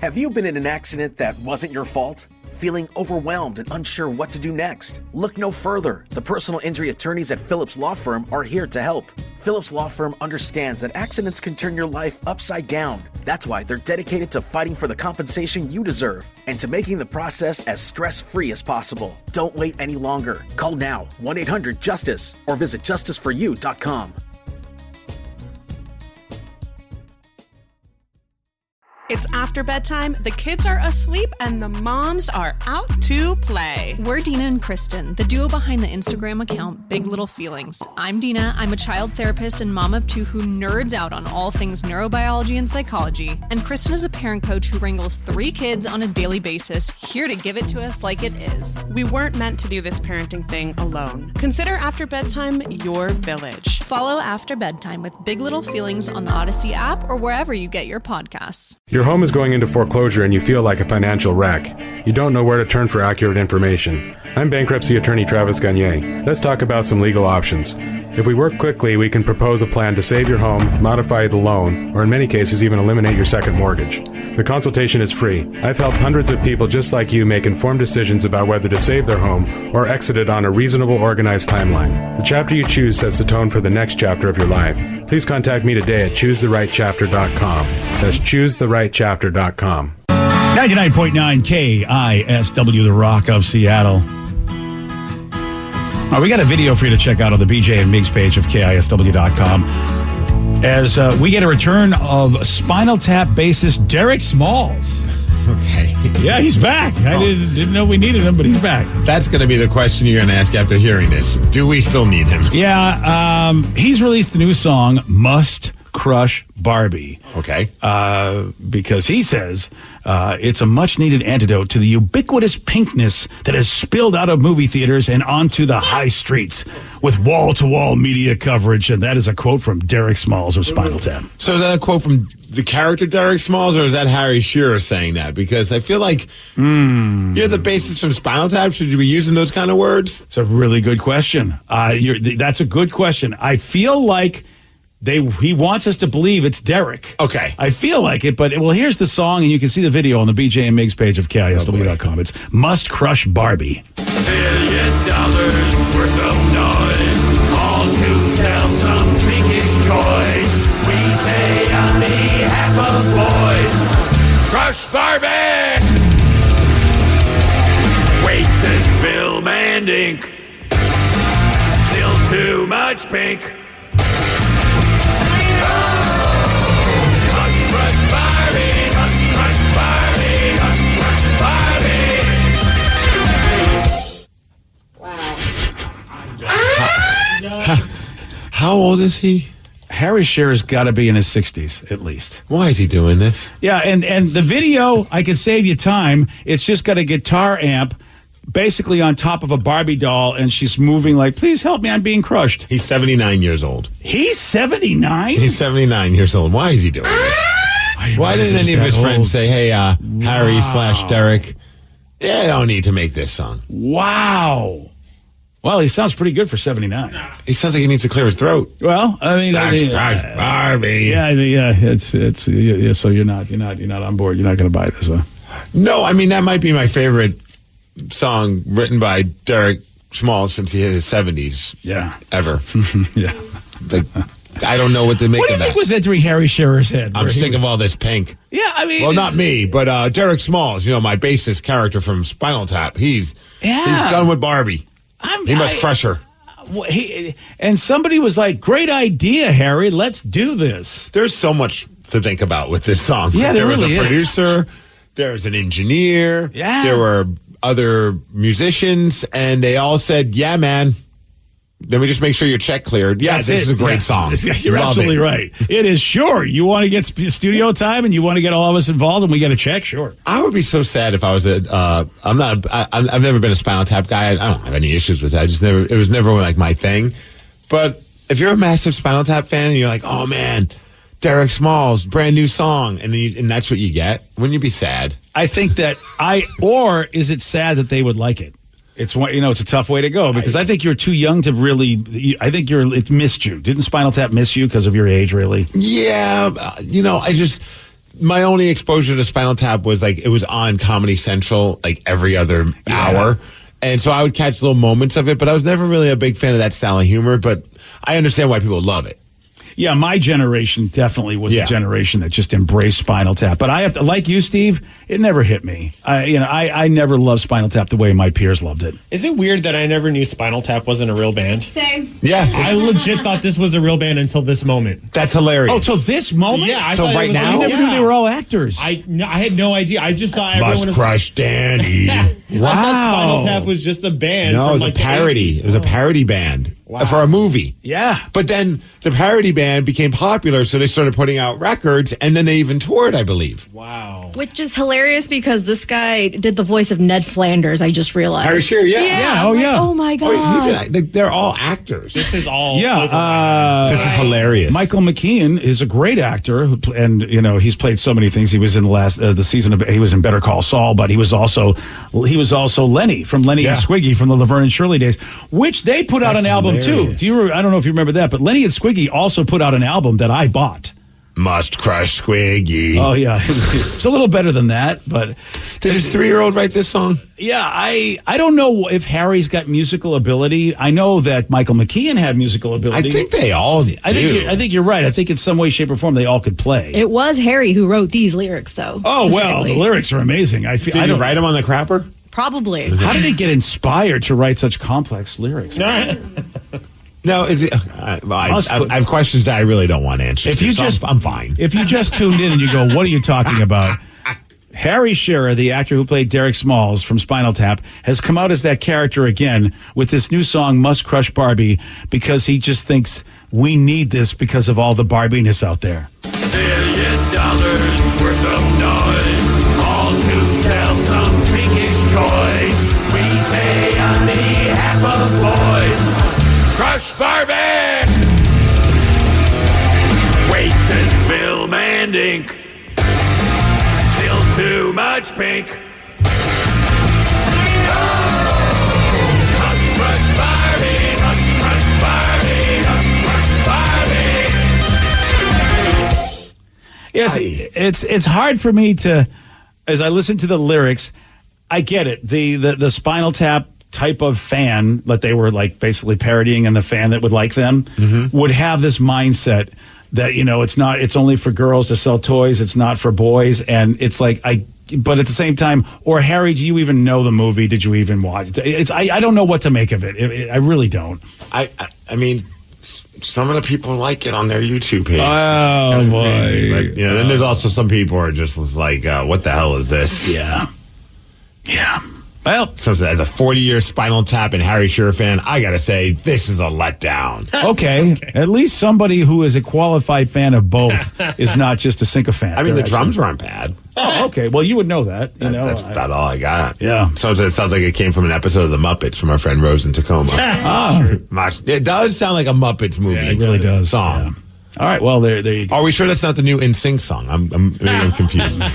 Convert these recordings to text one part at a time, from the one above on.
Have you been in an accident that wasn't your fault? Feeling overwhelmed and unsure what to do next? Look no further. The personal injury attorneys at Phillips Law Firm are here to help. Phillips Law Firm understands that accidents can turn your life upside down. That's why they're dedicated to fighting for the compensation you deserve and to making the process as stress-free as possible. Don't wait any longer. Call now, 1-800-JUSTICE, or visit justiceforyou.com. It's after bedtime, the kids are asleep, and the moms are out to play. We're Dina and Kristen, the duo behind the Instagram account Big Little Feelings. I'm Dina. I'm a child therapist and mom of two who nerds out on all things neurobiology and psychology. And Kristen is a parent coach who wrangles 3 kids on a daily basis, here to give it to us like it is. We weren't meant to do this parenting thing alone. Consider After Bedtime your village. Follow After Bedtime with Big Little Feelings on the Odyssey app or wherever you get your podcasts. Your home is going into foreclosure and you feel like a financial wreck. You don't know where to turn for accurate information. I'm bankruptcy attorney Travis Gagne. Let's talk about some legal options. If we work quickly, we can propose a plan to save your home, modify the loan, or in many cases even eliminate your second mortgage. The consultation is free. I've helped hundreds of people just like you make informed decisions about whether to save their home or exit it on a reasonable, organized timeline. The chapter you choose sets the tone for the next chapter of your life. Please contact me today at choosetherightchapter.com. That's choosetherightchapter.com. 99.9 KISW, the Rock of Seattle. All right, we got a video for you to check out on the BJ and Migs page of KISW.com as we get a return of Spinal Tap bassist Derek Smalls. Okay. Yeah, he's back. I didn't know we needed him, but he's back. That's going to be the question you're going to ask after hearing this. Do we still need him? Yeah, he's released a new song, Must Crush Barbie. Okay. Because he says it's a much-needed antidote to the ubiquitous pinkness that has spilled out of movie theaters and onto the high streets with wall-to-wall media coverage. And that is a quote from Derek Smalls of Spinal Tap. So is that a quote from the character Derek Smalls, or is that Harry Shearer saying that? Because I feel like you're the bassist from Spinal Tap. Should you be using those kind of words? It's a really good question. That's a good question. I feel like he wants us to believe it's Derek. Okay. I feel like it, but here's the song, and you can see the video on the BJ and Migs page of KISW.com. It's Must Crush Barbie. $1 billion worth of noise, all to sell some pinkish toys. We say on behalf of boys, crush Barbie! Wasted film and ink, still too much pink. How old is he? Harry Shearer's got to be in his 60s, at least. Why is he doing this? Yeah, and the video, I can save you time. It's just got a guitar amp basically on top of a Barbie doll, and she's moving like, please help me, I'm being crushed. He's 79 years old. He's 79? He's 79 years old. Why is he doing this? Why didn't any of his friends say, hey, Harry/Derek, yeah, I don't need to make this song? Wow. Well, he sounds pretty good for 79. He sounds like he needs to clear his throat. Well, I mean, Barbie. Yeah. It's so you're not on board. You're not going to buy this, huh? No, I mean that might be my favorite song written by Derek Smalls since he hit his 70s. Yeah, ever. Yeah. Like, I don't know what to make of that. What do you think was entering Harry Shearer's head? I'm sick of all this pink. Yeah, I mean... Well, not me, but Derek Smalls, my bassist character from Spinal Tap, he's done with Barbie. He must crush her. And somebody was like, great idea, Harry, let's do this. There's so much to think about with this song. Yeah, there really was a producer, there was an engineer, there were other musicians, and they all said, yeah, man, let me just make sure your check cleared. Yeah, this is a great song. You're absolutely right. It is, sure. You want to get studio time and you want to get all of us involved and we get a check? Sure. I would be so sad if I was I've never been a Spinal Tap guy. I don't have any issues with that. It was never like my thing. But if you're a massive Spinal Tap fan and you're like, oh man, Derek Smalls, brand new song, and that's what you get, wouldn't you be sad? I think that or is it sad that they would like it? It's it's a tough way to go because I think you're too young to really. I think it missed you. Didn't Spinal Tap miss you because of your age? Really? Yeah, my only exposure to Spinal Tap was like it was on Comedy Central like every other hour. And so I would catch little moments of it, but I was never really a big fan of that style of humor, but I understand why people love it. Yeah, my generation definitely was the generation that just embraced Spinal Tap. But I have to, like you, Steve, it never hit me. I never loved Spinal Tap the way my peers loved it. Is it weird that I never knew Spinal Tap wasn't a real band? Same. Yeah. I legit thought this was a real band until this moment. That's hilarious. Oh, till this moment? Yeah, I So thought it right was now? I like- never knew they were all actors. I had no idea. I just thought everyone Must was... Crush Danny. I thought Spinal Wow. Tap was just a band. No, it from was like a parody. The 80s. It was a parody band for a movie. Yeah. But then the parody band became popular, so they started putting out records, and then they even toured, I believe. Wow. Which is hilarious because this guy did the voice of Ned Flanders, I just realized. Harry Shearer, yeah. Yeah, I'm oh, like, yeah. oh my God. They're all actors. This is all Yeah. over my head. This is hilarious. Michael McKean is a great actor, and he's played so many things. He was in the last the season of he was in Better Call Saul, but he was also Lenny from Lenny and Squiggy from the Laverne and Shirley days, which they put out That's an album hilarious. too. I don't know if you remember that, but Lenny and Squiggy also put out an album that I bought. Must Crush Squiggy. Oh yeah, it's a little better than that, but Did his 3-year-old write this song? yeah, I don't know if Harry's got musical ability. I know that Michael McKean had musical I ability. think they all do. I think you're right. I think in some way, shape, or form they all could play. It was Harry who wrote these lyrics, though. Oh well, specifically. the lyrics are amazing. I Did I you don't write them on the crapper? Probably. How did he get inspired to write such complex lyrics? No, is it? I have questions that I really don't want answers If to, you so just- I'm fine. If you just tuned in and you go, "What are you talking about?" Harry Shearer, the actor who played Derek Smalls from Spinal Tap, has come out as that character again with this new song, Must Crush Barbie, because he just thinks we need this because of all the Barbiness out there. $1 billion worth of noise, all to sell some pinkish toys. We say on behalf of boys, crush Barbie! Wasted film and ink, still too much pink. Must crush Barbie, must crush Barbie, must crush Barbie. Yes, it's hard for me to, as I listen to the lyrics, I get it. The Spinal Tap type of fan that they were like basically parodying, and the fan that would like them would have this mindset that it's only for girls to sell toys, it's not for boys, and it's like but at the same time, or Harry, do you even know the movie? Did you even watch it? I don't know what to make of it. I really don't. I mean, some of the people like it on their YouTube page. Oh, It's boy. crazy, but, then there's also some people who are just like, what the hell is this? Yeah. Well, So as a 40-year Spinal Tap and Harry Shearer fan, I gotta say, this is a letdown. okay. At least somebody who is a qualified fan of both is not just a sycophant. I mean, They're the drums weren't bad. Oh, okay. Well, you would know that. That's about all I got. Yeah. So it sounds like it came from an episode of The Muppets from our friend Rose in Tacoma. It does sound like a Muppets movie. It really does. Song. Yeah. All right. Well, there you go. Are we sure that's not the new NSYNC song? Maybe I'm confused. All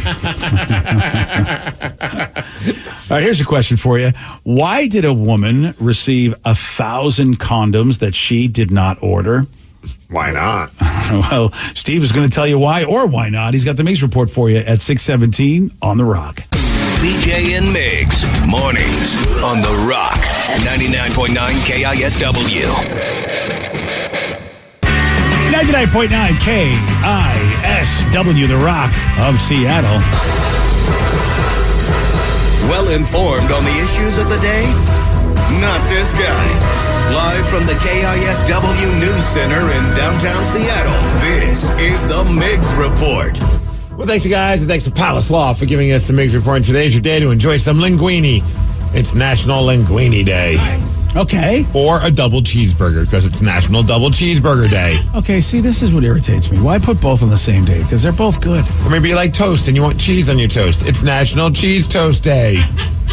right. Here's a question for you. Why did a woman receive 1,000 condoms that she did not order? Why not? Well, Steve is going to tell you why or why not. He's got the Migs report for you at 6:17 on The Rock. BJ and Migs, mornings on The Rock, 99.9 KISW. 99.9 KISW, The Rock of Seattle. Well informed on the issues of the day? Not this guy. Live from the KISW News Center in downtown Seattle, this is the Migs Report. Well, thanks, you guys, and thanks to Palace Law for giving us the Migs Report. Today's your day to enjoy some linguine. It's National Linguine Day. Okay. Or a double cheeseburger, because it's National Double Cheeseburger Day. Okay, see, this is what irritates me. Why put both on the same day? Because they're both good. Or maybe you like toast and you want cheese on your toast. It's National Cheese Toast Day.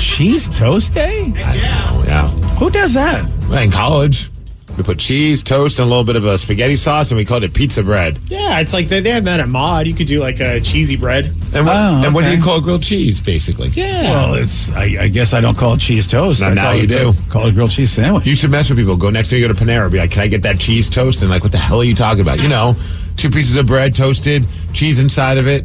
Cheese Toast Day? Oh, yeah. Who does that? Well, in college, we put cheese, toast, and a little bit of a spaghetti sauce, and we called it pizza bread. Yeah, it's like they have that at Mod. You could do like a cheesy bread. And what do okay. you call grilled cheese, basically? Yeah. Well, I guess I don't call it cheese toast. Now I call you it, do. Call it grilled cheese sandwich. You should mess with people. Go next time you go to Panera. Be like, can I get that cheese toast? And like, what the hell are you talking about? 2 pieces of bread toasted, cheese inside of it.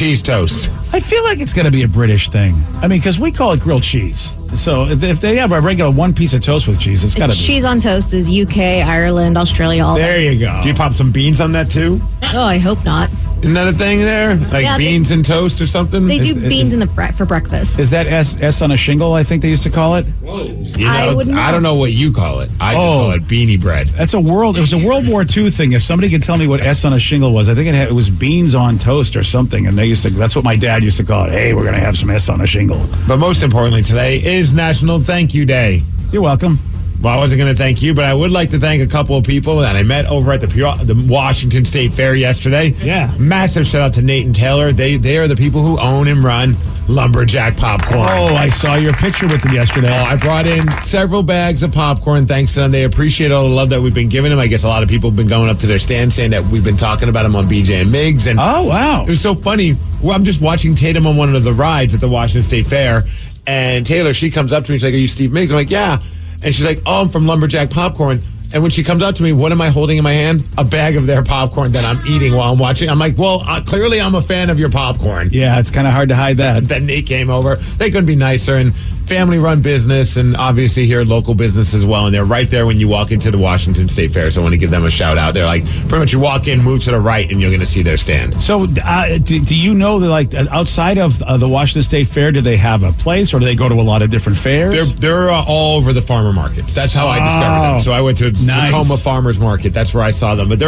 cheese toast. I feel like it's going to be a British thing. I mean, because we call it grilled cheese. So if they have a regular one piece of toast with cheese, it's got to be. Cheese on toast is UK, Ireland, Australia, all There that. you go. Do you pop some beans on that too? Oh, I hope not. Isn't that a thing there? Like Yeah, beans and toast or something? They do beans for breakfast. Is that S on a shingle, I think they used to call it? You know, I don't know what you call it. I just call it beanie bread. It was a World War II thing. If somebody could tell me what S on a shingle was, I think it was beans on toast or something. And that's what my dad used to call it. Hey, we're going to have some S on a shingle. But most importantly, today is National Thank You Day. You're welcome. Well, I wasn't going to thank you, but I would like to thank a couple of people that I met over at the Washington State Fair yesterday. Yeah. Massive shout out to Nate and Taylor. They are the people who own and run Lumberjack Popcorn. Oh, I saw your picture with them yesterday. Oh, I brought in several bags of popcorn thanks to them. They appreciate all the love that we've been giving them. I guess a lot of people have been going up to their stand saying that we've been talking about them on BJ and Migs. And oh, wow. It was so funny. Well, I'm just watching Tatum on one of the rides at the Washington State Fair. And Taylor, she comes up to me. She's like, "Are you Steve Migs?" I'm like, "Yeah." And she's like, "Oh, I'm from Lumberjack Popcorn." And when she comes up to me, what am I holding in my hand? A bag of their popcorn that I'm eating while I'm watching. I'm like, well, clearly I'm a fan of your popcorn. Yeah, it's kind of hard to hide that. Then Nate came over. They couldn't be nicer. And family-run business, and obviously here local business as well. And they're right there when you walk into the Washington State Fair. So I want to give them a shout-out. They're like, pretty much you walk in, move to the right, and you're going to see their stand. So do you know that, like, outside of the Washington State Fair, do they have a place, or do they go to a lot of different fairs? They're all over the farmer markets. That's how I discovered them. So I went to Tacoma Farmers Market. That's where I saw them. But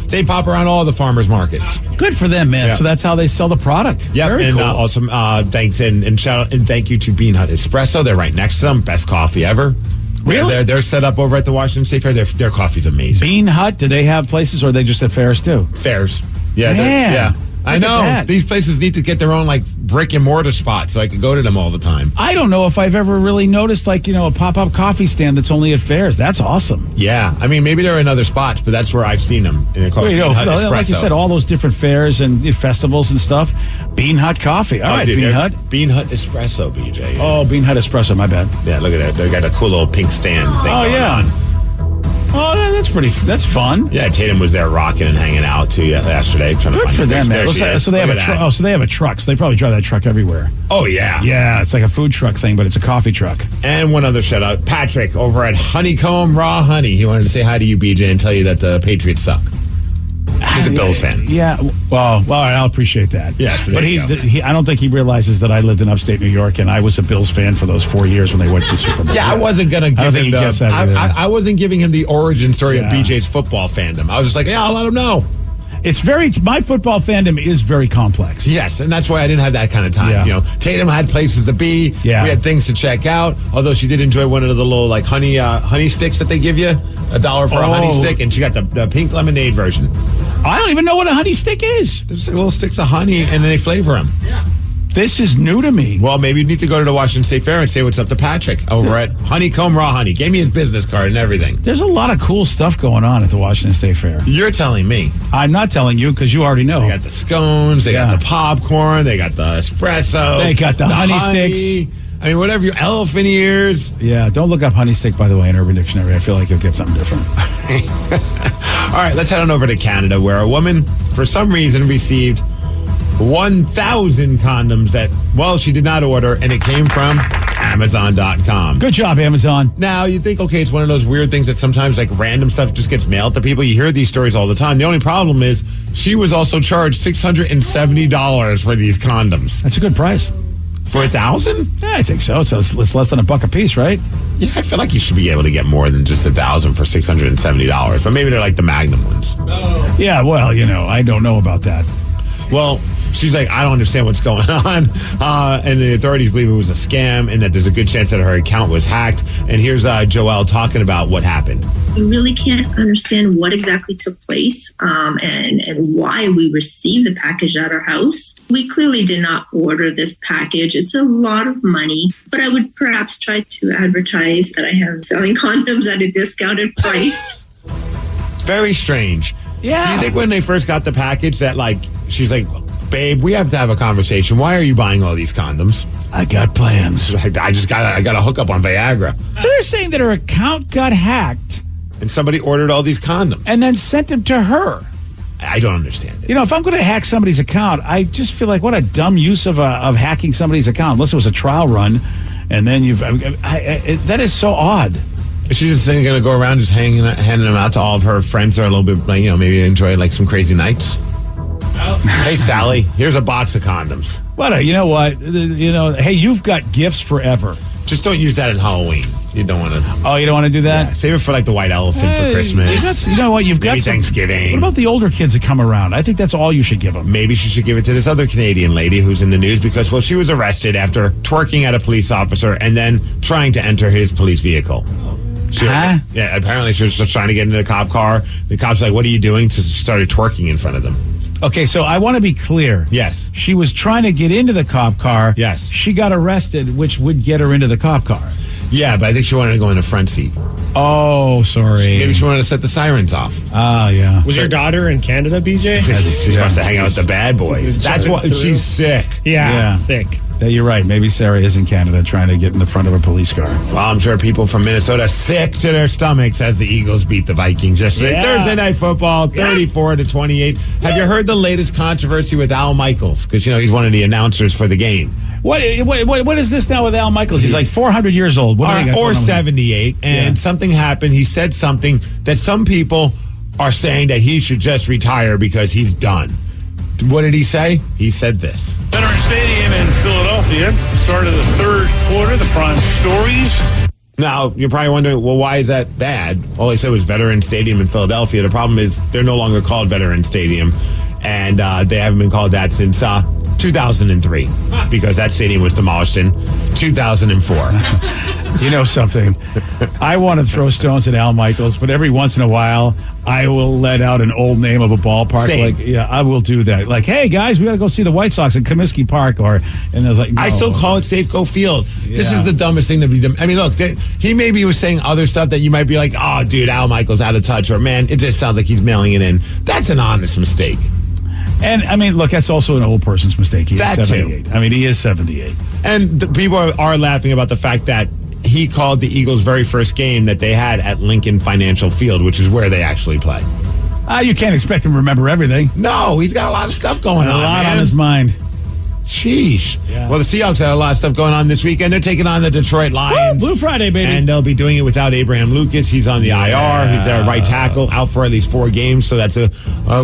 they pop around all the farmers markets. Good for them, man. Yeah. So that's how they sell the product. Yeah, Very and cool. awesome. Thanks and shout out and thank you to Bean Hut Espresso. They're right next to them. Best coffee ever. Really? They're set up over at the Washington State Fair. Their coffee's amazing. Bean Hut, do they have places, or are they just at fairs too? Fairs. Yeah, Man, yeah. I look at know. that. These places need to get their own like brick and mortar spot so I can go to them all the time. I don't know if I've ever really noticed, like, a pop-up coffee stand that's only at fairs. That's awesome. Yeah. I mean, maybe they're in other spots, but that's where I've seen them. In Well, Bean Hut Espresso. like you said, all those different fairs and festivals and stuff. Bean Hut Coffee. All right, dude, Bean Hut. Bean Hut Espresso, BJ. Oh, Bean Hut Espresso, my bad. Yeah, look at that. They got a cool little pink stand thing going on. Oh, that's fun. Yeah, Tatum was there rocking and hanging out too yesterday. Trying to Good find for the them, picture. man. There she is. So they have Look a at truck. that. Oh, so they have a truck. So they probably drive that truck everywhere. Oh, yeah. Yeah, it's like a food truck thing, but it's a coffee truck. And one other shout out, Patrick over at Honeycomb Raw Honey. He wanted to say hi to you, BJ, and tell you that the Patriots suck. He's a Bills fan. Yeah, well, I'll appreciate that. Yeah, so but there you go. I don't think he realizes that I lived in upstate New York, and I was a Bills fan for those 4 years when they went to the Super Bowl. Yeah, I wasn't going to give him I wasn't giving him the origin story of BJ's football fandom. I was just like, yeah, I'll let him know. My football fandom is very complex. Yes, and that's why I didn't have that kind of time. Yeah. Tatum had places to be. Yeah. We had things to check out. Although she did enjoy one of the little like honey sticks that they give you, $1 for a honey stick, and she got the pink lemonade version. I don't even know what a honey stick is. There's like little sticks of honey, and then they flavor them. Yeah. This is new to me. Well, maybe you need to go to the Washington State Fair and say what's up to Patrick over at Honeycomb Raw Honey. Gave me his business card and everything. There's a lot of cool stuff going on at the Washington State Fair. You're telling me. I'm not telling you because you already know. They got the scones, they got the popcorn, they got the espresso. They got the honey sticks. I mean, whatever, elephant ears. Yeah, don't look up honey stick, by the way, in Urban Dictionary. I feel like you'll get something different. All right, let's head on over to Canada, where a woman, for some reason, received 1,000 condoms that, she did not order, and it came from Amazon.com. Good job, Amazon. Now, you think, okay, it's one of those weird things that sometimes, like, random stuff just gets mailed to people. You hear these stories all the time. The only problem is she was also charged $670 for these condoms. That's a good price. For 1,000? Yeah, I think so. It's less than $1 a piece, right? Yeah, I feel like you should be able to get more than just 1,000 for $670. But maybe they're like the Magnum ones. Yeah, well, I don't know about that. Well, she's like, I don't understand what's going on. And the authorities believe it was a scam and that there's a good chance that her account was hacked. And here's Joelle talking about what happened. We really can't understand what exactly took place and why we received the package at our house. We clearly did not order this package. It's a lot of money, but I would perhaps try to advertise that I am selling condoms at a discounted price. Very strange. Yeah. Do you think when they first got the package that, like, she's like, babe, we have to have a conversation. Why are you buying all these condoms? I got plans. I got a hook up on Viagra. So they're saying that her account got hacked. And somebody ordered all these condoms. And then sent them to her. I don't understand it. You know, if I'm going to hack somebody's account, I just feel like what a dumb use of hacking somebody's account, unless it was a trial run, and then that is so odd. Is she just going to go around just handing them out to all of her friends that are a little bit, like, maybe enjoy like some crazy nights? Hey, Sally, here's a box of condoms. You know what? Hey, you've got gifts forever. Just don't use that at Halloween. You don't want to. Oh, you don't want to do that? Yeah, save it for like the white elephant for Christmas. You know what? You've got Thanksgiving. What about the older kids that come around? I think that's all you should give them. Maybe she should give it to this other Canadian lady who's in the news because, she was arrested after twerking at a police officer and then trying to enter his police vehicle. Yeah, apparently she was just trying to get into the cop car. The cop's like, "What are you doing?" So she started twerking in front of them. Okay, so I want to be clear. Yes. She was trying to get into the cop car. Yes. She got arrested, which would get her into the cop car. Yeah, but I think she wanted to go in the front seat. Oh, sorry. Maybe she wanted to set the sirens off. Oh, yeah. Was your daughter in Canada, BJ? She wants to hang out with the bad boys. That's what she's sick. Yeah, sick. You're right. Maybe Sarah is in Canada trying to get in the front of a police car. Well, I'm sure people from Minnesota are sick to their stomachs as the Eagles beat the Vikings yesterday. Yeah. Thursday Night Football, 34-28. Have you heard the latest controversy with Al Michaels? Because, he's one of the announcers for the game. What is this now with Al Michaels? He's like 400 years old. Or 78. And something happened. He said something that some people are saying that he should just retire because he's done. What did he say? He said this. Veteran Stadium in Philadelphia, start of the third quarter, the Prime Stories. Now, you're probably wondering, well, why is that bad? All he said was Veteran Stadium in Philadelphia. The problem is they're no longer called Veteran Stadium, and they haven't been called that since 2003, because that stadium was demolished in 2004. You know something? I want to throw stones at Al Michaels, but every once in a while, I will let out an old name of a ballpark. Same. I will do that. Like, hey, guys, we got to go see the White Sox in Comiskey Park. And I was like, no. I still call it Safeco Field. Yeah. This is the dumbest thing to be done. I mean, look, he maybe was saying other stuff that you might be like, oh, dude, Al Michaels out of touch. Or, man, it just sounds like he's mailing it in. That's an honest mistake. And, I mean, look, that's also an old person's mistake. He is 78. Too. I mean, he is 78. And the people are laughing about the fact that he called the Eagles' very first game that they had at Lincoln Financial Field, which is where they actually play. You can't expect him to remember everything. No, he's got a lot of stuff going on. A lot man. on his mind. Sheesh. Yeah. Well, the Seahawks had a lot of stuff going on this weekend. They're taking on the Detroit Lions. Blue Friday, baby. And they'll be doing it without Abraham Lucas. He's on the IR. He's their right tackle, out for at least 4 games. So that's a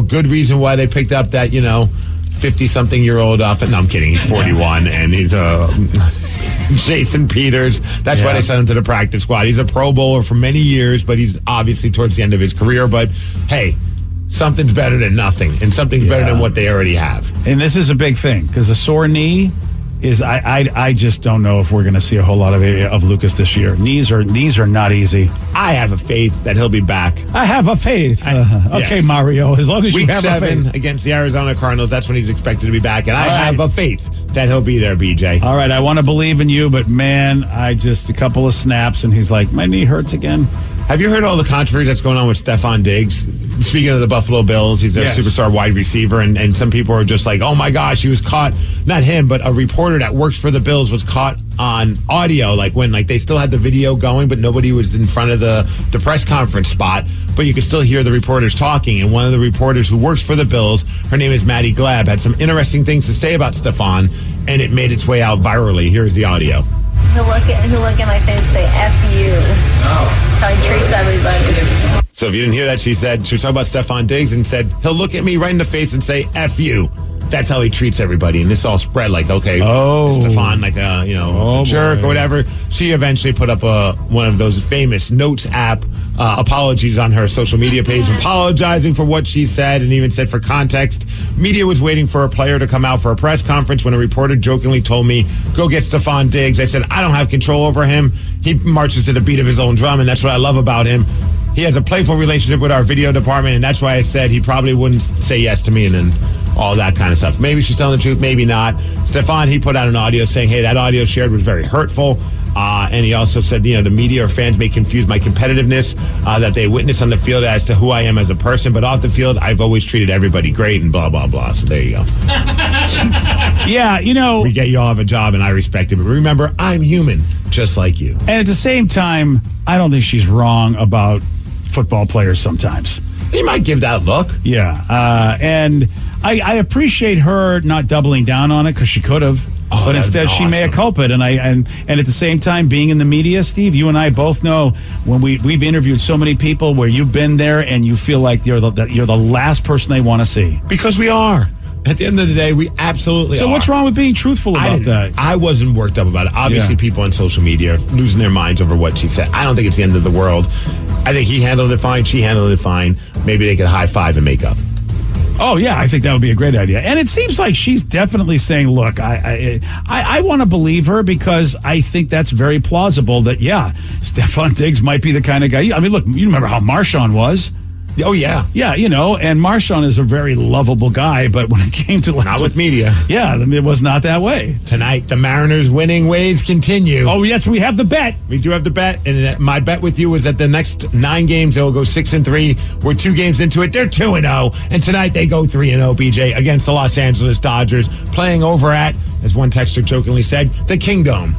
good reason why they picked up that, 50-something-year-old off. No, I'm kidding. He's 41, and he's Jason Peters. That's why they sent him to the practice squad. He's a Pro Bowler for many years, but he's obviously towards the end of his career. But, hey, something's better than nothing, and something's better than what they already have. And this is a big thing, because a sore knee is, I just don't know if we're going to see a whole lot of Lucas this year. Knees are not easy. I have a faith that he'll be back. I have a faith. Okay, yes. Mario, as long as Week you have 7 a faith. against the Arizona Cardinals, that's when he's expected to be back, and I have a faith that he'll be there, BJ. All right, I want to believe in you, but man, a couple of snaps, and he's like, my knee hurts again. Have you heard all the controversy that's going on with Stephon Diggs? Speaking of the Buffalo Bills, he's a superstar wide receiver, and some people are just like, oh my gosh, he was caught, not him, but a reporter that works for the Bills was caught on audio, like when they still had the video going, but nobody was in front of the press conference spot, but you could still hear the reporters talking, and one of the reporters who works for the Bills, her name is Maddie Glab, had some interesting things to say about Stephon, and it made its way out virally. Here's the audio. He'll look in my face and say, F you. Oh. How he treats everybody. So if you didn't hear that, she was talking about Stephon Diggs and said, he'll look at me right in the face and say, F you. That's how he treats everybody. And this all spread like, okay, is Stephon like a jerk or whatever. She eventually put up one of those famous Notes app apologies on her social media page, apologizing for what she said, and even said, for context, media was waiting for a player to come out for a press conference when a reporter jokingly told me, go get Stephon Diggs. I said, I don't have control over him. He marches to the beat of his own drum, and that's what I love about him. He has a playful relationship with our video department, and that's why I said he probably wouldn't say yes to me, and then all that kind of stuff. Maybe she's telling the truth, maybe not. Stephon, he put out an audio saying, hey, that audio shared was very hurtful. And he also said, the media or fans may confuse my competitiveness that they witness on the field as to who I am as a person. But off the field, I've always treated everybody great and blah, blah, blah. So there you go. Yeah, we get you all have a job and I respect it. But remember, I'm human, just like you. And at the same time, I don't think she's wrong about football players sometimes. He might give that look. Yeah. And I appreciate her not doubling down on it because she could have. Oh, but instead, she mea culpa. And at the same time, being in the media, Steve, you and I both know when we've interviewed so many people where you've been there and you feel like you're the last person they want to see. Because we are. At the end of the day, we absolutely are. So what's wrong with being truthful about that? I wasn't worked up about it. Obviously, people on social media are losing their minds over what she said. I don't think it's the end of the world. I think he handled it fine. She handled it fine. Maybe they could high five and make up. Oh, yeah, I think that would be a great idea. And it seems like she's definitely saying, look, I want to believe her because I think that's very plausible that, yeah, Stefon Diggs might be the kind of guy. I mean, look, you remember how Marshawn was. Oh, yeah. Yeah, and Marshawn is a very lovable guy, but when it came to... Not with media. Yeah, it was not that way. Tonight, the Mariners' winning ways continue. Oh, yes, we have the bet. We do have the bet, and my bet with you is that the next 9 games, they will go 6-3. We're 2 games into it. They're 2-0, and tonight they go 3-0, BJ, against the Los Angeles Dodgers, playing over at, as one texter jokingly said, the Kingdom.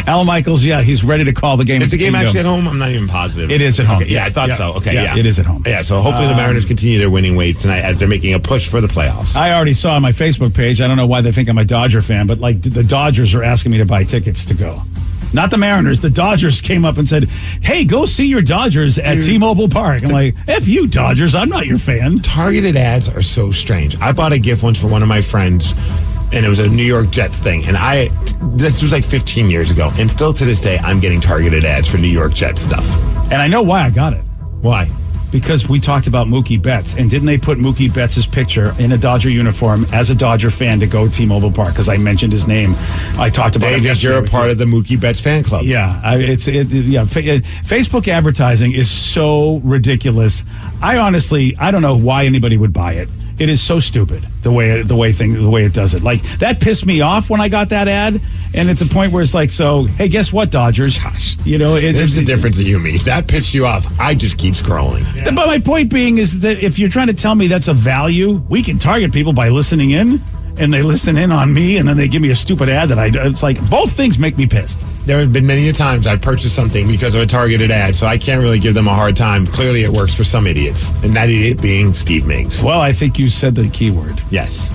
Al Michaels, yeah, he's ready to call the game. Is the game actually at home? I'm not even positive. It is at home. Okay, yeah, I thought so. Okay, yeah. It is at home. Yeah, so hopefully the Mariners continue their winning ways tonight as they're making a push for the playoffs. I already saw on my Facebook page, I don't know why they think I'm a Dodger fan, but like the Dodgers are asking me to buy tickets to go. Not the Mariners. The Dodgers came up and said, hey, go see your Dodgers at T-Mobile Park. I'm like, F you, Dodgers. I'm not your fan. Targeted ads are so strange. I bought a gift once for one of my friends, and it was a New York Jets thing. And this was like 15 years ago. And still to this day, I'm getting targeted ads for New York Jets stuff. And I know why I got it. Why? Because we talked about Mookie Betts. And didn't they put Mookie Betts' picture in a Dodger uniform as a Dodger fan to go to T-Mobile Park? Because I mentioned his name. I talked about it. You're a part of the Mookie Betts fan club. Yeah. Facebook advertising is so ridiculous. I don't know why anybody would buy it. It is so stupid the way it does it. Like that pissed me off when I got that ad, and at the point where it's like, so hey, guess what, Dodgers? Gosh, there's the difference that you mean. That pissed you off. I just keep scrolling. Yeah. But my point being is that if you're trying to tell me that's a value, we can target people by listening in, and they listen in on me, and then they give me a stupid ad it's like both things make me pissed. There have been many times I've purchased something because of a targeted ad, so I can't really give them a hard time. Clearly, it works for some idiots, and that idiot being Steve Migs. Well, I think you said the key word. Yes.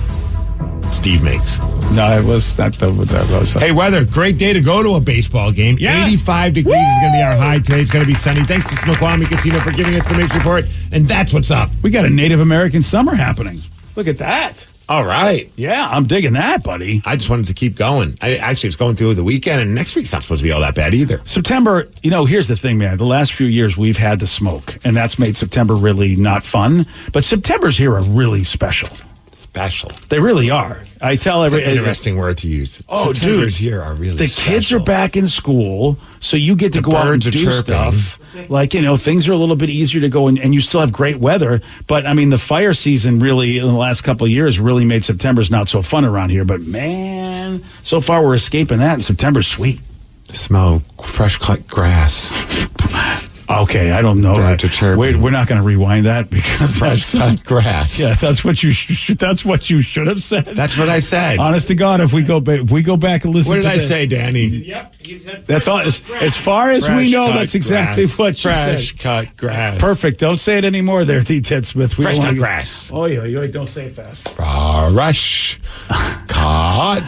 Steve Migs. No, it was not that was. Hey, weather, great day to go to a baseball game. Yeah. 85 degrees is going to be our high today. It's going to be sunny. Thanks to Snoqualmie Casino for giving us the Migs report, and that's what's up. We got a Native American summer happening. Look at that. All right. Yeah, I'm digging that, buddy. I just wanted to keep going. It's going through the weekend, and next week's not supposed to be all that bad either. September, here's the thing, man. The last few years, we've had the smoke, and that's made September really not fun. But Septembers here are really special. Special. They really are. I tell It's an interesting word to use. Oh, Septembers dude, here are really the special. kids are back in school, so you get to go out and do stuff. Like, things are a little bit easier to go, and you still have great weather. But, I mean, the fire season really, in the last couple of years, really made September's not so fun around here. But, man, so far we're escaping that, and September's sweet. Smell fresh cut grass. Okay, I don't know. Wait, we're not going to rewind that because fresh cut grass. Yeah, that's what you should have said. That's what I said. Honest to God, if we go back and listen, what did I say, Danny? Yep, he said. That's all. As far as we know, that's exactly what you said. Fresh cut grass. Perfect. Don't say it anymore, there, D. Ted Smith. Fresh cut grass. Oh yeah, don't say it fast. Fresh cut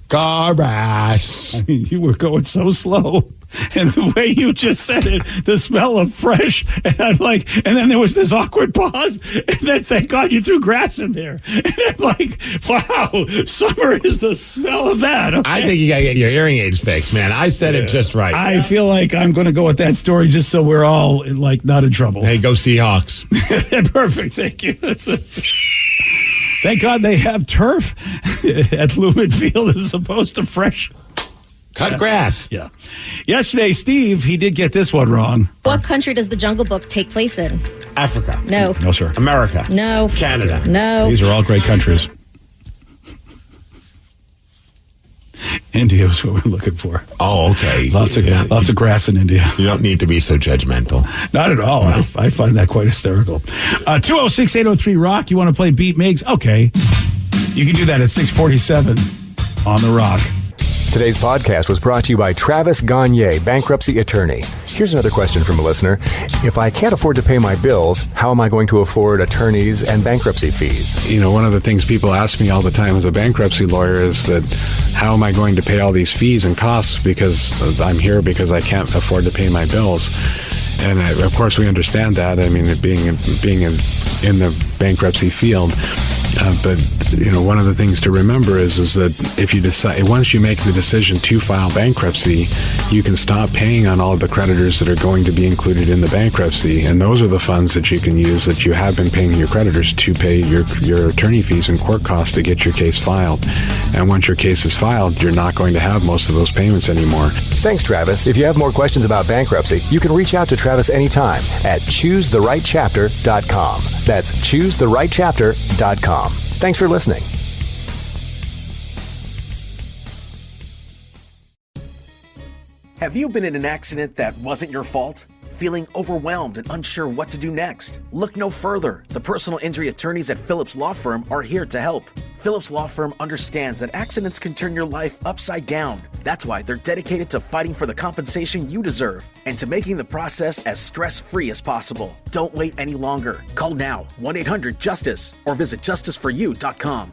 grass. I mean, you were going so slow. And the way you just said it, the smell of fresh, and I'm like, and then there was this awkward pause, and then thank God you threw grass in there. And I'm like, wow, summer is the smell of that. Okay? I think you gotta get your hearing aids fixed, man. I said it just right. I feel like I'm going to go with that story just so we're all not in trouble. Hey, go Seahawks. Perfect, thank you. Thank God they have turf at Lumen Field as opposed to fresh. Cut grass. Yeah. Yesterday, Steve, he did get this one wrong. What country does the Jungle Book take place in? Africa. No. No, sir. America. No. Canada. No. These are all great countries. India is what we're looking for. Oh, okay. Lots of grass in India. You don't need to be so judgmental. Not at all. No. I find that quite hysterical. 206-803-ROCK. You want to play Beat Migs? Okay. You can do that at 647 on The Rock. Today's podcast was brought to you by Travis Gagne, bankruptcy attorney. Here's another question from a listener. If I can't afford to pay my bills, how am I going to afford attorneys and bankruptcy fees? You know, one of the things people ask me all the time as a bankruptcy lawyer is that how am I going to pay all these fees and costs because I'm here because I can't afford to pay my bills? And of course, we understand that. I mean, being in the bankruptcy field. But, you know, one of the things to remember is that if you decide, once you make the decision to file bankruptcy, you can stop paying on all of the creditors that are going to be included in the bankruptcy. And those are the funds that you can use that you have been paying your creditors to pay your attorney fees and court costs to get your case filed. And once your case is filed, you're not going to have most of those payments anymore. Thanks, Travis. If you have more questions about bankruptcy, you can reach out to Travis anytime at ChooseTheRightChapter.com. That's ChooseTheRightChapter.com. Thanks for listening. Have you been in an accident that wasn't your fault? Feeling overwhelmed and unsure what to do next? Look no further. The personal injury attorneys at Phillips Law Firm are here to help. Phillips Law Firm understands that accidents can turn your life upside down. That's why they're dedicated to fighting for the compensation you deserve and to making the process as stress-free as possible. Don't wait any longer. Call now, 1-800-JUSTICE, or visit justiceforyou.com.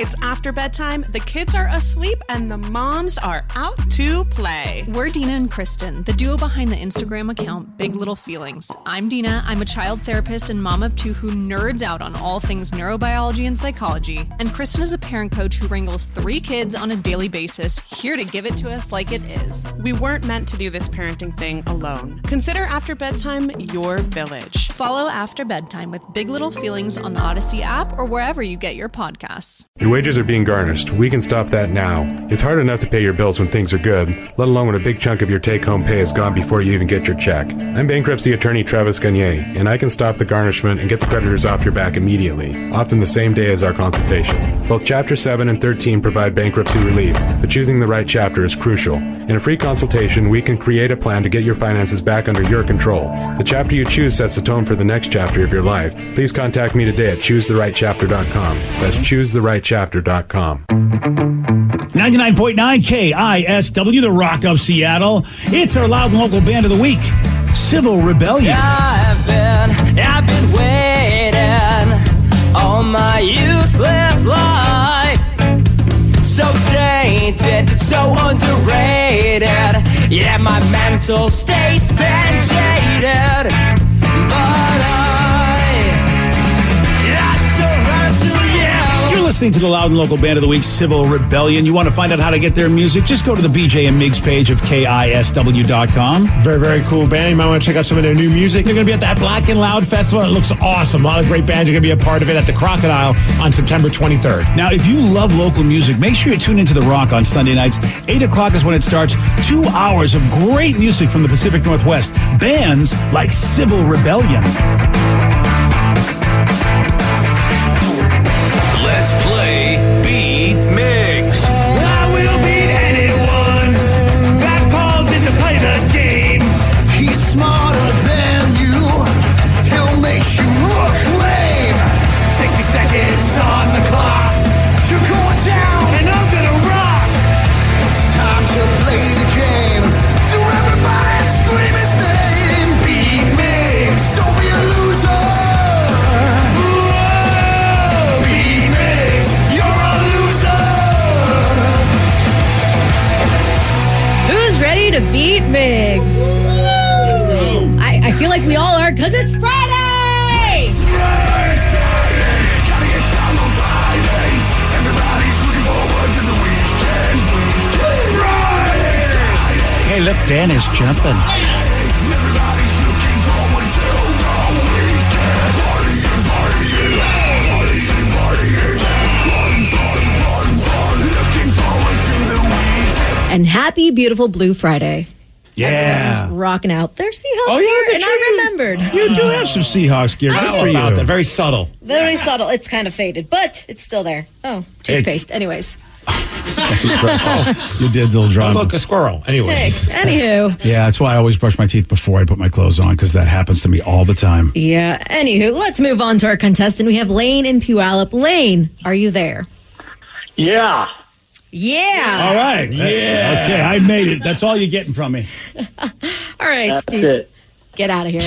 It's after bedtime, the kids are asleep, and the moms are out to play. We're Dina and Kristen, the duo behind the Instagram account Big Little Feelings. I'm Dina. I'm a child therapist and mom of two who nerds out on all things neurobiology and psychology. And Kristen is a parent coach who wrangles 3 kids on a daily basis, here to give it to us like it is. We weren't meant to do this parenting thing alone. Consider After Bedtime your village. Follow After Bedtime with Big Little Feelings on the Odyssey app or wherever you get your podcasts. Your wages are being garnished. We can stop that now. It's hard enough to pay your bills when things are good, let alone when a big chunk of your take-home pay is gone before you even get your check. I'm bankruptcy attorney Travis Gagne, and I can stop the garnishment and get the creditors off your back immediately, often the same day as our consultation. Both Chapter 7 and 13 provide bankruptcy relief, but choosing the right chapter is crucial. In a free consultation, we can create a plan to get your finances back under your control. The chapter you choose sets the tone for the next chapter of your life. Please contact me today at ChooseTheRightChapter.com. That's ChooseTheRightChapter.com. 99.9 KISW, the Rock of Seattle. It's our loud and local band of the week, Civil Rebellion. I've been waiting all my useless life. So tainted, so underrated. Yeah, my mental state's been jaded. But I still run to you. You're listening to the loud and local band of the week, Civil Rebellion. You want to find out how to get their music? Just go to the BJ and Migs page of KISW.com. Very, very cool band. You might want to check out some of their new music. They're going to be at that Black and Loud Festival. It looks awesome. A lot of great bands are going to be a part of it at the Crocodile on September 23rd. Now, if you love local music, make sure you tune into The Rock on Sunday nights. 8 o'clock is when it starts. 2 hours of great music from the Pacific Northwest. Bands like Civil Rebellion. Let's play Beat Migs. I will beat anyone that calls in to play the game. He's smarter than you. He'll make you look lame. 60 seconds on the clock. You're going down, And I'm gonna rock. it's time to play the game. So everybody scream his name. Beat Migs, don't be a loser. Whoa, Beat Migs, you're a loser. Who's ready to beat Migs? I feel like we all are because it's Friday! Gotta get down on Friday. Everybody's looking forward to the weekend. Friday. Hey, look, Dan is jumping. Everybody's looking forward to the weekend. Partying, partying, partying, partying. Fun. Looking forward to the weekend. And happy, beautiful Blue Friday. Yeah. Rocking out their Seahawks Oh, yeah, gear, that's and right. I remembered. You do have some Seahawks gear. Good for About that. you. Very subtle. Very subtle. It's kind of faded, but it's still there. Oh, toothpaste. Anyways. You did, little Oh, John. look, a squirrel. Hey, Anyways. anywho. Yeah, that's why I always brush my teeth before I put my clothes on, because that happens to me all the time. Yeah, anywho, let's move on to our contestant. We have Lane in Puyallup. Lane, are you there? Yeah. Yeah. All right. Yeah. Okay, I made it. That's all you're getting from me. All right, That's Steve. it. Get out of here.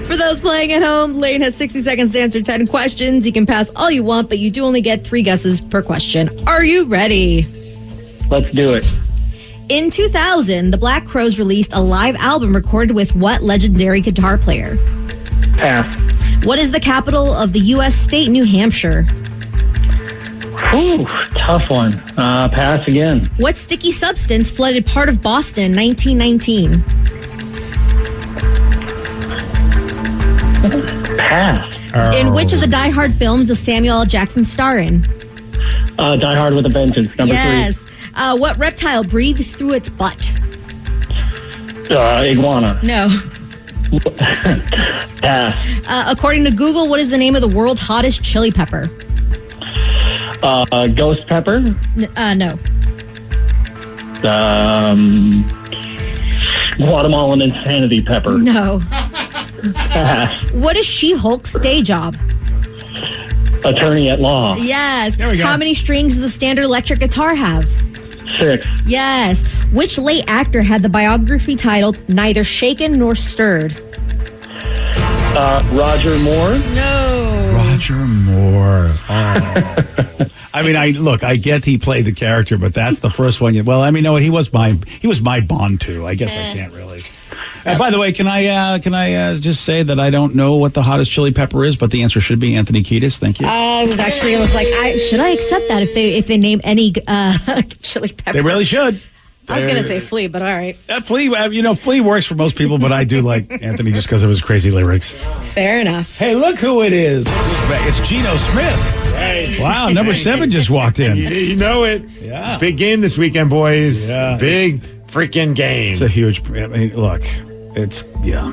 For those playing at home, Lane has 60 seconds to answer 10 questions. You can pass all you want, but you do only get 3 guesses per question. Are you ready? Let's do it. In 2000, the Black Crowes released a live album recorded with what legendary guitar player? Pass. What is the capital of the U.S. state, New Hampshire? Ooh, tough one. Pass again. What sticky substance flooded part of Boston in 1919? Pass. In which of the Die Hard films does Samuel L. Jackson star in? Die Hard with a Vengeance. Number 3. What reptile breathes through its butt? 3. Iguana. No. Pass. According to Google, what is the name of the world's hottest chili pepper? Ghost pepper. No. Guatemalan insanity pepper. No. Pass. What is She-Hulk's day job? Attorney at law. Yes. There we go. How many strings does a standard electric guitar have? 6. Yes. Which late actor had the biography titled Neither Shaken Nor Stirred? Roger Moore. No. Roger Moore. Oh. I mean, I get he played the character, but that's the first one. Well, I mean, no, he was my Bond too. I guess I can't really. By the way, can I just say that I don't know what the hottest chili pepper is, but the answer should be Anthony Kiedis. Thank you. I was like, should I accept that if they name any chili pepper? They really should. I was going to say Flea, but all right. Flea, Flea works for most people, but I do like Anthony just because of his crazy lyrics. Fair enough. Hey, look who it is. It's Geno Smith. Right. Wow, number 7 just walked in. You know it. Yeah. Big game this weekend, boys. Yeah. Big freaking game. It's a huge, I mean, look, it's, yeah.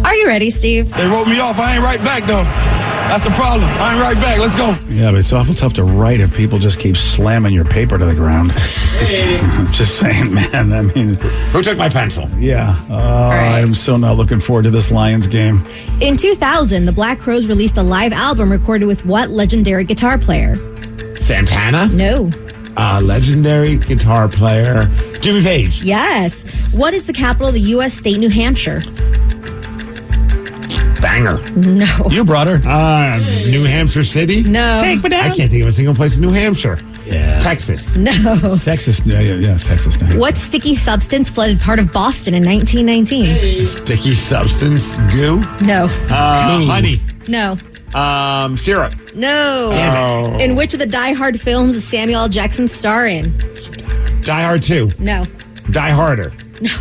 Are you ready, Steve? They wrote me off. I ain't right back, though. That's the problem. I ain't right back. Let's go. Yeah, but it's awful tough to write if people just keep slamming your paper to the ground. I'm just saying, man. I mean, Who took my pencil? yeah. right. I'm still not looking forward to this Lions game. In 2000, the Black Crowes released a live album recorded with what legendary guitar player? Santana? No. Legendary guitar player. Jimmy Page. Yes. What is the capital of the U.S. state, New Hampshire? Banger. No. You brought her. New Hampshire City? No. I can't think of a single place in New Hampshire. Yeah. Texas. No. Texas. Yeah, Texas. No. What sticky substance flooded part of Boston in 1919? Sticky substance. Goo? No. Honey. No. Syrup. No. Damn it. In which of the Die Hard films does Samuel L. Jackson star in? Die Hard 2. No. Die Harder. No.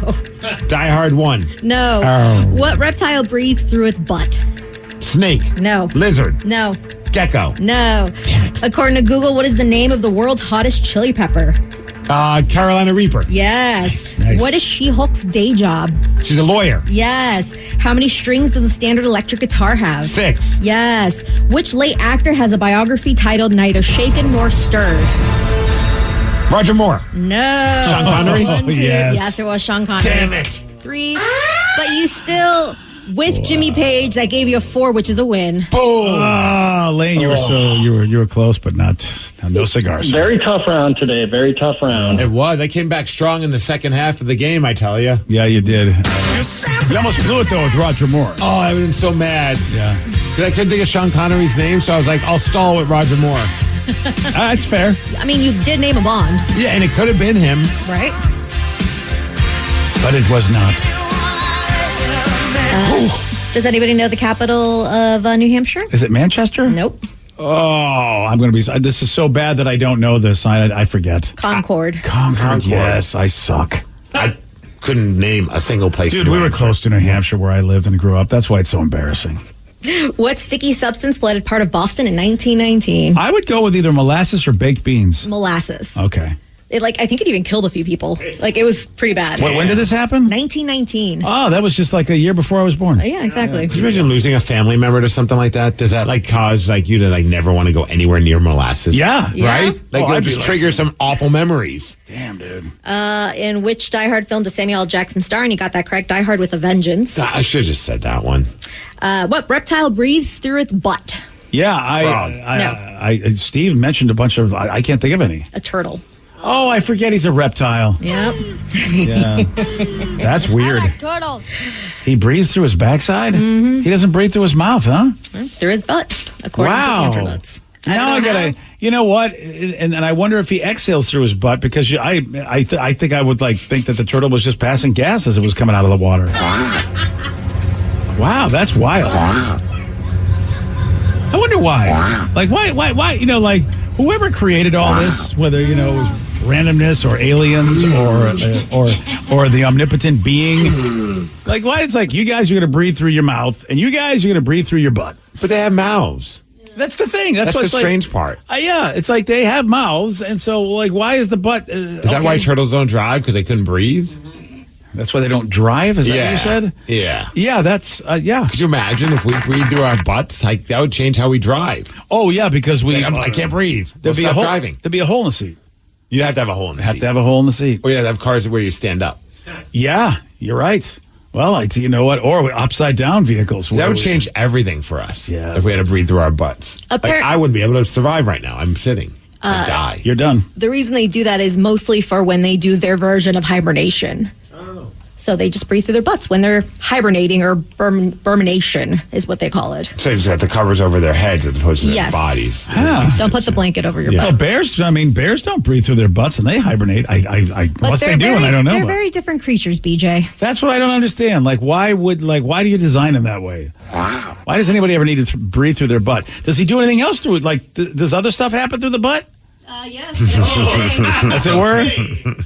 Die Hard 1. No. Oh. What reptile breathes through its butt? Snake. No. Lizard. No. Gecko. No. According to Google, what is the name of the world's hottest chili pepper? Carolina Reaper. Yes. Nice. What is She-Hulk's day job? She's a lawyer. Yes. How many strings does a standard electric guitar have? 6. Yes. Which late actor has a biography titled Neither Shaken Nor Stirred? Roger Moore. No. Sean Connery? 1, 2. Yes. Yes, it was Sean Connery. Damn it. 3. But you still, with Jimmy Page, that gave you a 4, which is a win. Oh, Lane, you were close, but no cigars. Very tough round today. Very tough round. It was. I came back strong in the second half of the game, I tell you. Yeah, you did. You almost blew it though with Roger Moore. Oh, I would have been so mad. Yeah. Because I couldn't think of Sean Connery's name, so I was like, I'll stall with Roger Moore. That's fair. I mean, you did name a Bond, Yeah, and it could have been him. right? But it was not. Does anybody know the capital of New Hampshire? Is it Manchester? Nope. Oh, I'm going to be. This is so bad that I don't know this. I forget. Concord. Concord. Yes, I suck. I couldn't name a single place. Dude, we were close to New Hampshire where I lived and grew up. That's why it's so embarrassing. What sticky substance flooded part of Boston in 1919? I would go with either molasses or baked beans. Molasses. Okay. I think it even killed a few people. It was pretty bad. When did this happen? 1919. Oh, that was just like a year before I was born. Yeah, exactly. Could you imagine losing a family member to something like that? Does that cause you to never want to go anywhere near molasses? Yeah. Right? I'd Just be trigger some awful memories. Damn, dude. In which Die Hard film does Samuel L. Jackson star? And you got that correct. Die Hard with a Vengeance. I should have just said that one. What reptile breathes through its butt? Yeah, Steve mentioned a bunch of. I can't think of any. A turtle. Oh, I forget he's a reptile. Yep. Yeah, that's weird. I like turtles. He breathes through his backside. Mm-hmm. He doesn't breathe through his mouth, huh? Through his butt, according to the internets. Now I gotta. You know what? And I wonder if he exhales through his butt because I think I would think that the turtle was just passing gas as it was coming out of the water. Wow, that's wild. I wonder why. Like why? You know, like whoever created all this, whether it was randomness or aliens or the omnipotent being. Like why it's like you guys are going to breathe through your mouth and you guys are going to breathe through your butt. But they have mouths. That's the thing. That's the strange part. Yeah, it's like they have mouths, and so why is the butt? Is that why turtles don't drive? Because they couldn't breathe? That's why they don't drive? Is that what you said? Yeah. Yeah, that's, yeah. Could you imagine if we breathe through our butts? Like, that would change how we drive. Oh, yeah, because I can't breathe. There'd be stop driving. There'd be a hole in the seat. You'd have to have a hole in the seat. Have to have a hole in the seat. Or you'd have to have cars where you stand up. Yeah, you're right. Well, you know what? Or upside down vehicles. That would change everything for us. Yeah. If we had to breathe through our butts. I wouldn't be able to survive right now. I'm sitting. I'd die. You're done. The reason they do that is mostly for when they do their version of hibernation. So they just breathe through their butts when they're hibernating, or burmination is what they call it. So you just have the covers over their heads as opposed to their bodies. Yeah. Don't put the blanket over your butt. Well, bears don't breathe through their butts and they hibernate. Unless they do, and I don't know. They're very different creatures, BJ. That's what I don't understand. Why do you design them that way? Why does anybody ever need to breathe through their butt? Does he do anything else to it? Does other stuff happen through the butt? Yes. As it were?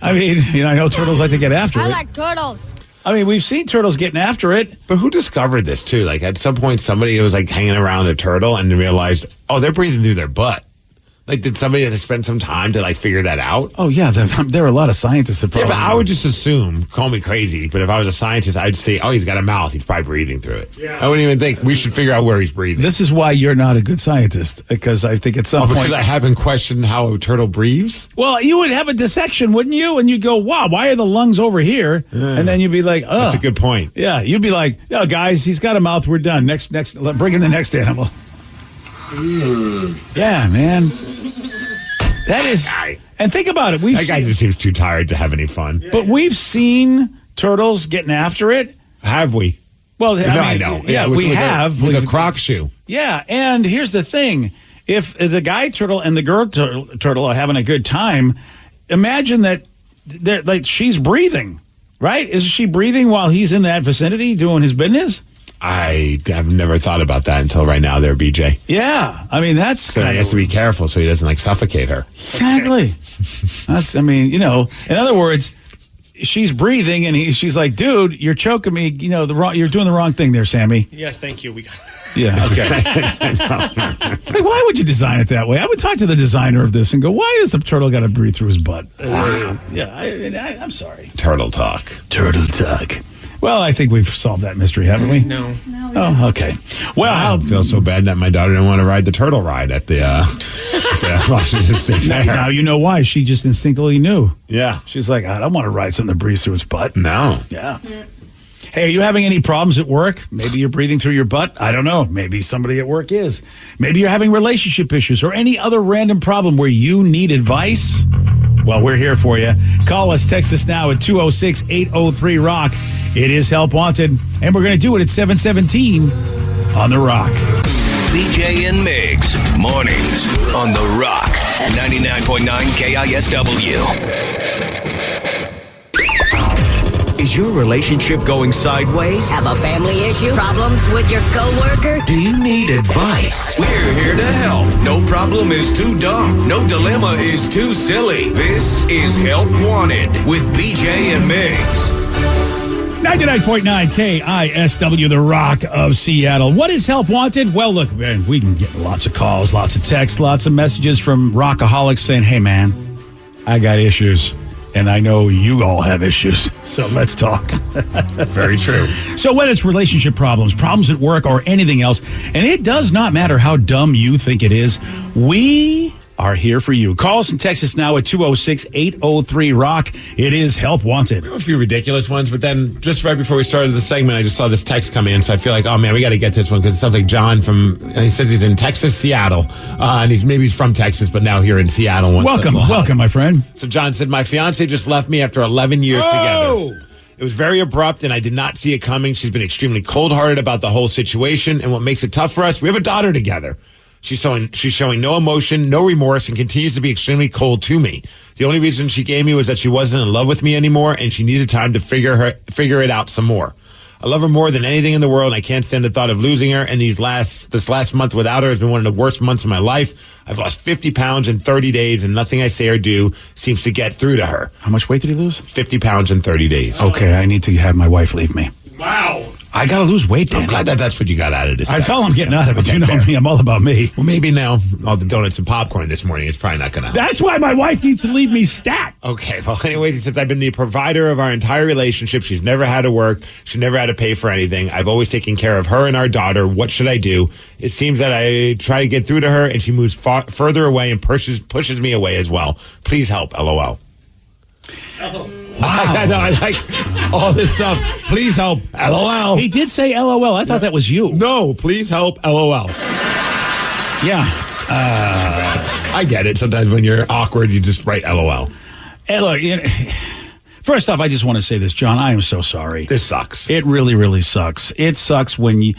I mean, I know turtles like to get after it. I like turtles. I mean, we've seen turtles getting after it. But who discovered this, too? Like, at some point, somebody was, hanging around a turtle and realized, they're breathing through their butt. Like, did somebody have to spend some time to, figure that out? Oh, yeah. There are a lot of scientists that probably... Yeah, but I would just assume, call me crazy, but if I was a scientist, I'd say, he's got a mouth. He's probably breathing through it. Yeah. I wouldn't even think. We should figure out where he's breathing. This is why you're not a good scientist, because I think at some point... Because I haven't questioned how a turtle breathes? Well, you would have a dissection, wouldn't you? And you'd go, wow, why are the lungs over here? Yeah. And then you'd be like, That's a good point. Yeah, you'd be like, guys, he's got a mouth. We're done. Next, bring in the next animal. Yeah, man. That is, and think about it. That guy just seems too tired to have any fun. But we've seen turtles getting after it. Have we? Well, I know. Yeah, we have. With a croc shoe. Yeah, and here's the thing. If the guy turtle and the girl turtle are having a good time, imagine that she's breathing, right? Is she breathing while he's in that vicinity doing his business? I have never thought about that until right now there, BJ. Yeah. I mean, that's... So he has to be careful so he doesn't, suffocate her. Exactly. In other words, she's breathing and she's like, dude, you're choking me. You're doing the wrong thing there, Sammy. Yes, thank you. Yeah, okay. Why would you design it that way? I would talk to the designer of this and go, why does the turtle got to breathe through his butt? I'm sorry. Turtle talk. Well, I think we've solved that mystery, haven't we? No. Oh, okay. Well, I feel so bad that my daughter didn't want to ride the turtle ride at the Washington State Fair. Now you know why. She just instinctively knew. Yeah. She's like, I don't want to ride something that breathes through its butt. No. Yeah. Hey, are you having any problems at work? Maybe you're breathing through your butt. I don't know. Maybe somebody at work is. Maybe you're having relationship issues or any other random problem where you need advice. Well, we're here for you. Call us, text us now at 206-803-ROCK. It is Help Wanted, and we're going to do it at 7:17 on The Rock. BJ and Migs, mornings on The Rock, 99.9 KISW. Is your relationship going sideways? Have a family issue? Problems with your coworker? Do you need advice? We're here to help. No problem is too dumb. No dilemma is too silly. This is Help Wanted with BJ and Migs. 99.9 KISW, The Rock of Seattle. What is Help Wanted? Well, look, man, we can get lots of calls, lots of texts, lots of messages from rockaholics saying, hey, man, I got issues. And I know you all have issues, so let's talk. Very true. So whether it's relationship problems at work, or anything else, and it does not matter how dumb you think it is, we are here for you. Call us and text us now at 206-803-ROCK. It is Help Wanted. A few ridiculous ones, but then just right before we started the segment, I just saw this text come in, so I feel like, oh man, we got to get this one because it sounds like John he says he's in Texas, Seattle, and he's from Texas, but now here in Seattle. Welcome, my friend. So John said, my fiance just left me after 11 years together. It was very abrupt, and I did not see it coming. She's been extremely cold-hearted about the whole situation, and what makes it tough for us, we have a daughter together. She's showing no emotion, no remorse, and continues to be extremely cold to me. The only reason she gave me was that she wasn't in love with me anymore, and she needed time to figure it out some more. I love her more than anything in the world, and I can't stand the thought of losing her. And this last month without her has been one of the worst months of my life. I've lost 50 pounds in 30 days, and nothing I say or do seems to get through to her. How much weight did he lose? 50 pounds in 30 days. Okay, I need to have my wife leave me. Wow. I got to lose weight, Danny. I'm glad that's what you got out of this. That's all I'm getting out of it. Okay, you know fair. Me. I'm all about me. Well, maybe now all the donuts and popcorn this morning is probably not going to help. That's why my wife needs to leave me stat. Okay. Well, anyways, since I've been the provider of our entire relationship, she's never had to work. She never had to pay for anything. I've always taken care of her and our daughter. What should I do? It seems that I try to get through to her, and she moves further away and pushes me away as well. Please help. LOL. Wow. I know, I like all this stuff. Please help. LOL. He did say LOL. I thought that was you. No, please help. LOL. Yeah. I get it. Sometimes when you're awkward, you just write LOL. Hey, look, first off, I just want to say this, John. I am so sorry. This sucks. It really, really sucks. It sucks when you...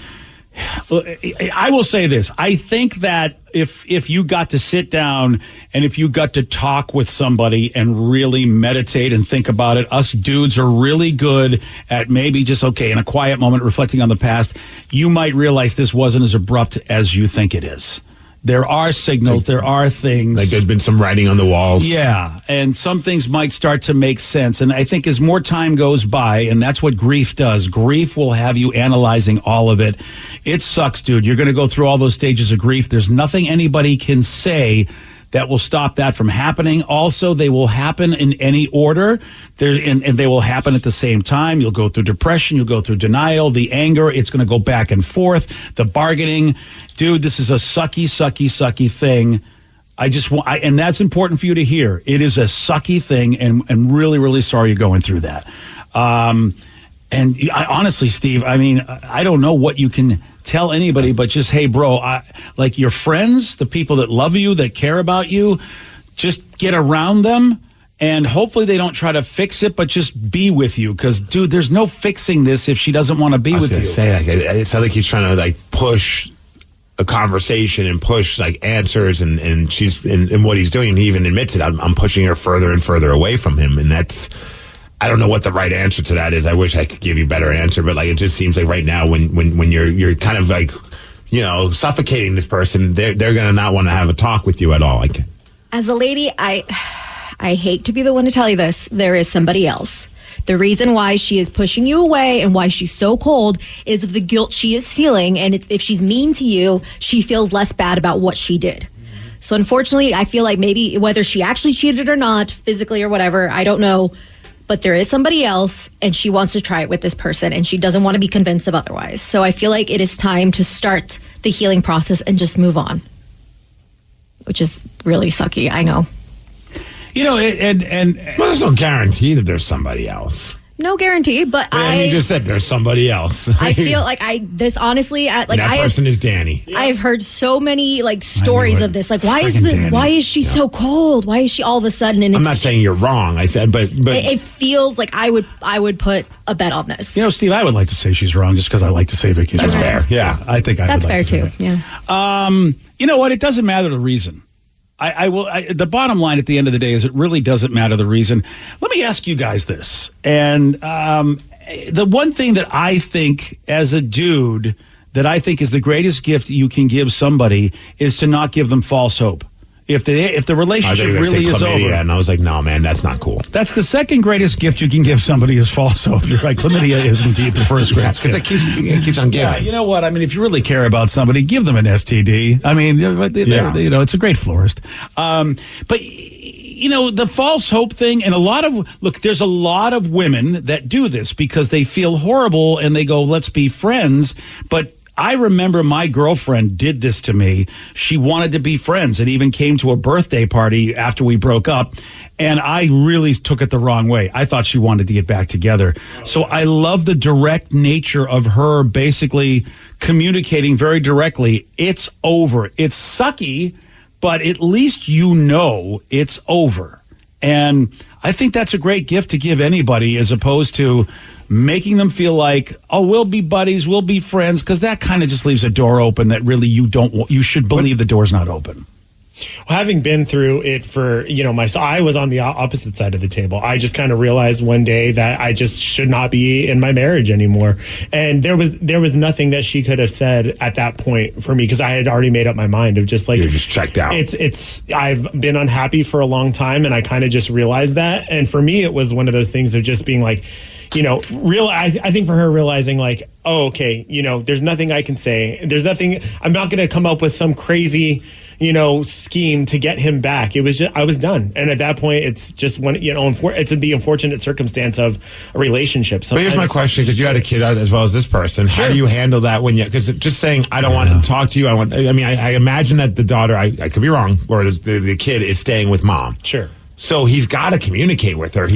I will say this. I think that if you got to sit down and if you got to talk with somebody and really meditate and think about it, us dudes are really good at maybe just, in a quiet moment, reflecting on the past, you might realize this wasn't as abrupt as you think it is. There are signals, there are things. Like there's been some writing on the walls. Yeah, and some things might start to make sense. And I think as more time goes by, and that's what grief does, grief will have you analyzing all of it. It sucks, dude. You're going to go through all those stages of grief. There's nothing anybody can say that will stop that from happening. Also, they will happen in any order, and they will happen at the same time. You'll go through depression, you'll go through denial, the anger. It's going to go back and forth, the bargaining. Dude, this is a sucky thing. And that's important for you to hear. It is a sucky thing, and really, really sorry you're going through that. Honestly, Steve, I don't know what you can tell anybody, but just, hey, bro, like your friends, the people that love you, that care about you, just get around them, and hopefully they don't try to fix it, but just be with you. Because, dude, there's no fixing this if she doesn't want to be with you. It sounds like he's trying to push a conversation and push answers, and she's in what he's doing. And he even admits it. I'm pushing her further and further away from him, and that's. I don't know what the right answer to that is. I wish I could give you a better answer, but it just seems like right now when you're kind of suffocating this person, they're going to not want to have a talk with you at all. As a lady, I hate to be the one to tell you this. There is somebody else. The reason why she is pushing you away and why she's so cold is of the guilt she is feeling. And if she's mean to you, she feels less bad about what she did. So unfortunately, I feel like maybe whether she actually cheated or not, physically or whatever, I don't know. But there is somebody else, and she wants to try it with this person, and she doesn't want to be convinced of otherwise. So I feel like it is time to start the healing process and just move on, which is really sucky, I know. Well, there's no guarantee that there's somebody else. No guarantee, but you just said there's somebody else. I feel like that person is Danny. I've heard so many stories of this. Why is she so cold? Why is she all of a sudden? And I'm not saying you're wrong. I said, but it feels like I would put a bet on this. Steve, I would like to say she's wrong just because I like to say Vicky's wrong. That's fair. Yeah, I think that's fair too. Yeah. You know what? It doesn't matter the reason. The bottom line at the end of the day is it really doesn't matter the reason. Let me ask you guys this. And the one thing that I think as a dude that I think is the greatest gift you can give somebody is to not give them false hope. If the relationship really is over. And I was like, no, man, that's not cool. That's the second greatest gift you can give somebody is false hope. You're right. Chlamydia is indeed the first greatest gift. Because it keeps on giving. Yeah, you know what? if you really care about somebody, give them an STD. It's a great florist. But the false hope thing, and there's a lot of women that do this because they feel horrible and they go, let's be friends. But I remember my girlfriend did this to me. She wanted to be friends and even came to a birthday party after we broke up. And I really took it the wrong way. I thought she wanted to get back together. So I love the direct nature of her basically communicating very directly. It's over. It's sucky, but at least you know it's over. And I think that's a great gift to give anybody, as opposed to making them feel like, oh, we'll be buddies, we'll be friends, because that kind of just leaves a door open that really you should believe the door's not open. Well, having been through it for, I was on the opposite side of the table. I just kind of realized one day that I just should not be in my marriage anymore. And there was nothing that she could have said at that point for me, because I had already made up my mind of just like, you're just checked out. I've been unhappy for a long time, and I kind of just realized that. And for me, it was one of those things of just being like, I think for her realizing like, oh, okay, there's nothing I can say. There's nothing, I'm not going to come up with some crazy, scheme to get him back. It was just, I was done. And at that point, it's just it's the unfortunate circumstance of a relationship. But here's my question, because you had a kid as well as this person. Sure. How do you handle that because just saying, I don't want to talk to you. I imagine that the daughter, I could be wrong, or the kid is staying with mom. Sure. So he's got to communicate with her.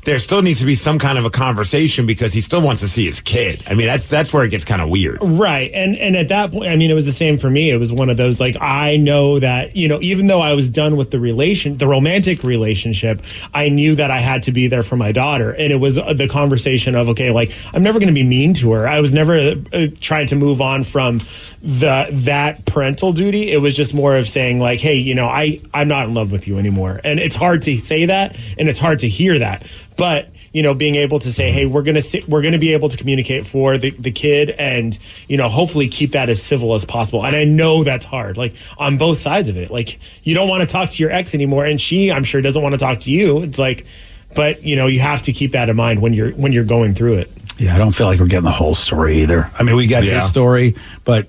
There still needs to be some kind of a conversation, because he still wants to see his kid. I mean, that's where it gets kind of weird. Right. And at that point, it was the same for me. It was one of those, like, I know that, even though I was done with the romantic relationship, I knew that I had to be there for my daughter. And it was the conversation of, okay, like, I'm never going to be mean to her. I was never trying to move on from that parental duty. It was just more of saying, like, hey, I'm not in love with you anymore. And it's hard to say that, and it's hard to hear that. But, being able to say, hey, we're going to be able to communicate for the kid, and, hopefully keep that as civil as possible. And I know that's hard, like, on both sides of it. Like, you don't want to talk to your ex anymore, and she, I'm sure, doesn't want to talk to you. It's like, but, you have to keep that in mind when you're going through it. Yeah, I don't feel like we're getting the whole story either. We got his story, but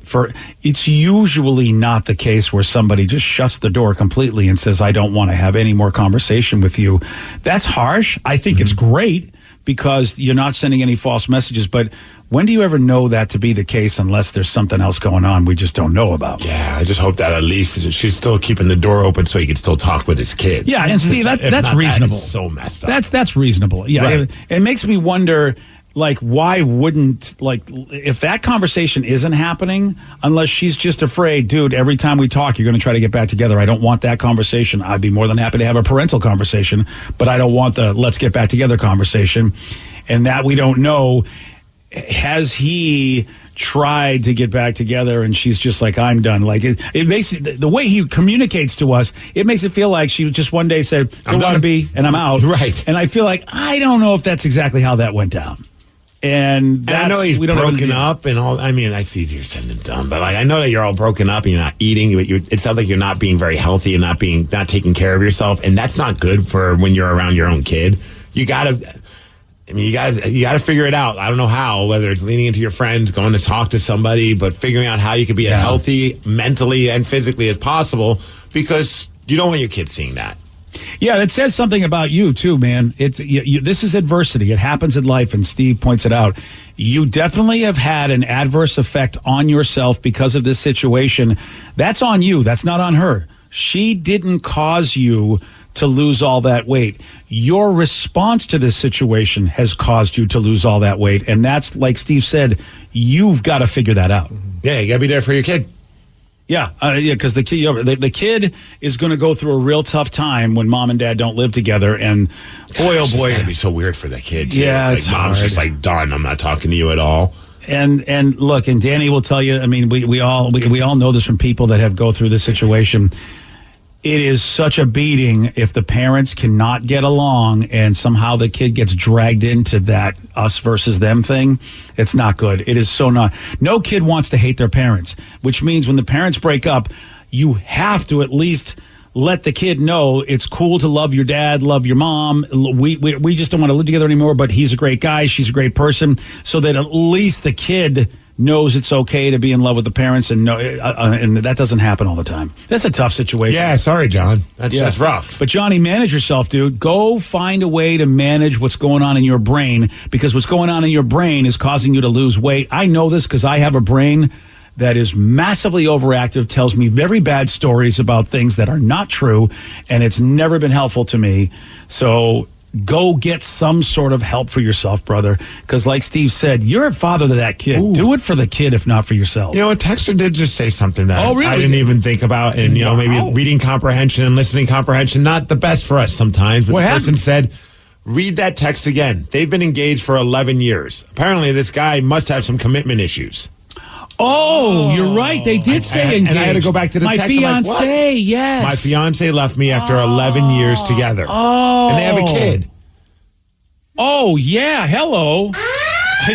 it's usually not the case where somebody just shuts the door completely and says, I don't want to have any more conversation with you. That's harsh. I think it's great, because you're not sending any false messages, but when do you ever know that to be the case unless there's something else going on we just don't know about? Yeah, I just hope that at least she's still keeping the door open so he can still talk with his kids. Yeah, and Steve, that's reasonable. That is so messed up. That's reasonable. Yeah, right. It makes me wonder, like, why wouldn't, like, if that conversation isn't happening, unless she's just afraid, dude, every time we talk, you're going to try to get back together. I don't want that conversation. I'd be more than happy to have a parental conversation, but I don't want the let's get back together conversation. And that we don't know. Has he tried to get back together, and she's just like, I'm done? Like, it makes it, the way he communicates to us, it makes it feel like she just one day said, don't want to be, and I'm out. Right. And I feel like, I don't know if that's exactly how that went down. And I know he's broken up and all. That's easier said than done. But, like, I know that you're all broken up and you're not eating. But it sounds like you're not being very healthy and not taking care of yourself, and that's not good for when you're around your own kid. You gotta figure it out. I don't know how. Whether it's leaning into your friends, going to talk to somebody, but figuring out how you can be as healthy mentally and physically as possible, because you don't want your kids seeing that. Yeah, it says something about you too, man. This is adversity. It happens in life, and Steve points it out. You definitely have had an adverse effect on yourself because of this situation. That's on you. That's not on her. She didn't cause you to lose all that weight. Your response to this situation has caused you to lose all that weight, and that's, like Steve said, you've got to figure that out. Yeah, you got to be there for your kid. Yeah, because the kid is going to go through a real tough time when mom and dad don't live together, and boy, oh boy, it's going to be so weird for the kid too. Yeah, it's like, mom's just like, done. I'm not talking to you at all. And look, and Danny will tell you. We all know this from people that have go through this situation. It is such a beating if the parents cannot get along and somehow the kid gets dragged into that us versus them thing. It's not good. It is so not. No kid wants to hate their parents, which means when the parents break up, you have to at least let the kid know it's cool to love your dad, love your mom. We just don't want to live together anymore, but he's a great guy. She's a great person, so that at least the kid knows it's okay to be in love with the parents, and and that doesn't happen all the time. That's a tough situation. Yeah, sorry, John. That's rough. But Johnny, manage yourself, dude. Go find a way to manage what's going on in your brain, because what's going on in your brain is causing you to lose weight. I know this because I have a brain that is massively overactive, tells me very bad stories about things that are not true, and it's never been helpful to me. So go get some sort of help for yourself, brother, because like Steve said, you're a father to that kid. Ooh. Do it for the kid, if not for yourself. You know, a texter did just say something that really? I didn't even think about, and, maybe reading comprehension and listening comprehension, not the best for us sometimes, but the person said, read that text again. They've been engaged for 11 years. Apparently, this guy must have some commitment issues. Oh, you're right. They did say engaged. And I had to go back to the text. My fiance, yes. My fiance left me after 11 years together. Oh. And they have a kid. Oh, yeah. Hello.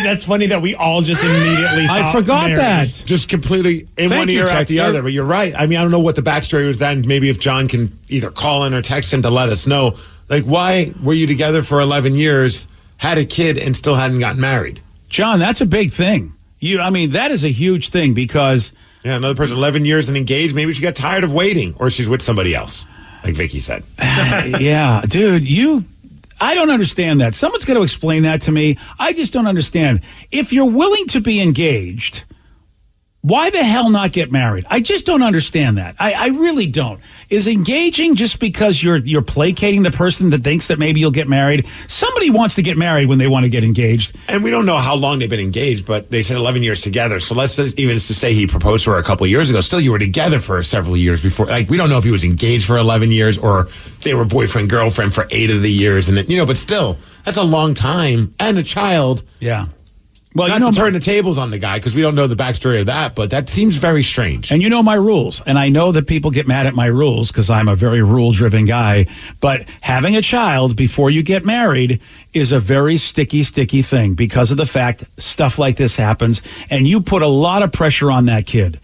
That's funny that we all just immediately I forgot marriage. that. Just completely in one ear out the other. But you're right. I mean, I don't know what the backstory was then. Maybe if John can either call in or text in to let us know. Like, why were you together for 11 years, had a kid, and still hadn't gotten married? John, that's a big thing. That is a huge thing because... Yeah, another person, 11 years and engaged, maybe she got tired of waiting, or she's with somebody else, like Vicky said. Yeah, dude, I don't understand that. Someone's got to explain that to me. I just don't understand. If you're willing to be engaged, why the hell not get married? I just don't understand that. I really don't. Is engaging just because you're placating the person that thinks that maybe you'll get married? Somebody wants to get married when they want to get engaged. And we don't know how long they've been engaged, but they said 11 years together. So let's even to say he proposed to her a couple of years ago. Still, you were together for several years before. Like, we don't know if he was engaged for 11 years or they were boyfriend, girlfriend for 8 of the years. And but still, that's a long time. And a child. Yeah. Well, not to turn the tables on the guy because we don't know the backstory of that, but that seems very strange. And you know my rules, and I know that people get mad at my rules because I'm a very rule-driven guy, but having a child before you get married is a very sticky thing because of the fact stuff like this happens, and you put a lot of pressure on that kid.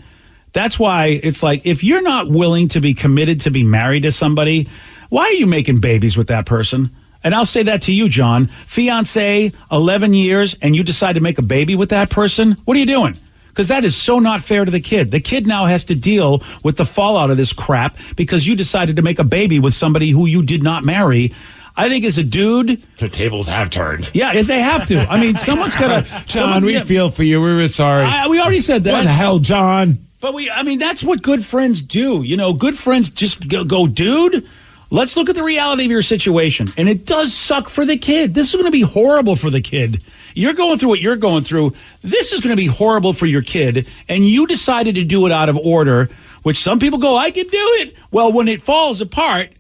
That's why it's like, if you're not willing to be committed to be married to somebody, why are you making babies with that person? And I'll say that to you, John. Fiance, 11 years, and you decide to make a baby with that person? What are you doing? Because that is so not fair to the kid. The kid now has to deal with the fallout of this crap because you decided to make a baby with somebody who you did not marry. I think as a dude... The tables have turned. Yeah, they have to. I mean, someone's got to... John, we feel for you. We're sorry. We already said that. What the hell, John? But that's what good friends do. Good friends just go, dude... Let's look at the reality of your situation. And it does suck for the kid. This is going to be horrible for the kid. You're going through what you're going through. This is going to be horrible for your kid. And you decided to do it out of order, which some people go, I can do it. Well, when it falls apart,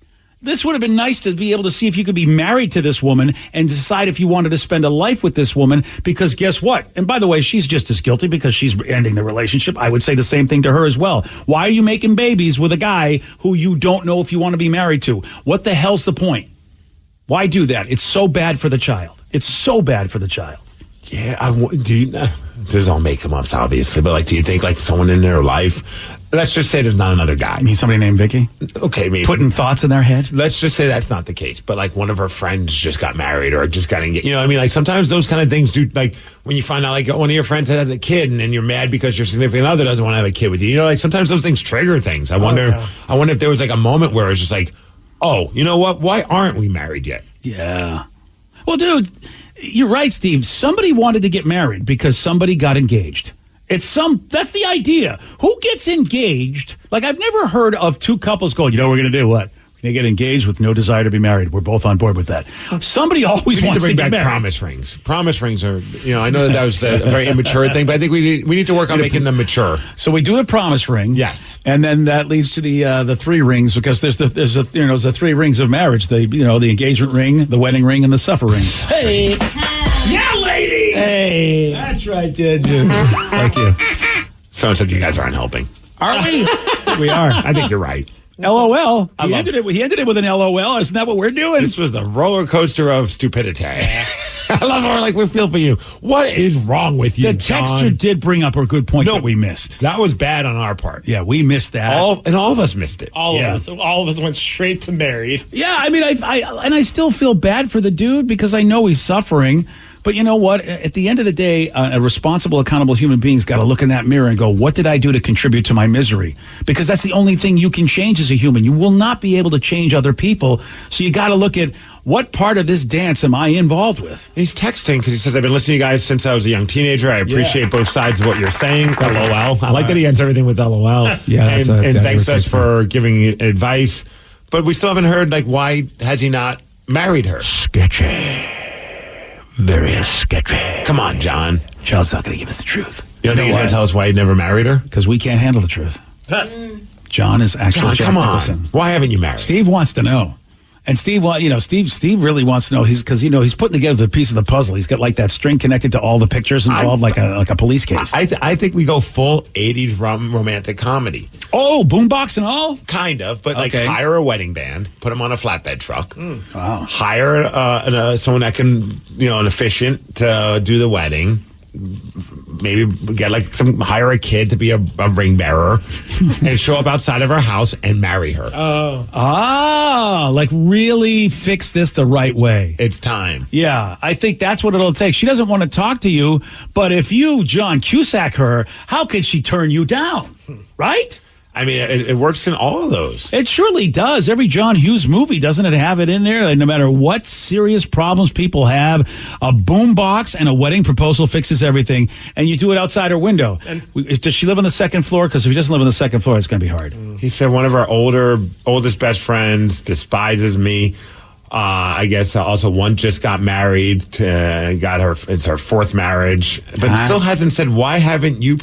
this would have been nice to be able to see if you could be married to this woman and decide if you wanted to spend a life with this woman, because guess what? And by the way, she's just as guilty because she's ending the relationship. I would say the same thing to her as well. Why are you making babies with a guy who you don't know if you want to be married to? What the hell's the point? Why do that? It's so bad for the child. It's so bad for the child. Yeah, this all make-em-ups, obviously, but do you think someone in their life, let's just say there's not another guy. You mean somebody named Vicky? Okay, maybe. Putting thoughts in their head? Let's just say that's not the case, but one of her friends just got married or just got engaged. You know what I mean? Sometimes those kind of things do, when you find out one of your friends has a kid and then you're mad because your significant other doesn't want to have a kid with you. Sometimes those things trigger things. I wonder if there was a moment where it's just oh, you know what? Why aren't we married yet? Yeah. Well, dude, you're right, Steve. Somebody wanted to get married because somebody got engaged. That's the idea. Who gets engaged? I've never heard of two couples going, we're going to do what? We're going to get engaged with no desire to be married. We're both on board with that. Somebody always wants to bring get back married. promise rings. Promise rings are, I know that was a very immature thing, but I think we need to work on making them mature. So we do a promise ring. Yes. And then that leads to the 3 rings, because there's the 3 rings of marriage. The engagement ring, the wedding ring, and the suffer ring. Hey. Yeah, lady. Hey. That's right, dude. Thank you. Someone said you guys aren't helping. Are we? We are. I think you're right. LOL. He ended it with an LOL. Isn't that what we're doing? This was the roller coaster of stupidity. I love how we feel for you. What is wrong with you, The texter did bring up a good point that we missed. That was bad on our part. Yeah, we missed that. All of us missed it. All of us went straight to married. Yeah, I still feel bad for the dude because I know he's suffering. But you know what? At the end of the day, a responsible, accountable human being's got to look in that mirror and go, what did I do to contribute to my misery? Because that's the only thing you can change as a human. You will not be able to change other people. So you got to look at, what part of this dance am I involved with? He's texting because he says, I've been listening to you guys since I was a young teenager. I appreciate both sides of what you're saying. LOL. I like that he ends everything with LOL. Yeah, and thanks us for giving advice. But we still haven't heard, like, why has he not married her? Sketchy. Very sketchy. Come on, John. John's not going to give us the truth. You don't think he's going to tell us why he never married her? Because we can't handle the truth. John is actually John, come on. Nicholson. Why haven't you married? Steve wants to know. And Steve, Steve really wants to know. He's putting together the piece of the puzzle. He's got like that string connected to all the pictures involved, like a police case. I think we go full 80s romantic comedy. Oh, boombox and all? Kind of, but like hire a wedding band, put them on a flatbed truck. Wow. Hire someone that can, an officiant to do the wedding. Maybe get hire a kid to be a ring bearer and show up outside of her house and marry her. Like really fix this the right way. It's time. Yeah, I think that's what it'll take. She doesn't want to talk to you, but if you, John Cusack her, how could she turn you down? Right? I mean, it works in all of those. It surely does. Every John Hughes movie, doesn't it have it in there? Like, no matter what serious problems people have, a boombox and a wedding proposal fixes everything, and you do it outside her window. Does she live on the second floor? Because if she doesn't live on the second floor, it's going to be hard. He said one of our oldest best friends despises me. I guess also one just got married, it's her fourth marriage, but still hasn't said, why haven't you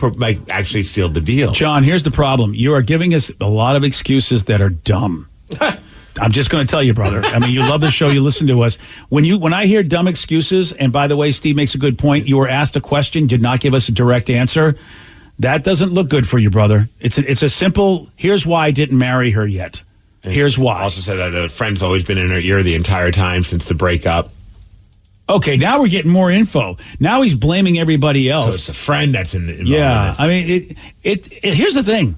actually sealed the deal? John, here's the problem. You are giving us a lot of excuses that are dumb. I'm just going to tell you, brother. I mean, you love the show. You listen to us. When I hear dumb excuses, and by the way, Steve makes a good point. You were asked a question, did not give us a direct answer. That doesn't look good for you, brother. It's a simple, here's why I didn't marry her yet. Here's why. Also said that the friend's always been in her ear the entire time since the breakup. Okay, now we're getting more info. Now he's blaming everybody else. So it's a friend that's involved in this. I mean, here's the thing.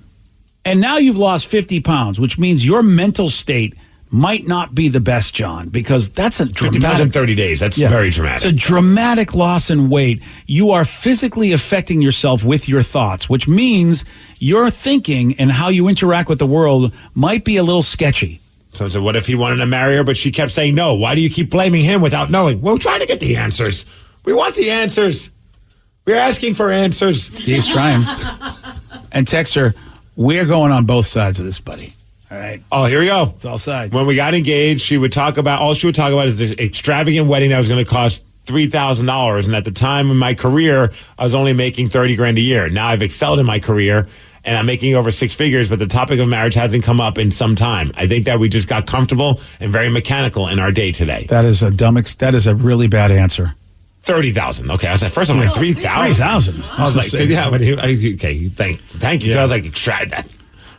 And now you've lost 50 pounds, which means your mental state might not be the best, John, because that's a dramatic... 50 pounds in 30 days. That's very dramatic. It's a dramatic loss in weight. You are physically affecting yourself with your thoughts, which means your thinking and how you interact with the world might be a little sketchy. So what if he wanted to marry her, but she kept saying no? Why do you keep blaming him without knowing? We're trying to get the answers. We want the answers. We're asking for answers. Steve's trying. And text her, we're going on both sides of this, buddy. All right. Oh, here we go. It's all sides. When we got engaged, all she would talk about is the extravagant wedding that was going to cost $3,000. And at the time in my career, I was only making $30,000 a year. Now I've excelled in my career and I'm making over six figures, but the topic of marriage hasn't come up in some time. I think that we just got comfortable and very mechanical in our day today. That is a really bad answer. 30,000. Okay, I was at first I'm like 3,000. 3,000. I was like, yeah, but okay, thank you. Yeah. I was like, extract that.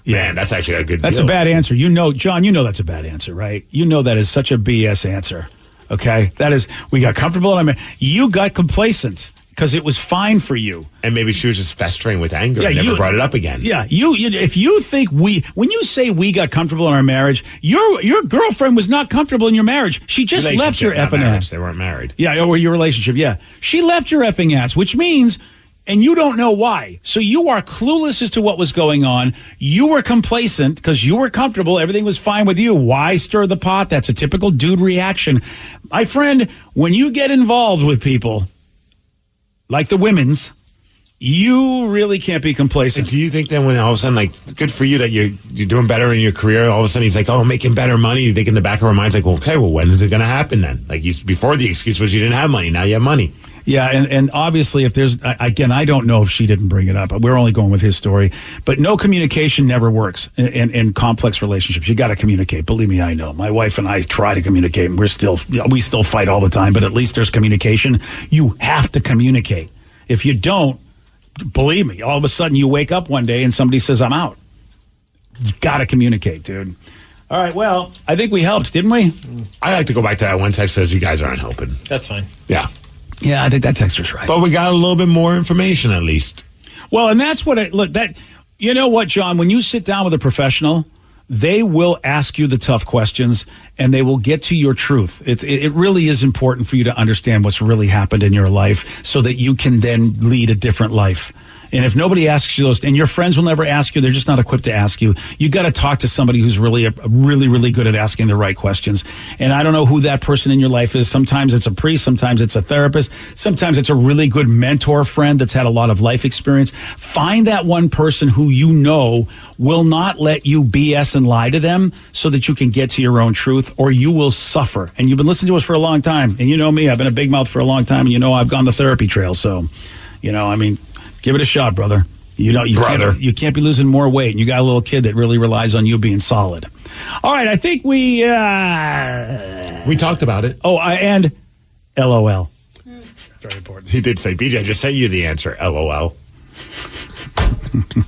Man, that's actually a good deal. That's a bad answer. John, that's a bad answer, right? You know that is such a BS answer. Okay? That is, we got comfortable and you got complacent because it was fine for you. And maybe she was just festering with anger and never brought it up again. Yeah, if you think when you say we got comfortable in our marriage, your girlfriend was not comfortable in your marriage. She just left your effing ass. They weren't married. Yeah, or your relationship, yeah. She left your effing ass, which means... And you don't know why. So you are clueless as to what was going on. You were complacent because you were comfortable. Everything was fine with you. Why stir the pot? That's a typical dude reaction. My friend, when you get involved with people like the women's, you really can't be complacent. Do you think that when all of a sudden, good for you that you're doing better in your career, all of a sudden he's like, oh, making better money. You think in the back of our minds, okay, well, when is it going to happen then? Before the excuse was you didn't have money. Now you have money. Yeah, and obviously if there's, again, I don't know if she didn't bring it up. We're only going with his story. But no communication never works in complex relationships. You got to communicate. Believe me, I know. My wife and I try to communicate, and we still fight all the time, but at least there's communication. You have to communicate. If you don't, believe me, all of a sudden you wake up one day and somebody says, I'm out. You got to communicate, dude. All right, well, I think we helped, didn't we? I like to go back to that one text that says you guys aren't helping. That's fine. Yeah. Yeah, I think that texter's right. But we got a little bit more information at least. Well, and that's what you know what, John, when you sit down with a professional, they will ask you the tough questions and they will get to your truth. It really is important for you to understand what's really happened in your life so that you can then lead a different life. And if nobody asks you those, and your friends will never ask you, they're just not equipped to ask you. You got to talk to somebody who's really good at asking the right questions. And I don't know who that person in your life is. Sometimes it's a priest, sometimes it's a therapist, sometimes it's a really good mentor friend that's had a lot of life experience. Find that one person who you know will not let you BS and lie to them so that you can get to your own truth, or you will suffer. And you've been listening to us for a long time, and you know me, I've been a big mouth for a long time, and you know I've gone the therapy trail. So, give it a shot, brother. You can't be losing more weight, and you got a little kid that really relies on you being solid. All right, I think we talked about it. Oh, and LOL. Very important. He did say, BJ, I just sent you the answer, LOL.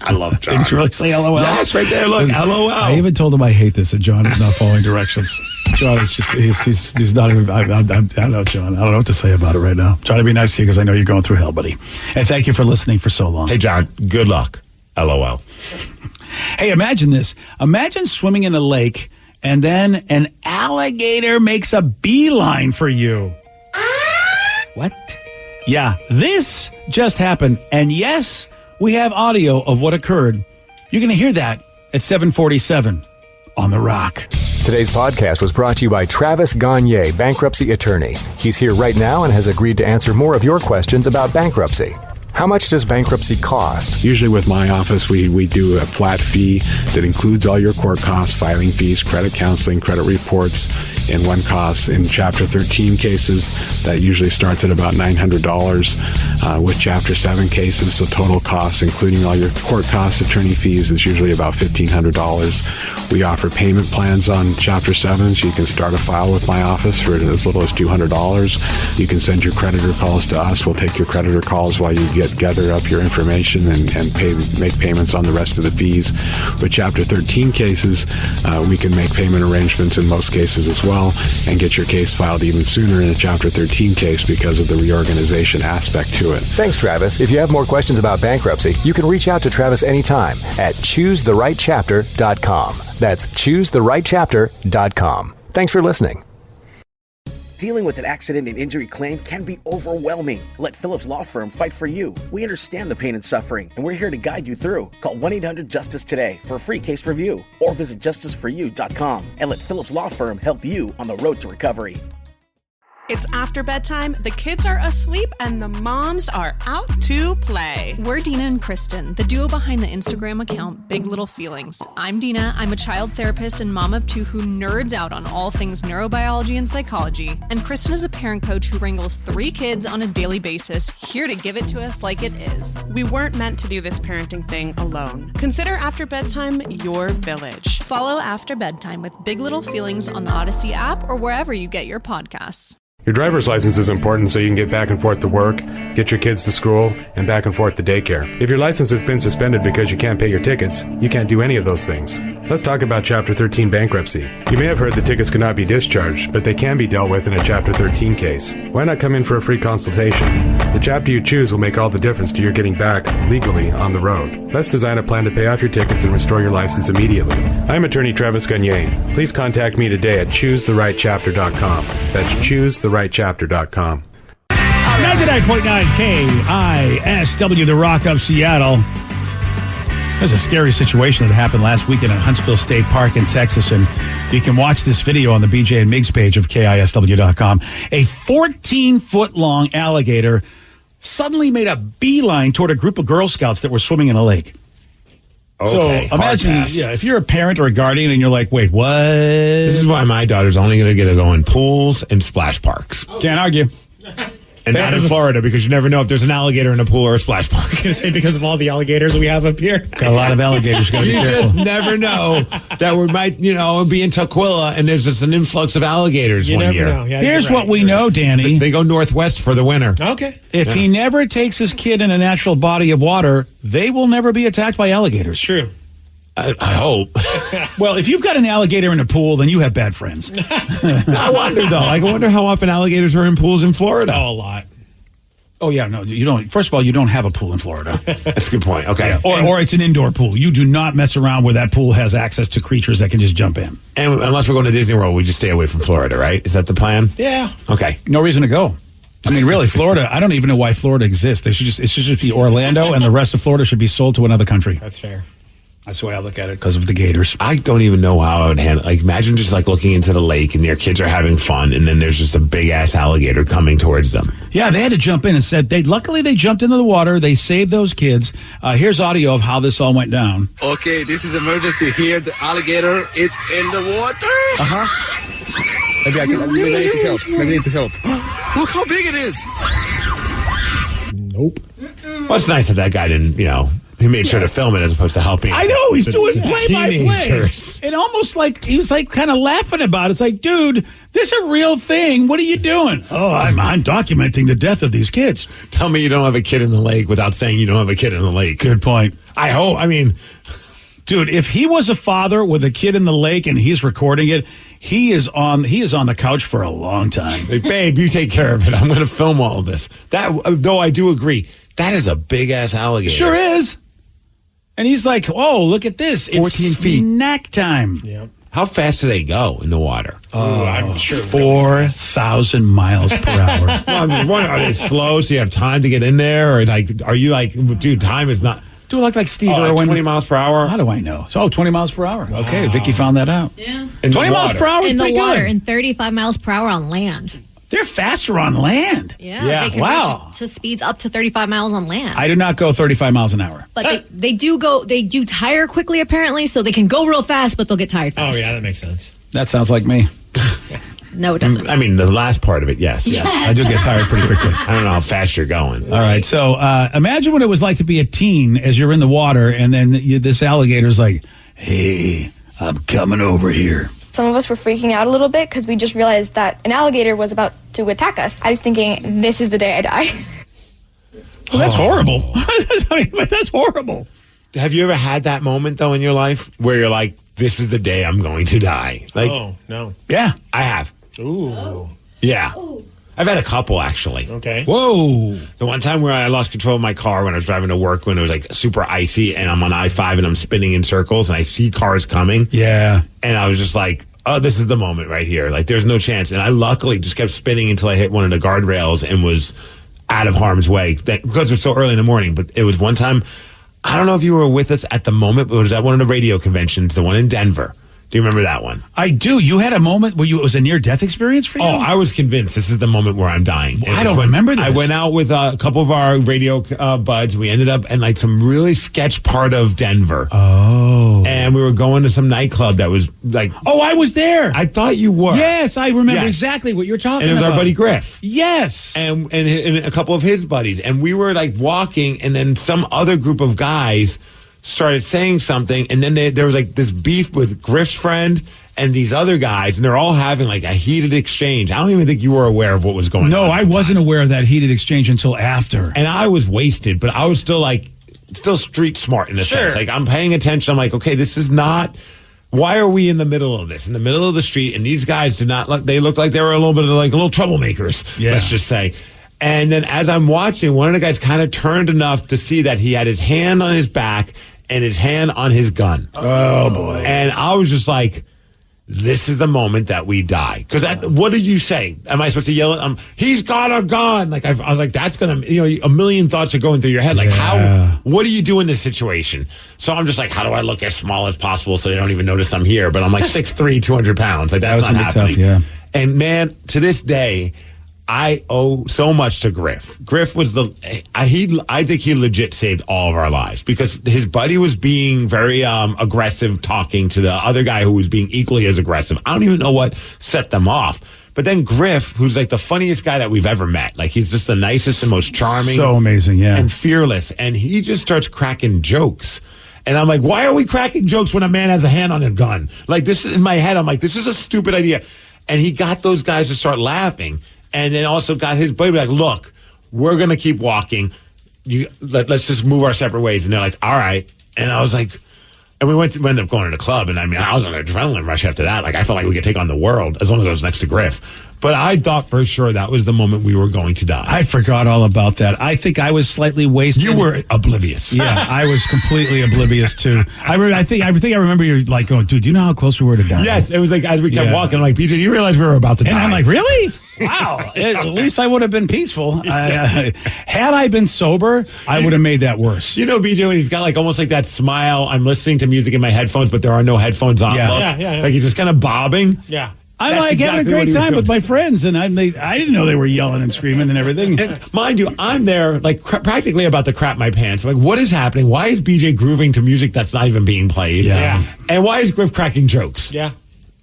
I love John. Did you really say LOL? Yes, right there. Look, LOL. I even told him I hate this, and John is not following directions. John is just, he's not even, I don't know, John. I don't know what to say about it right now. Trying to be nice to you because I know you're going through hell, buddy. And thank you for listening for so long. Hey, John, good luck. LOL. Hey, imagine this. Imagine swimming in a lake, and then an alligator makes a beeline for you. What? Yeah, this just happened. And yes, we have audio of what occurred. You're going to hear that at 7:47 on The Rock. Today's podcast was brought to you by Travis Gagne, bankruptcy attorney. He's here right now and has agreed to answer more of your questions about bankruptcy. How much does bankruptcy cost? Usually with my office, we do a flat fee that includes all your court costs, filing fees, credit counseling, credit reports, and one cost. In Chapter 13 cases, that usually starts at about $900. With Chapter 7 cases, the total cost, including all your court costs, attorney fees, is usually about $1,500. We offer payment plans on Chapter 7, so you can start a file with my office for as little as $200. You can send your creditor calls to us. We'll take your creditor calls while you gather up your information and make payments on the rest of the fees. With Chapter 13 cases, we can make payment arrangements in most cases as well and get your case filed even sooner in a Chapter 13 case because of the reorganization aspect to it. Thanks, Travis. If you have more questions about bankruptcy, you can reach out to Travis anytime at ChooseTheRightChapter.com. That's ChooseTheRightChapter.com. Thanks for listening. Dealing with an accident and injury claim can be overwhelming. Let Phillips Law Firm fight for you. We understand the pain and suffering, and we're here to guide you through. Call 1-800-JUSTICE today for a free case review, or visit justiceforyou.com and let Phillips Law Firm help you on the road to recovery. It's after bedtime, the kids are asleep, and the moms are out to play. We're Dina and Kristen, the duo behind the Instagram account Big Little Feelings. I'm Dina. I'm a child therapist and mom of two who nerds out on all things neurobiology and psychology. And Kristen is a parent coach who wrangles 3 kids on a daily basis, here to give it to us like it is. We weren't meant to do this parenting thing alone. Consider After Bedtime your village. Follow After Bedtime with Big Little Feelings on the Odyssey app or wherever you get your podcasts. Your driver's license is important so you can get back and forth to work, get your kids to school, and back and forth to daycare. If your license has been suspended because you can't pay your tickets, you can't do any of those things. Let's talk about Chapter 13 bankruptcy. You may have heard that tickets cannot be discharged, but they can be dealt with in a Chapter 13 case. Why not come in for a free consultation? The chapter you choose will make all the difference to your getting back legally on the road. Let's design a plan to pay off your tickets and restore your license immediately. I'm attorney Travis Gagne. Please contact me today at ChooseTheRightChapter.com. That's ChooseTheRightChapter.com. 99.9 KISW, The Rock of Seattle. There's a scary situation that happened last weekend at Huntsville State Park in Texas, and you can watch this video on the BJ and Migs page of KISW.com. A 14-foot-long alligator suddenly made a beeline toward a group of Girl Scouts that were swimming in a lake. Okay, so imagine, if you're a parent or a guardian and you're like, wait, what? This is why my daughter's only going to get to go in pools and splash parks. Can't argue. And not in Florida, because you never know if there's an alligator in a pool or a splash park. I was going to say, because of all the alligators we have up here. Got a lot of alligators. Got to be careful. You just never know that we might, be in Tukwila and there's just an influx of alligators you one never year. Know. Yeah, here's what we know, Danny. They go northwest for the winter. Okay. If he never takes his kid in a natural body of water, they will never be attacked by alligators. True. I hope. Well, if you've got an alligator in a pool, then you have bad friends. I wonder, though. I wonder how often alligators are in pools in Florida. Oh, a lot. Oh, yeah, no, you don't. First of all, you don't have a pool in Florida. That's a good point. Okay. Yeah. Or it's an indoor pool. You do not mess around where that pool has access to creatures that can just jump in. And unless we're going to Disney World, we just stay away from Florida, right? Is that the plan? Yeah. Okay. No reason to go. I mean, really, Florida, I don't even know why Florida exists. It should just be Orlando, and the rest of Florida should be sold to another country. That's fair. That's the way I look at it because of the gators. I don't even know how I would handle. Like, imagine just like looking into the lake and your kids are having fun, and then there's just a big ass alligator coming towards them. Yeah, they had to jump in and said luckily they jumped into the water. They saved those kids. Here's audio of how this all went down. Okay, this is emergency here. The alligator, it's in the water. Maybe I need to help. Maybe I need to help. Look how big it is. Nope. Well, it's nice that guy didn't, he made sure to film it as opposed to helping. I know, he's doing the play-by-play. teenagers. And almost like, he was like kind of laughing about it. It's like, dude, this is a real thing. What are you doing? Oh, I'm documenting the death of these kids. Tell me you don't have a kid in the lake without saying you don't have a kid in the lake. Good point. I hope, dude, if he was a father with a kid in the lake and he's recording it, he is on the couch for a long time. Hey, babe, you take care of it. I'm going to film all of this. That, though, I do agree. That is a big ass alligator. Sure is. And he's like, "Oh, look at this! 14 it's feet. Snack time." Yeah. How fast do they go in the water? I'm sure 4,000 miles per hour. Well, I mean, are they slow so you have time to get in there, or are you like, dude? Time is not. Do it like Steve like Irwin. 20 miles per hour. How do I know? 20 miles per hour. Okay, Vicky found that out. Yeah. 20 miles per hour is In the pretty water, good. and 35 miles per hour on land. They're faster on land. Yeah. They can reach to speeds up to 35 miles on land. I do not go 35 miles an hour. But they do tire quickly apparently, so they can go real fast, but they'll get tired fast. Oh, yeah, that makes sense. That sounds like me. No, it doesn't. I mean, the last part of it, yes. Yes. I do get tired pretty quickly. I don't know how fast you're going. All right, so imagine what it was like to be a teen as you're in the water, and then this alligator's like, "Hey, I'm coming over here." Some of us were freaking out a little bit because we just realized that an alligator was about to attack us. I was thinking, this is the day I die. Well, that's horrible. But that's horrible. Have you ever had that moment, though, in your life where you're like, this is the day I'm going to die? Like, oh, no. Yeah, I have. Ooh. Yeah. I've had a couple, actually. Okay. Whoa. The one time where I lost control of my car when I was driving to work when it was like super icy and I'm on I-5 and I'm spinning in circles and I see cars coming. Yeah. And I was just like, oh, this is the moment right here. Like, there's no chance. And I luckily just kept spinning until I hit one of the guardrails and was out of harm's way because it was so early in the morning. But it was one time, I don't know if you were with us at the moment, but it was at one of the radio conventions, the one in Denver. Do you remember that one? I do. You had a moment where it was a near-death experience for you? Oh, I was convinced this is the moment where I'm dying. Well, I don't remember this. I went out with a couple of our radio buds. We ended up in like some really sketch part of Denver. Oh. And we were going to some nightclub that was like... Oh, I was there. I thought you were. Yes, I remember exactly what you're talking about. And it was our buddy Griff. Yes. And a couple of his buddies. And we were like walking, and then some other group of guys started saying something, and then there was like this beef with Griff's friend and these other guys, and they're all having like a heated exchange. I don't even think you were aware of what was going on. No, I wasn't aware of that heated exchange until after. And I was wasted, but I was still street smart in a sense. Like, I'm paying attention. I'm like, okay, this is not... Why are we in the middle of this? In the middle of the street, and these guys did not look... They looked like they were a little bit of like little troublemakers, let's just say. And then as I'm watching, one of the guys kind of turned enough to see that he had his hand on his back and his hand on his gun. Oh, boy. And I was just like, this is the moment that we die. Because what did you say? Am I supposed to yell at him? He's got a gun. Like, I was like, that's going to, a million thoughts are going through your head. Like, what do you do in this situation? So I'm just like, how do I look as small as possible so they don't even notice I'm here? But I'm like 6'3", 200 pounds. Like, that's not happening. Tough, yeah. And man, to this day, I owe so much to Griff. Griff was I think he legit saved all of our lives because his buddy was being very aggressive talking to the other guy who was being equally as aggressive. I don't even know what set them off. But then Griff, who's like the funniest guy that we've ever met, like he's just the nicest and most charming. So amazing, yeah. And fearless. And he just starts cracking jokes. And I'm like, why are we cracking jokes when a man has a hand on a gun? Like, this is in my head. I'm like, this is a stupid idea. And he got those guys to start laughing. And then also got his buddy like, look, we're going to keep walking. Let's just move our separate ways. And they're like, all right. And I was like, and we ended up going to the club. And I mean, I was on an adrenaline rush after that. Like, I felt like we could take on the world as long as I was next to Griff. But I thought for sure that was the moment we were going to die. I forgot all about that. I think I was slightly wasted. You were oblivious. Yeah, I was completely oblivious too. I think I remember you like going, dude, do you know how close we were to dying? Yes, it was like as we kept walking, I'm like, PJ, you realize we were about to die? And I'm like, really? Wow. At least I would have been peaceful. Had I been sober, I would have made that worse. You know, BJ, when he's got like almost like that smile, I'm listening to music in my headphones, but there are no headphones on. Yeah. Like he's just kind of bobbing. Yeah. I'm like having a great time with my friends, and I didn't know they were yelling and screaming and everything. And mind you, I'm there like practically about to crap my pants. Like, what is happening? Why is BJ grooving to music that's not even being played? Yeah. And why is Griff cracking jokes? Yeah.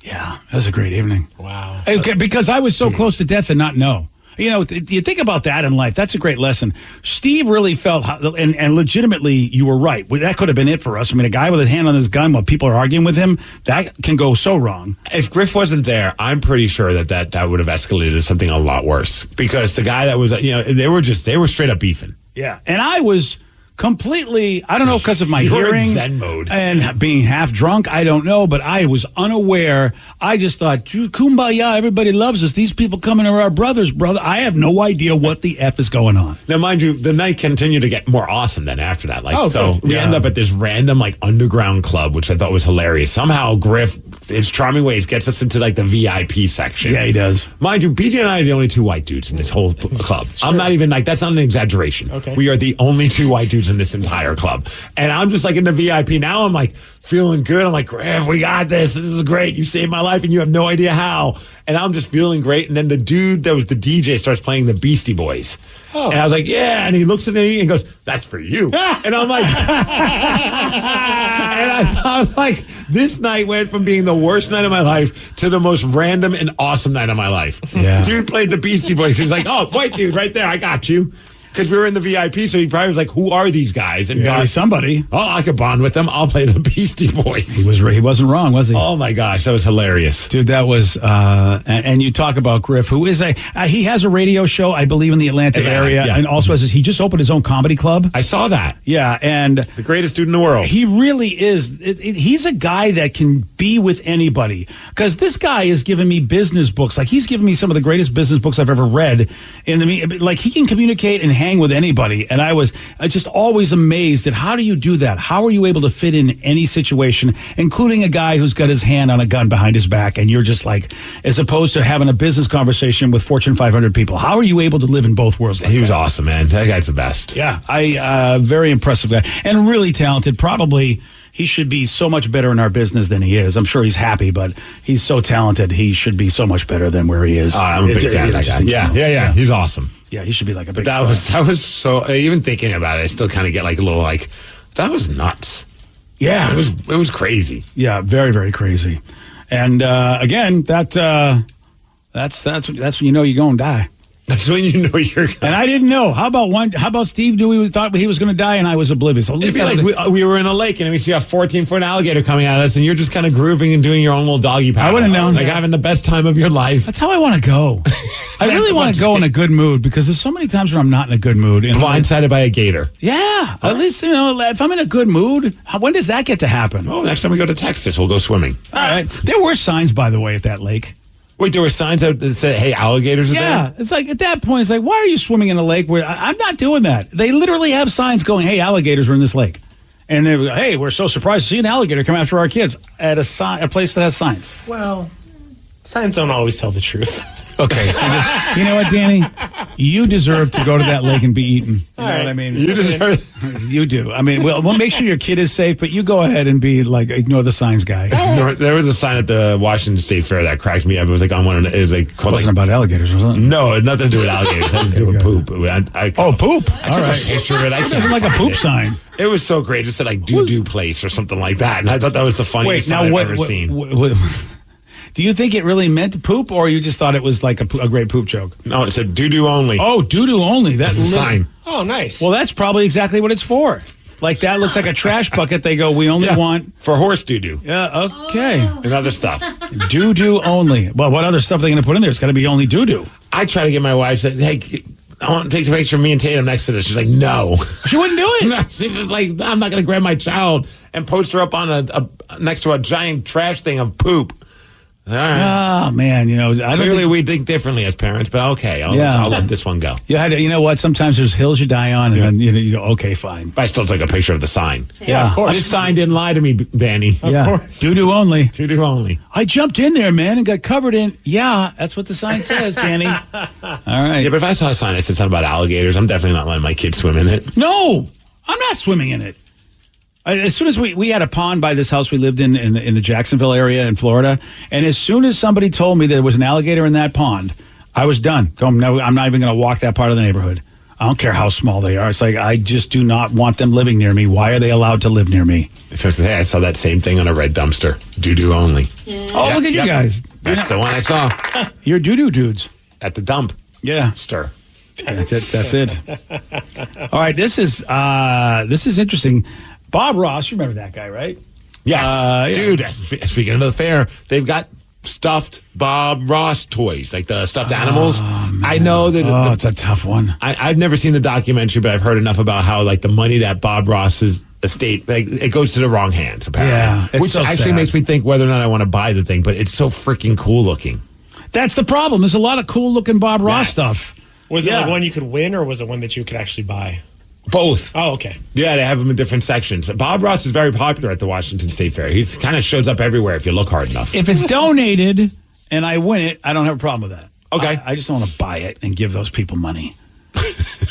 Yeah, that was a great evening. Wow. Okay, because I was so close to death and not know. You know, you think about that in life. That's a great lesson. Steve really felt, and legitimately, you were right. That could have been it for us. I mean, a guy with his hand on his gun while people are arguing with him, that can go so wrong. If Griff wasn't there, I'm pretty sure that would have escalated to something a lot worse. Because the guy that was, they were straight up beefing. Yeah, and I was completely, I don't know, because of my hearing in Zen mode and being half drunk, I don't know, but I was unaware. I just thought, kumbaya, everybody loves us. These people coming are our brothers, brother. I have no idea what the F is going on. Now, mind you, the night continued to get more awesome then after that. Good. We end up at this random like underground club, which I thought was hilarious. Somehow Griff, his charming ways, gets us into like the VIP section. Yeah, he does. Mind you, BJ and I are the only two white dudes in this whole club. Sure. I'm not even like, that's not an exaggeration. Okay. We are the only two white dudes in this entire club. And I'm just like in the VIP now. I'm like feeling good. I'm like, Griff, we got this. This is great. You saved my life and you have no idea how. And I'm just feeling great. And then the dude that was the DJ starts playing the Beastie Boys. Oh. And I was like, yeah. And he looks at me and goes, that's for you. And I'm like, and I was like, this night went from being the worst night of my life to the most random and awesome night of my life. Yeah. Dude played the Beastie Boys. He's like, oh, white dude right there. I got you. Because we were in the VIP, so he probably was like, who are these guys? And yeah, somebody. Oh, I could bond with them. I'll play the Beastie Boys. He wasn't wrong, was he? Oh, my gosh. That was hilarious. Dude, that was, and you talk about Griff, who is he has a radio show, I believe, in the Atlanta area, yeah. and also he just opened his own comedy club. I saw that. Yeah, and the greatest dude in the world. He really is. He's a guy that can be with anybody, because this guy is giving me business books. Like, he's given me some of the greatest business books I've ever read. Like, he can communicate and hang with anybody. And I was just always amazed at how do you do that? How are you able to fit in any situation, including a guy who's got his hand on a gun behind his back, and you're just like, as opposed to having a business conversation with Fortune 500 people. How are you able to live in both worlds? He was awesome, man. That guy's the best. Yeah, very impressive guy and really talented. Probably he should be so much better in our business than he is. I'm sure he's happy, but he's so talented. He should be so much better than where he is. I'm a big fan of that guy. Yeah. He's awesome. Yeah, he should be like a big star. That was so, even thinking about it, I still kind of get like a little like, that was nuts. Yeah. It was crazy. Yeah, very, very crazy. And again, that's when you know you're going to die. That's when you know you're gonna. And I didn't know. How about Steve knew thought he was going to die, and I was oblivious. At least it'd be like we were in a lake, and we see a 14-foot alligator coming at us, and you're just kind of grooving and doing your own little doggy paddle. I would have known. Like having the best time of your life. That's how I want to go. I really want to go in a good mood, because there's so many times where I'm not in a good mood. Blindsided by a gator. Yeah. At least, if I'm in a good mood, when does that get to happen? Oh, next time we go to Texas, we'll go swimming. All right. There were signs, by the way, at that lake. Wait, there were signs that said, hey, alligators are there? Yeah, it's like at that point, it's like, why are you swimming in a lake where I'm not doing that? They literally have signs going, hey, alligators are in this lake. And they go, hey, we're so surprised to see an alligator come after our kids at a place that has signs. Well, signs don't always tell the truth. Okay, so you know what, Danny? You deserve to go to that lake and be eaten. You know what I mean? You deserve. You do. I mean, we'll make sure your kid is safe, but you go ahead and be like, ignore the signs guy. There was a sign at the Washington State Fair that cracked me up. It was like on one. It was like called. It wasn't about alligators, was it? No, it had nothing to do with alligators. It had to do with poop. Poop. I All right. took a picture of it. It doesn't like a poop sign. It was so great. It said like doo-doo place or something like that, and I thought that was the funniest sign I've ever seen. Do you think it really meant poop, or you just thought it was like a great poop joke? No, it said doo-doo only. Oh, doo-doo only. That's the sign. Oh, nice. Well, that's probably exactly what it's for. Like, that looks like a trash bucket. They go, we only want... For horse doo-doo. Yeah, okay. And other stuff. Doo-doo only. Well, what other stuff are they going to put in there? It's got to be only doo-doo. I try to get my wife, said, hey, I want to take a picture of me and Tatum next to this. She's like, no. She wouldn't do it. No, she's just like, I'm not going to grab my child and post her up on next to a giant trash thing of poop. All right. Oh man, I don't Clearly think we think differently as parents, but okay, I'll let this one go. you know what? Sometimes there's hills you die on, and then you go, okay, fine. But I still took a picture of the sign. Yeah, of course. This sign didn't lie to me, Danny. Of course. Doo-doo only. Doo-doo only. I jumped in there, man, and got covered in. Yeah, that's what the sign says, Danny. All right. Yeah, but if I saw a sign that said something about alligators, I'm definitely not letting my kids swim in it. No, I'm not swimming in it. As soon as we had a pond by this house we lived in the Jacksonville area in Florida, and as soon as somebody told me there was an alligator in that pond, I was done. I'm not even going to walk that part of the neighborhood. I don't care how small they are. It's like, I just do not want them living near me. Why are they allowed to live near me? So hey, I saw that same thing on a red dumpster. Doo-doo only. Oh, look at you guys. That's the one I saw. You're doo-doo dudes. At the dump. Yeah. Stir. That's it. That's it. All right, this is interesting. Bob Ross, you remember that guy, right? Yes. Dude, speaking of the fair, they've got stuffed Bob Ross toys, like the stuffed animals. I know that. It's a tough one. I've never seen the documentary, but I've heard enough about how like the money that Bob Ross's estate, like, it goes to the wrong hands, apparently. Yeah, it's which so actually sad. makes me think whether or not I want to buy the thing, but it's so freaking cool looking. That's the problem. There's a lot of cool looking Bob Ross stuff. Was it like one you could win, or was it one that you could actually buy? Both. Oh, okay. Yeah, they have them in different sections. Bob Ross is very popular at the Washington State Fair. He kind of shows up everywhere if you look hard enough. If it's donated and I win it, I don't have a problem with that. Okay. I just don't want to buy it and give those people money.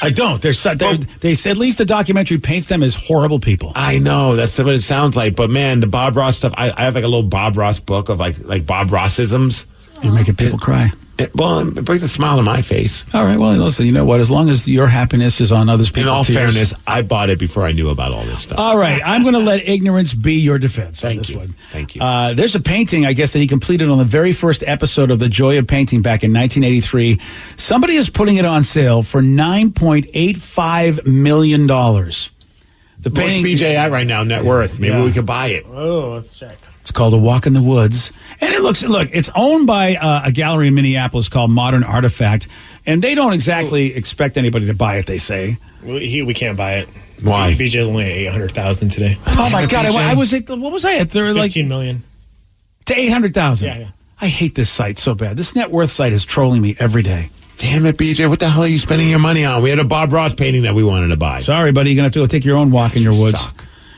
I don't. They said at least the documentary paints them as horrible people. I know, that's what it sounds like. But man, the Bob Ross stuff, I have like a little Bob Ross book of like Bob Rossisms. You're making people cry. It brings a smile to my face. All right, well, listen, you know what? As long as your happiness is on others people's In all tears. fairness, I bought it before I knew about all this stuff. All right, I'm going to let ignorance be your defense on this one. Thank you. There's a painting, I guess, that he completed on the very first episode of The Joy of Painting back in 1983. Somebody is putting it on sale for $9.85 million. The painting, where's BJ at right now, net worth? Maybe we could buy it. Oh, let's check. It's called A Walk in the Woods. And it's owned by a gallery in Minneapolis called Modern Artifact. And they don't exactly expect anybody to buy it, they say. We can't buy it. Why? BJ's only at $800,000 today. Oh, my God. What was I at? They're like $15 million. To $800,000. Yeah. I hate this site so bad. This net worth site is trolling me every day. Damn it, BJ. What the hell are you spending your money on? We had a Bob Ross painting that we wanted to buy. Sorry, buddy. You're going to have to go take your own walk in your woods.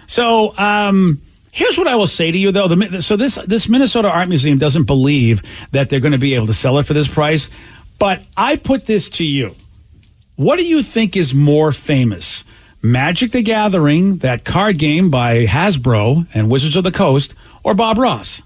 So, here's what I will say to you, though. So this Minnesota Art Museum doesn't believe that they're going to be able to sell it for this price. But I put this to you. What do you think is more famous? Magic the Gathering, that card game by Hasbro and Wizards of the Coast, or Bob Ross?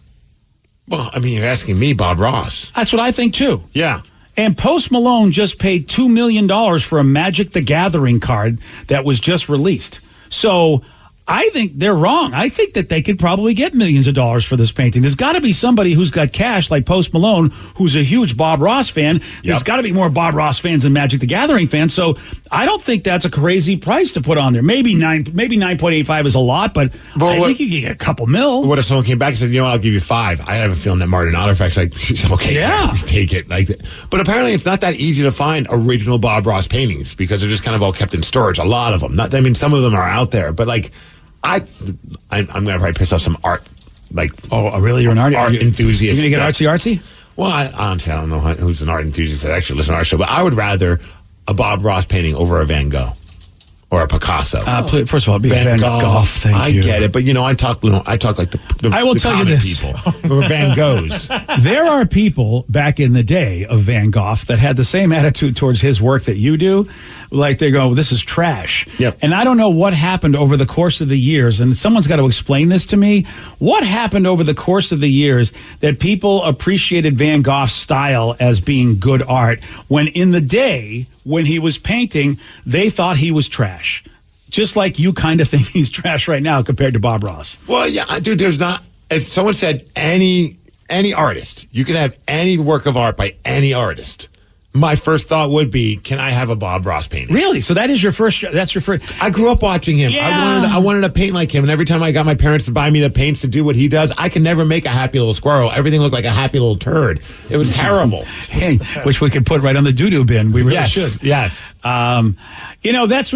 Well, I mean, you're asking me, Bob Ross. That's what I think, too. Yeah. And Post Malone just paid $2 million for a Magic the Gathering card that was just released. So I think they're wrong. I think that they could probably get millions of dollars for this painting. There's got to be somebody who's got cash like Post Malone, who's a huge Bob Ross fan. There's got to be more Bob Ross fans than Magic the Gathering fans. So I don't think that's a crazy price to put on there. Maybe 9.85 is a lot, but I think you can get a couple mil. What if someone came back and said, you know what, I'll give you $5? I have a feeling that Martin Artifact's like, okay, yeah, take it. But apparently it's not that easy to find original Bob Ross paintings because they're just kind of all kept in storage. A lot of them. Some of them are out there, but I'm going to probably piss off some art. Really? You're an art enthusiast. You're going to get artsy? Well, honestly, I don't know who's an art enthusiast that actually listens to our show, but I would rather a Bob Ross painting over a Van Gogh or a Picasso. First of all, be Van Gogh. Thank you. I get it, but I talk like the I will tell you this. People, or Van Goghs. There are people back in the day of Van Gogh that had the same attitude towards his work that you do. Like they go, this is trash. Yep. And I don't know what happened over the course of the years, and someone's got to explain this to me. What happened over the course of the years that people appreciated Van Gogh's style as being good art when in the day when he was painting, they thought he was trash? Just like you kind of think he's trash right now compared to Bob Ross. Well, yeah, dude, there's not... If someone said any artist, you can have any work of art by any artist, my first thought would be, can I have a Bob Ross painting? Really? So that is your first... That's your first... I grew up watching him. Yeah. I wanted to paint like him, and every time I got my parents to buy me the paints to do what he does, I could never make a happy little squirrel. Everything looked like a happy little turd. It was terrible. Hey, which we could put right on the doo-doo bin. We really should. Yes. That's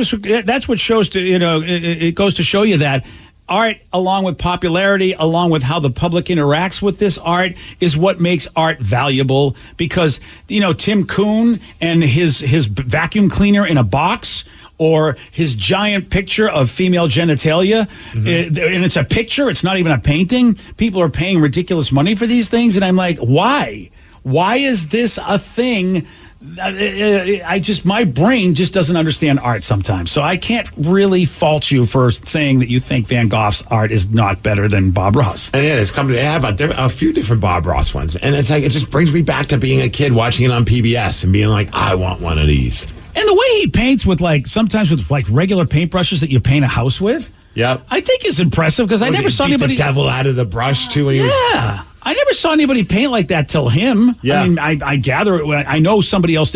what shows to, it goes to show you that art, along with popularity, along with how the public interacts with this art, is what makes art valuable. Because, Tim Kuhn and his vacuum cleaner in a box, or his giant picture of female genitalia, and it's a picture, it's not even a painting. People are paying ridiculous money for these things, and I'm like, why? Why is this a thing? My brain just doesn't understand art sometimes. So I can't really fault you for saying that you think Van Gogh's art is not better than Bob Ross. And yeah, they have a few different Bob Ross ones. And it's like, it just brings me back to being a kid watching it on PBS and being like, I want one of these. And the way he paints with sometimes with regular paintbrushes that you paint a house with. Yep. I think is impressive because I never saw anybody. The devil out of the brush too. I never saw anybody paint like that till him. Yeah. I mean, I gather, I know somebody else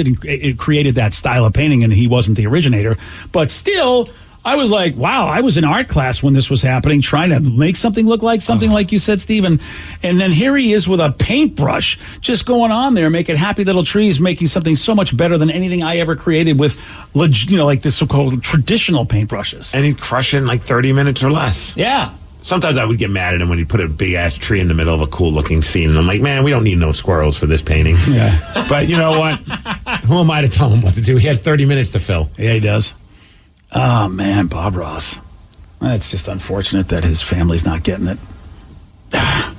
created that style of painting and he wasn't the originator. But still, I was like, wow, I was in art class when this was happening, trying to make something look like something like you said, Stephen. And then here he is with a paintbrush just going on there, making happy little trees, making something so much better than anything I ever created with, like the so-called traditional paintbrushes. And he'd crush it in 30 minutes or less. Yeah. Sometimes I would get mad at him when he put a big-ass tree in the middle of a cool-looking scene. And I'm like, man, we don't need no squirrels for this painting. Yeah. But you know what? Who am I to tell him what to do? He has 30 minutes to fill. Yeah, he does. Oh, man, Bob Ross. It's just unfortunate that his family's not getting it. All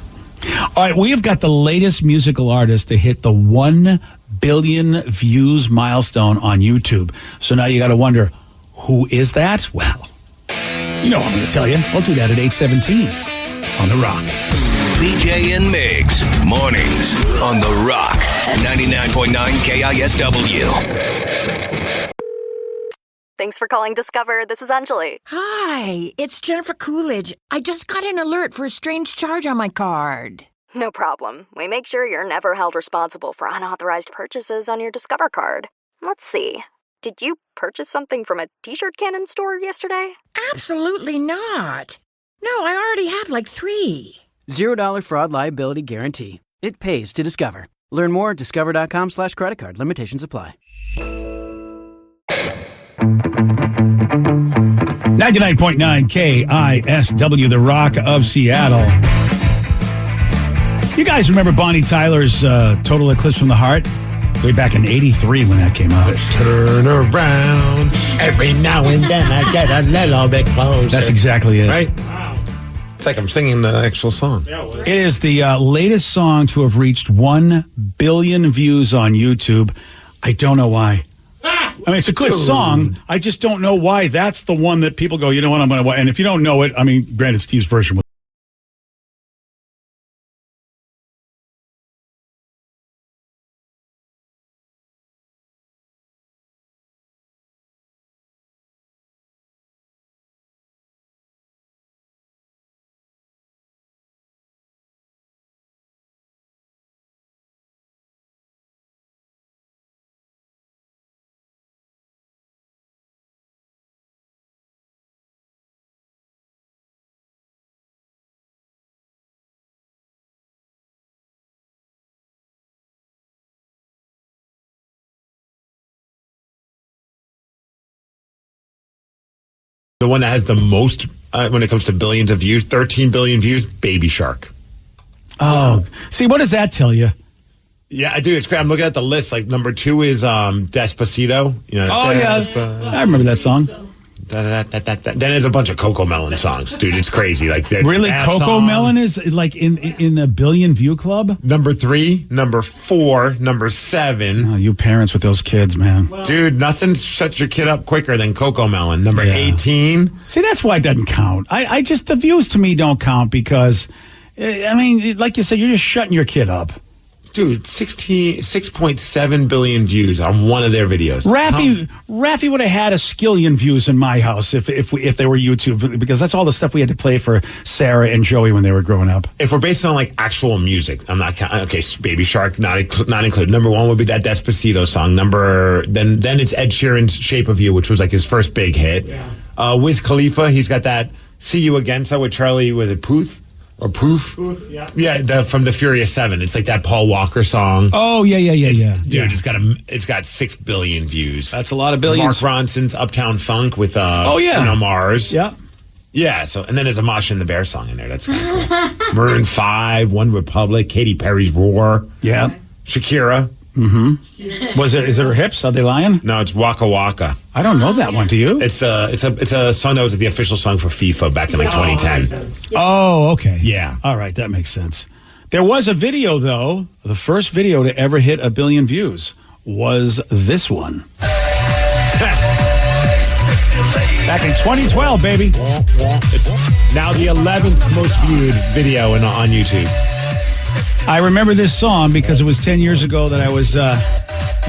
right, we have got the latest musical artist to hit the 1 billion views milestone on YouTube. So now you got to wonder, who is that? Well, I'm going to tell you. We'll do that at 8:17 on The Rock. BJ and Migs, mornings on The Rock, 99.9 KISW. Thanks for calling Discover. This is Anjali. Hi, it's Jennifer Coolidge. I just got an alert for a strange charge on my card. No problem. We make sure you're never held responsible for unauthorized purchases on your Discover card. Let's see. Did you purchase something from a t-shirt cannon store yesterday? Absolutely not. No, I already have 3. $0 fraud liability guarantee. It pays to Discover. Learn more at discover.com/credit card. Limitations apply. 99.9 KISW, The Rock of Seattle. You guys remember Bonnie Tyler's Total Eclipse from the Heart? Way back in 83 when that came out. Turn around. Every now and then I get a little bit closer. That's exactly it. Right? Wow. It's like I'm singing the actual song. It is the latest song to have reached 1 billion views on YouTube. I don't know why. I mean, it's a good song. I just don't know why that's the one that people go, you know what, I'm going to... And if you don't know it, I mean, granted, Steve's version was... The one that has the most, when it comes to billions of views, 13 billion views, Baby Shark. Oh, see, what does that tell you? Yeah, dude, it's great. I'm looking at the list. Number 2 is Despacito. Yeah, I remember that song. Then there's a bunch of Coco Melon songs, dude. It's crazy. Really, Coco Melon is in a billion view club. Number 3, number 4, number 7. Oh, you parents with those kids, man. Dude, nothing shuts your kid up quicker than Coco Melon. Number 18. See, that's why it doesn't count. I just, the views to me don't count because, I mean, like you said, you're just shutting your kid up. Dude, 6.7 billion views on one of their videos. Raffy would have had a skillion views in my house if they were YouTube, because that's all the stuff we had to play for Sarah and Joey when they were growing up. If we're based on actual music, I'm not counting. Okay, Baby Shark not included. Number 1 would be that Despacito song. Then it's Ed Sheeran's Shape of You, which was his first big hit. Yeah. Wiz Khalifa, he's got that See You Again song with Charlie, was it Puth? Or Proof? Yeah, from the Furious 7. It's that Paul Walker song. Oh, yeah. Dude, it's got 6 billion views. That's a lot of billions. Mark Ronson's Uptown Funk with Bruno Mars. Yeah. Yeah, so and then there's a Masha and the Bear song in there. That's kind of cool. Maroon 5, One Republic, Katy Perry's Roar. Yeah. Shakira. Mm-hmm. Is it her hips? Are they lying? No, it's Waka Waka. I don't know that one. Do you? It's a song that was the official song for FIFA back in like 2010. Oh, okay. Yeah. All right, that makes sense. There was a video, though. The first video to ever hit 1 billion views was this one. Back in 2012, baby. It's now the 11th most viewed video on YouTube. I remember this song because it was 10 years ago that I was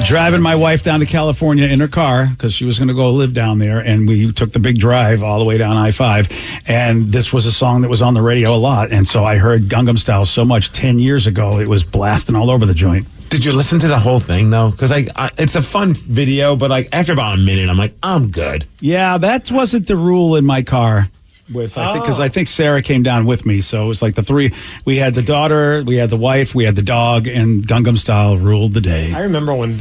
driving my wife down to California in her car because she was going to go live down there, and we took the big drive all the way down I-5, and this was a song that was on the radio a lot, and so I heard Gangnam Style so much 10 years ago, it was blasting all over the joint. Did you listen to the whole thing, though? Because it's a fun video, but like after about a minute, I'm like, I'm good. Yeah, that wasn't the rule in my car. I think Sarah came down with me, so it was like the three. We had the daughter, we had the wife, we had the dog, and Gangnam Style ruled the day. I remember when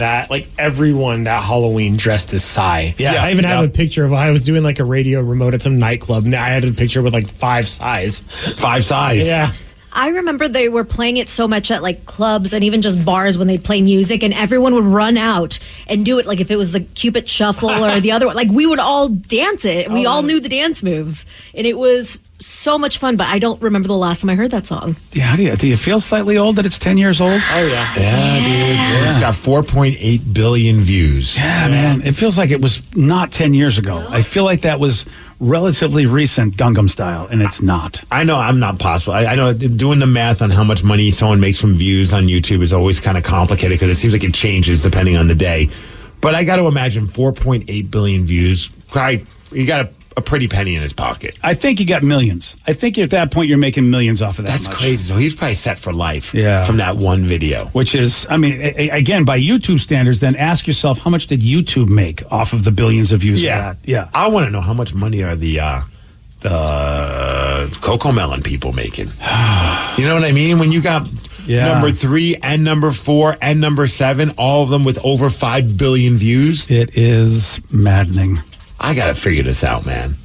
everyone that Halloween dressed as Psy. Yeah, I even have a picture of I was doing like a radio remote at some nightclub, and I had a picture with like 5 Psys. 5 Psys. Yeah. I remember they were playing it so much at like clubs and even just bars when they'd play music, and everyone would run out and do it. Like if it was the Cupid Shuffle or the other one, like we would all dance it. We all knew the dance moves, and it was so much fun. But I don't remember the last time I heard that song. Yeah, do you feel slightly old that it's 10 years old? Oh yeah, dude. Yeah. It's got 4.8 billion views. Yeah, man. It feels like it was not 10 years ago. I feel like that was relatively recent Gangnam Style, and it's not. I know I'm not possible. I know doing the math on how much money someone makes from views on YouTube is always kind of complicated because it seems like it changes depending on the day. But I got to imagine 4.8 billion views. You got a pretty penny in his pocket. I think you got millions. I think at that point you're making millions off of that. That's crazy. So he's probably set for life from that one video. Which is, I mean, again, by YouTube standards, then ask yourself, how much did YouTube make off of the billions of views of that? Yeah. I want to know how much money are the Coco Melon people making. You know what I mean? When you got number 3 and number 4 and number 7, all of them with over 5 billion views. It is maddening. I got to figure this out, man.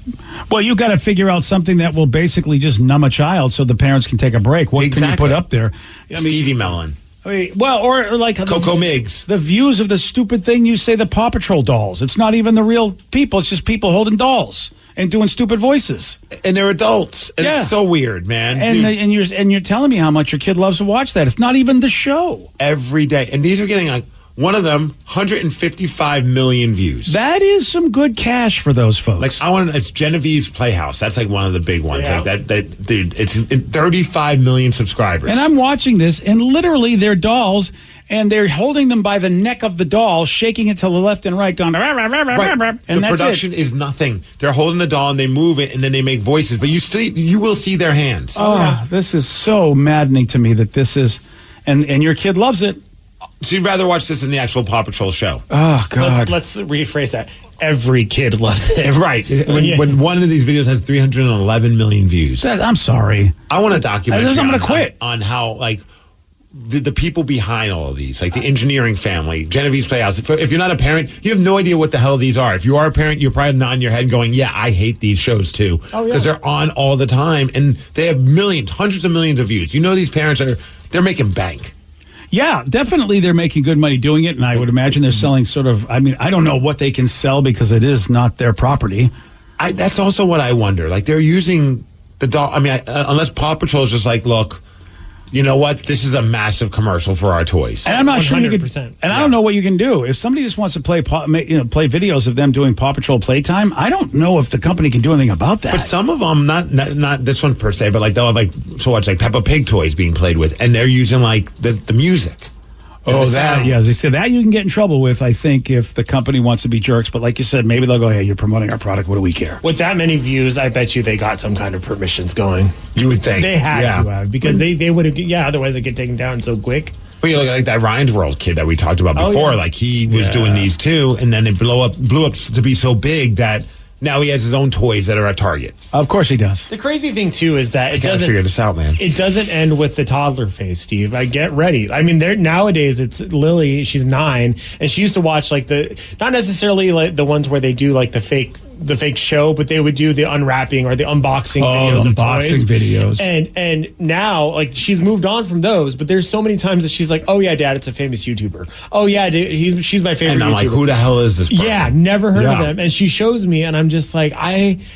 Well, you got to figure out something that will basically just numb a child so the parents can take a break. What can you put up there? Stevie Mellon. Or like Coco Migs. The views of the stupid thing you say, the Paw Patrol dolls. It's not even the real people. It's just people holding dolls and doing stupid voices. And they're adults. And it's so weird, man. And you're telling me how much your kid loves to watch that. It's not even the show. Every day. And these are getting like, one of them, 155 million views. That is some good cash for those folks. Like it's Genevieve's Playhouse. That's like one of the big ones. Yeah. Like that, dude. It's 35 million subscribers. And I'm watching this, and literally they're dolls, and they're holding them by the neck of the doll, shaking it to the left and right, going. Right. And the production is nothing. They're holding the doll and they move it, and then they make voices, but you will see their hands. This is so maddening to me that this is, and your kid loves it. So you'd rather watch this than the actual Paw Patrol show? Oh, God. Let's rephrase that. Every kid loves it. Right. When one of these videos has 311 million views. I'm sorry. I want a documentary I'm going to quit. On how, like, the people behind all of these, like the engineering family, Genevieve's Playhouse. If you're not a parent, you have no idea what the hell these are. If you are a parent, you're probably nodding your head going, yeah, I hate these shows too. Because they're on all the time, and they have millions, hundreds of millions of views. You know these parents they're making bank. Yeah, definitely they're making good money doing it, and I would imagine they're selling I don't know what they can sell because it is not their property. That's also what I wonder. Like, they're using the doll. I mean, unless Paw Patrol is just like, look, you know what? This is a massive commercial for our toys. And I'm not 100%. Sure you could. And I don't know what you can do. If somebody just wants to play videos of them doing Paw Patrol playtime, I don't know if the company can do anything about that. But some of them, not this one per se, but like they'll have Peppa Pig toys being played with, and they're using like the music. Oh, that, yeah. They said that you can get in trouble with, I think, if the company wants to be jerks. But like you said, maybe they'll go, hey, you're promoting our product. What do we care? With that many views, I bet you they got some kind of permissions going. You would think. They had to have, because they would have, otherwise they get taken down so quick. Well, you look like that Ryan's World kid that we talked about before. Like, he was doing these too, and then it blew up to be so big that now he has his own toys that are at Target. Of course he does. The crazy thing, too, is that it doesn't figure this out, man. It doesn't end with the toddler phase, Steve. Get ready. I mean, nowadays it's Lily. She's 9, and she used to watch like not necessarily like the ones where they do like the fake the fake show, but they would do the unwrapping or the unboxing videos of unboxing toys. videos. And now, like, she's moved on from those, but there's so many times that she's like, "Oh yeah, Dad, it's a famous YouTuber. Oh yeah, dude, she's my favorite." And I'm YouTuber. like, who the hell is this person? Yeah, never heard of them. And she shows me, and I'm just like,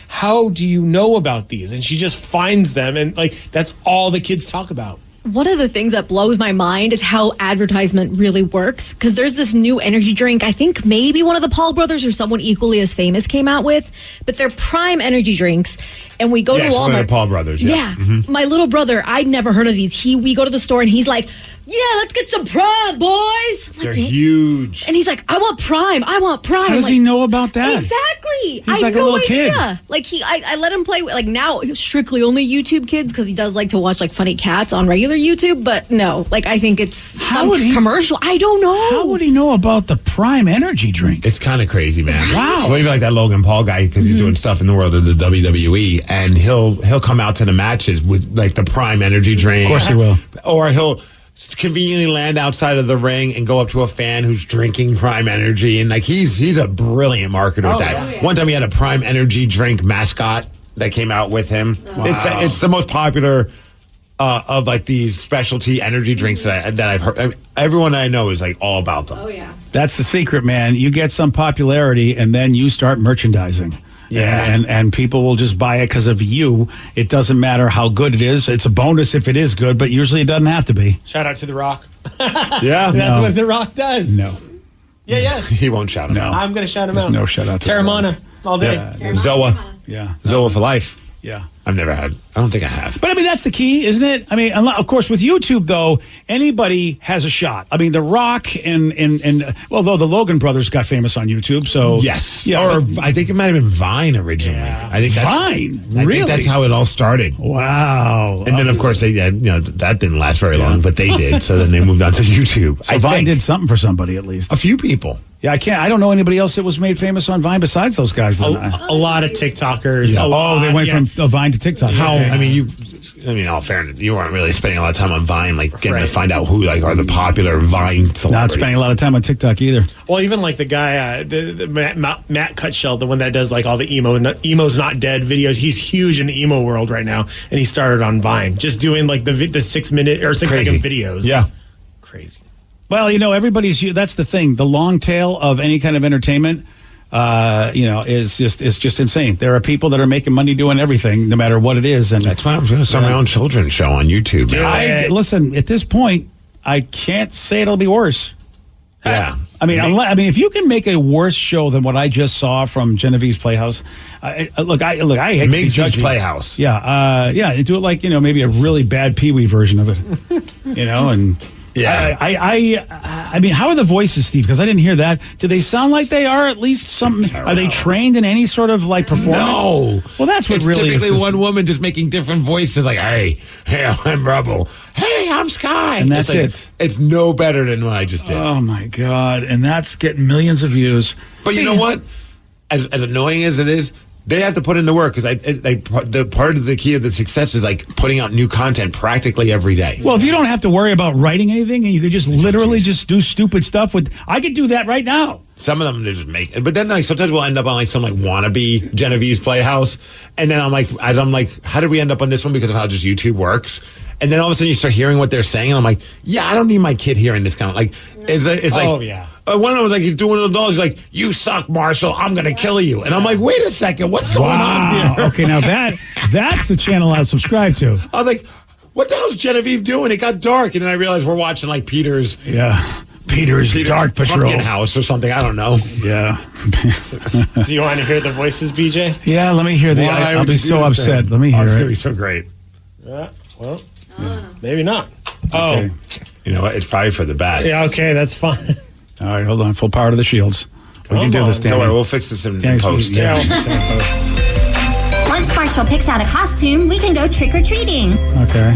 how do you know about these? And she just finds them, and like that's all the kids talk about. One of the things that blows my mind is how advertisement really works. Because there's this new energy drink, I think maybe one of the Paul brothers or someone equally as famous came out with, but they're Prime energy drinks. And we go to It's one of Walmart. the Paul brothers. Yeah. Mm-hmm. My little brother, I'd never heard of these. We go to the store and he's like, "Yeah, let's get some Prime, boys." I'm like, They're huge. and he's like, "I want Prime. I want Prime." How does he know about that? Exactly. He's like a little kid. Like I let him play with, like, now strictly only YouTube Kids because he does like to watch like funny cats on regular YouTube. But no, like I think it's some commercial. I don't know. How would he know about the Prime energy drink? It's kind of crazy, man. Wow. Well, even like that Logan Paul guy, because he's doing stuff in the world of the WWE, and he'll come out to the matches with like the Prime energy drink. Of course he will. Or he'll conveniently land outside of the ring and go up to a fan who's drinking Prime Energy, and like he's a brilliant marketer with that. Yeah. One time he had a Prime Energy drink mascot that came out with him. Wow. It's the most popular of like these specialty energy drinks that I've heard. I mean, everyone I know is like all about them. Oh yeah. That's the secret, man. You get some popularity, and then you start merchandising. Yeah. And people will just buy it because of you. It doesn't matter how good it is. It's a bonus if it is good, but usually it doesn't have to be. Shout out to The Rock. Yeah. That's what The Rock does. No. Yeah, yes. He won't shout him out. I'm going to shout him There's out. no shout out to Terramana all day. Yeah. Zoa. Yeah. Zoa for life. Yeah. I've never had. I don't think I have. But I mean, that's the key, isn't it? I mean, of course, with YouTube, though, anybody has a shot. I mean, The Rock and well, though the Logan brothers got famous on YouTube, so Yes. yeah. Or I think it might have been Vine originally. Yeah. I think Vine? I Really? think that's how it all started. Wow. And then, of course, they that didn't last very long, but they did. So then they moved on to YouTube. So Vine did something for somebody at least. A few people. Yeah, I don't know anybody else that was made famous on Vine besides those guys. A lot of TikTokers. Yeah. A lot, They went from Vine to TikTok. How? Okay. I mean, in all fairness, you weren't really spending a lot of time on Vine, like getting to find out who like are the popular Vine celebrities. Not spending a lot of time on TikTok either. Well, even like the guy, the Matt Cutshell, the one that does like all the emo's not dead videos. He's huge in the emo world right now, and he started on Vine, just doing like the 6 minute or 6 second videos. Yeah, crazy. Well, that's the thing. The long tail of any kind of entertainment, is just insane. There are people that are making money doing everything, no matter what it is. And that's why I'm going to start my own children's show on YouTube. Listen, at this point, I can't say it'll be worse. Yeah. I mean, if you can make a worse show than what I just saw from Genevieve's Playhouse, I hate Migs' to be Playhouse. Yeah, do it like maybe a really bad Pee Wee version of it, and. Yeah, I mean, how are the voices, Steve? Because I didn't hear that. Do they sound like they are at least something? Are they trained in any sort of like performance? No. Well, that's what it's really is. Typically, one woman just making different voices, like, "Hey, I'm Rubble. Hey, I'm Sky," and that's it. It's no better than what I just did. Oh my god! And that's getting millions of views. But you know what? As annoying as it is, they have to put in the work because the part of the key of the success is like putting out new content practically every day. Well, if you don't have to worry about writing anything and you could just literally just do stupid stuff I could do that right now. Some of them they just make it, but then like sometimes we'll end up on like some like wannabe Genevieve's Playhouse, and then I'm like, how did we end up on this one because of how just YouTube works? And then all of a sudden you start hearing what they're saying, and I'm like, yeah, I don't need my kid hearing this kind of like. It's like, oh yeah. One of them was like, he's doing one of the dolls. He's like, "You suck, Marshall. I'm going to kill you." And I'm like, wait a second. What's going on here? Okay, now that's a channel I'll subscribe to. I was like, what the hell's Genevieve doing? It got dark. And then I realized we're watching like Peter's Dark Patrol. Pumpkin House or something. I don't know. Yeah. Do you want to hear the voices, BJ? Yeah, let me hear I'll be so upset. Let me hear It's it. going to be so great. Well, maybe not. Okay. You know what? It's probably for the best. Yeah, okay, that's fine. All right, hold on. Full power to the shields. We can do this, Danny. Don't worry, we'll fix this in post. Yeah, we'll fix it in post. Once Marshall picks out a costume, we can go trick-or-treating. Okay.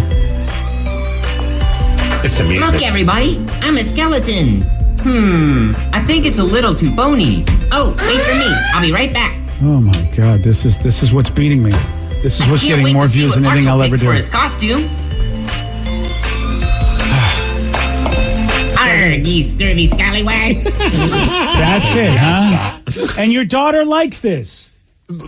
It's the music. Look, everybody, I'm a skeleton. I think it's a little too bony. Oh, wait for me. I'll be right back. Oh my God, this is what's beating me. This is what's Can't getting wait more to see views what than anything Marshall I'll ever picks do. for his costume. Arrgh, you scurvy scallywags. That's it, huh? And your daughter likes this.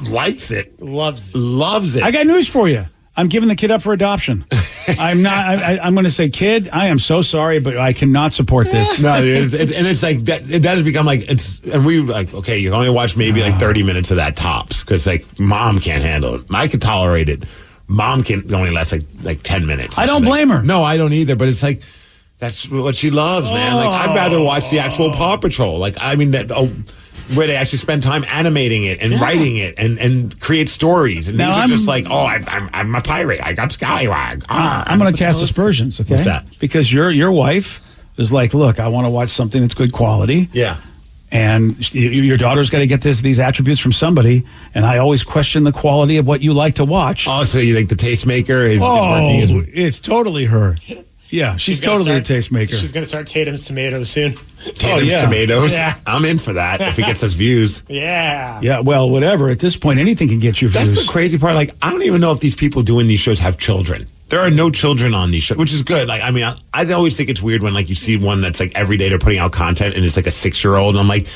likes it. Loves it. I got news for you. I'm giving the kid up for adoption. I'm not. I'm going to say, kid, I am so sorry, but I cannot support this. No, and it's like that. That has become like it's. And we like, okay, you can only watch maybe like 30 minutes of that tops because like mom can't handle it. I could tolerate it. Mom can only last like 10 minutes. I don't blame her. No, I don't either. But it's like that's what she loves, man. Like I'd rather watch the actual Paw Patrol. Like I mean that. Where they actually spend time animating it and writing it and create stories. And these are just like, I'm a pirate. I got Skywag. I'm going to cast aspersions, okay? What's that? Because your wife is like, look, I want to watch something that's good quality. Yeah. And your daughter's got to get these attributes from somebody. And I always question the quality of what you like to watch. Oh, so you think the tastemaker is working? It's totally her. Yeah, she's totally a tastemaker. She's going to start Tatum's Tomatoes soon. Tatum's Tomatoes? Yeah. I'm in for that if it gets us views. Yeah. Yeah, well, whatever. At this point, anything can get you views. That's the crazy part. Like, I don't even know if these people doing these shows have children. There are no children on these shows, which is good. Like, I mean, I always think it's weird when, like, you see one that's, like, every day they're putting out content and it's, like, a 6-year-old. And I'm like,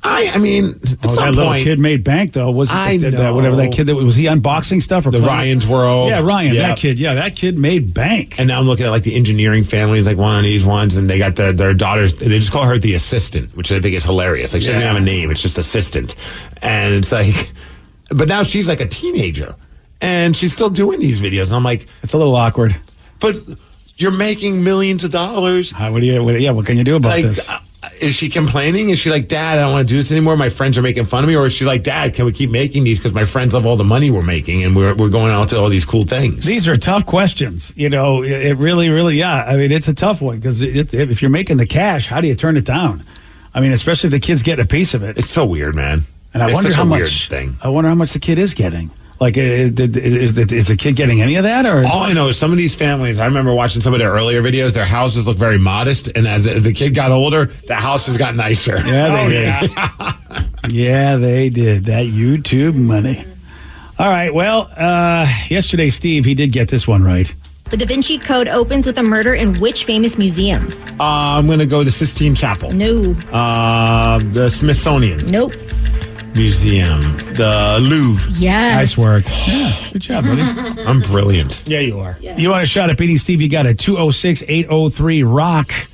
I mean, at some that little point, kid made bank though. Was I it know. whatever that kid that was he unboxing stuff or the playing? Ryan's World? Yeah, Ryan. Yeah. That kid. Yeah, that kid made bank. And now I'm looking at like the engineering families, like one of these ones, and they got their daughters. They just call her the assistant, which I think is hilarious. Like she doesn't have a name; it's just assistant. And it's like, but now she's like a teenager, and she's still doing these videos. And I'm like, it's a little awkward. But you're making millions of dollars. What can you do about this? Is she complaining? Is she like, Dad, I don't want to do this anymore? My friends are making fun of me. Or is she like, Dad, can we keep making these because my friends love all the money we're making and we're going out to all these cool things? These are tough questions. You know, it really, really, yeah. I mean, it's a tough one because if you're making the cash, how do you turn it down? I mean, especially if the kid's getting a piece of it. It's so weird, man. And I wonder how much the kid is getting. Like, is the kid getting any of that? Or all I know is some of these families, I remember watching some of their earlier videos, their houses look very modest. And as the kid got older, the houses got nicer. Yeah, they did. Yeah, they did. That YouTube money. All right. Well, yesterday, Steve, he did get this one right. The Da Vinci Code opens with a murder in which famous museum? I'm going to go the Sistine Chapel. No. The Smithsonian. Nope. Museum. The Louvre. Yes. Nice work. Yeah, good job, buddy. I'm brilliant. Yeah, you are. Yeah. You want a shot at beating Steve? You got a 206-803-ROCK.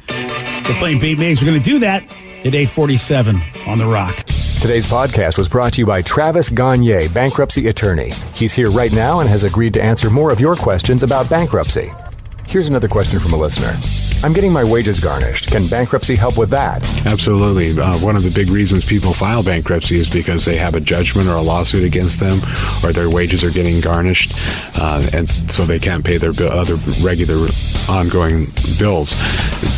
We're playing Beat Migs. We're going to do that at 8:47 on The Rock. Today's podcast was brought to you by Travis Gagne, bankruptcy attorney. He's here right now and has agreed to answer more of your questions about bankruptcy. Here's another question from a listener. I'm getting my wages garnished. Can bankruptcy help with that? Absolutely. One of the big reasons people file bankruptcy is because they have a judgment or a lawsuit against them, or their wages are getting garnished, and so they can't pay their other regular ongoing bills.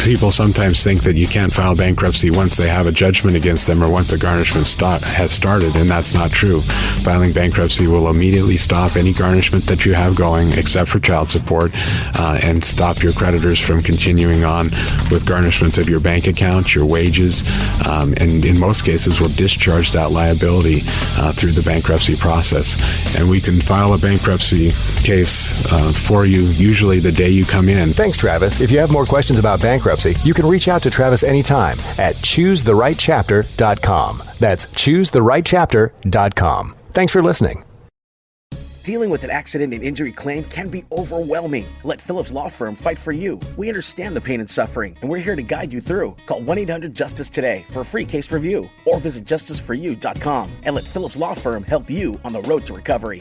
People sometimes think that you can't file bankruptcy once they have a judgment against them or once a garnishment has started, and that's not true. Filing bankruptcy will immediately stop any garnishment that you have going, except for child support, and stop your creditors from continuing on with garnishments of your bank account, your wages, and in most cases will discharge that liability through the bankruptcy process. And we can file a bankruptcy case for you usually the day you come in. Thanks, Travis. If you have more questions about bankruptcy, you can reach out to Travis anytime at choosetherightchapter.com. That's choosetherightchapter.com. Thanks for listening. Dealing with an accident and injury claim can be overwhelming. Let Phillips Law Firm fight for you. We understand the pain and suffering, and we're here to guide you through. Call 1-800-JUSTICE today for a free case review, or visit justiceforyou.com and let Phillips Law Firm help you on the road to recovery.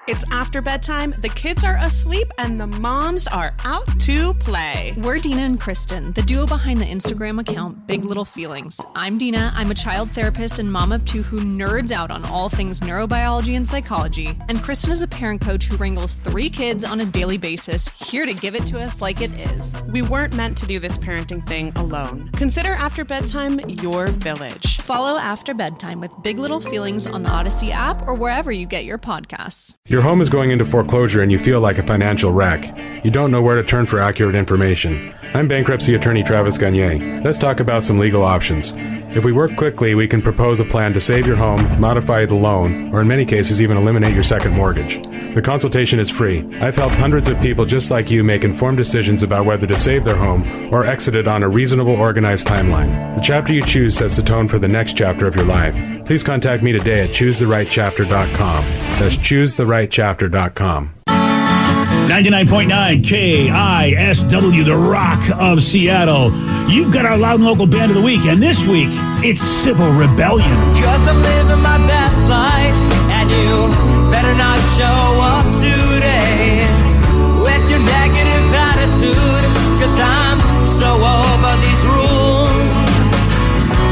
It's after bedtime, the kids are asleep, and the moms are out to play. We're Dina and Kristen, the duo behind the Instagram account Big Little Feelings. I'm Dina. I'm a child therapist and mom of two who nerds out on all things neurobiology and psychology. And Kristen is a parent coach who wrangles 3 kids on a daily basis, here to give it to us like it is. We weren't meant to do this parenting thing alone. Consider After Bedtime your village. Follow After Bedtime with Big Little Feelings on the Odyssey app or wherever you get your podcasts. Your home is going into foreclosure and you feel like a financial wreck. You don't know where to turn for accurate information. I'm bankruptcy attorney Travis Gagne. Let's talk about some legal options. If we work quickly, we can propose a plan to save your home, modify the loan, or in many cases even eliminate your second mortgage. The consultation is free. I've helped hundreds of people just like you make informed decisions about whether to save their home or exit it on a reasonable, organized timeline. The chapter you choose sets the tone for the next next chapter of your life. Please contact me today at choosetherightchapter.com. That's choosetherightchapter.com. 99.9 KISW, the Rock of Seattle. You've got our Loud and Local Band of the Week, and this week, it's Civil Rebellion. Cause I'm living my best life, and you better not show up today with your negative attitude, cause I'm so over these rules.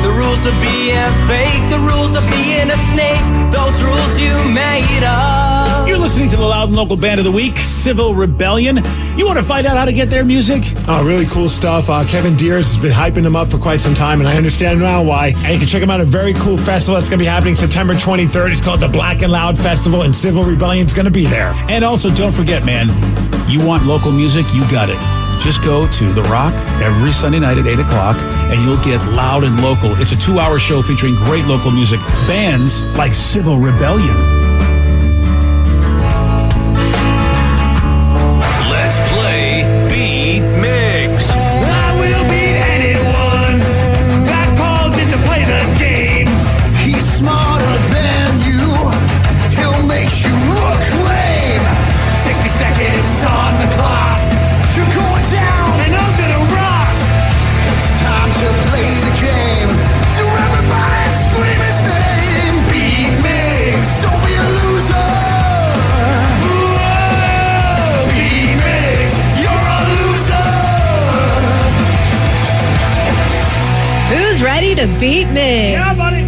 The rules of being fake, the rules of being a snake, those rules you made up. You're listening to the Loud and Local Band of the Week, Civil Rebellion. You want to find out how to get their music? Oh, really cool stuff. Kevin Deers has been hyping them up for quite some time, and I understand now why. And you can check them out at a very cool festival that's going to be happening September 23rd. It's called the Black and Loud Festival, and Civil Rebellion's going to be there. And also, don't forget, man, you want local music, you got it. Just go to The Rock every Sunday night at 8 o'clock, and you'll get Loud and Local. It's a 2-hour show featuring great local music, bands like Civil Rebellion. Let's play Beat Migs. I will beat anyone that calls in to play the game. He's smarter than you. He'll make you look lame. 60 seconds on the clock. You're going down and I'm gonna rock. It's time to play the game. So everybody scream his name. Beat Migs. Don't be a loser. Whoa. Beat Migs. You're a loser. Who's ready to beat me? Yeah, buddy.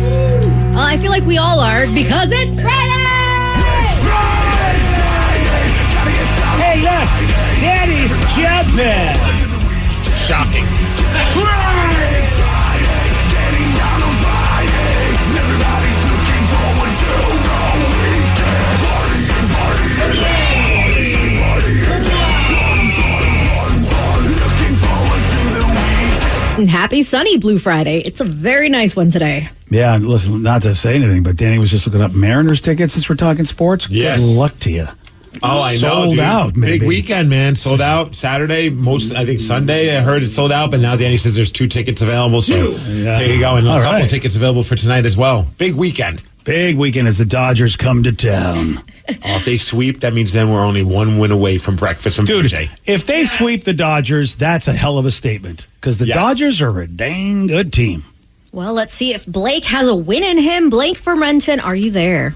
Well, I feel like we all are because it's Friday! Hey, look, Daddy's jumping. Shocking. And happy sunny Blue Friday. It's a very nice one today. Yeah, listen, not to say anything, but Danny was just looking up Mariners tickets since we're talking sports. Yes. Good luck to you. Oh, I know, Sold dude. out, maybe. Big weekend, man. Sold out Saturday. I think Sunday, I heard it sold out, but now Danny says there's 2 tickets available, so there you go. And a couple tickets available for tonight as well. Big weekend. Big weekend as the Dodgers come to town. If they sweep, that means then we're only 1 win away from breakfast from Dude, BJ. if they sweep the Dodgers, that's a hell of a statement because the Dodgers are a dang good team. Well, let's see if Blake has a win in him. Blake from Renton, are you there?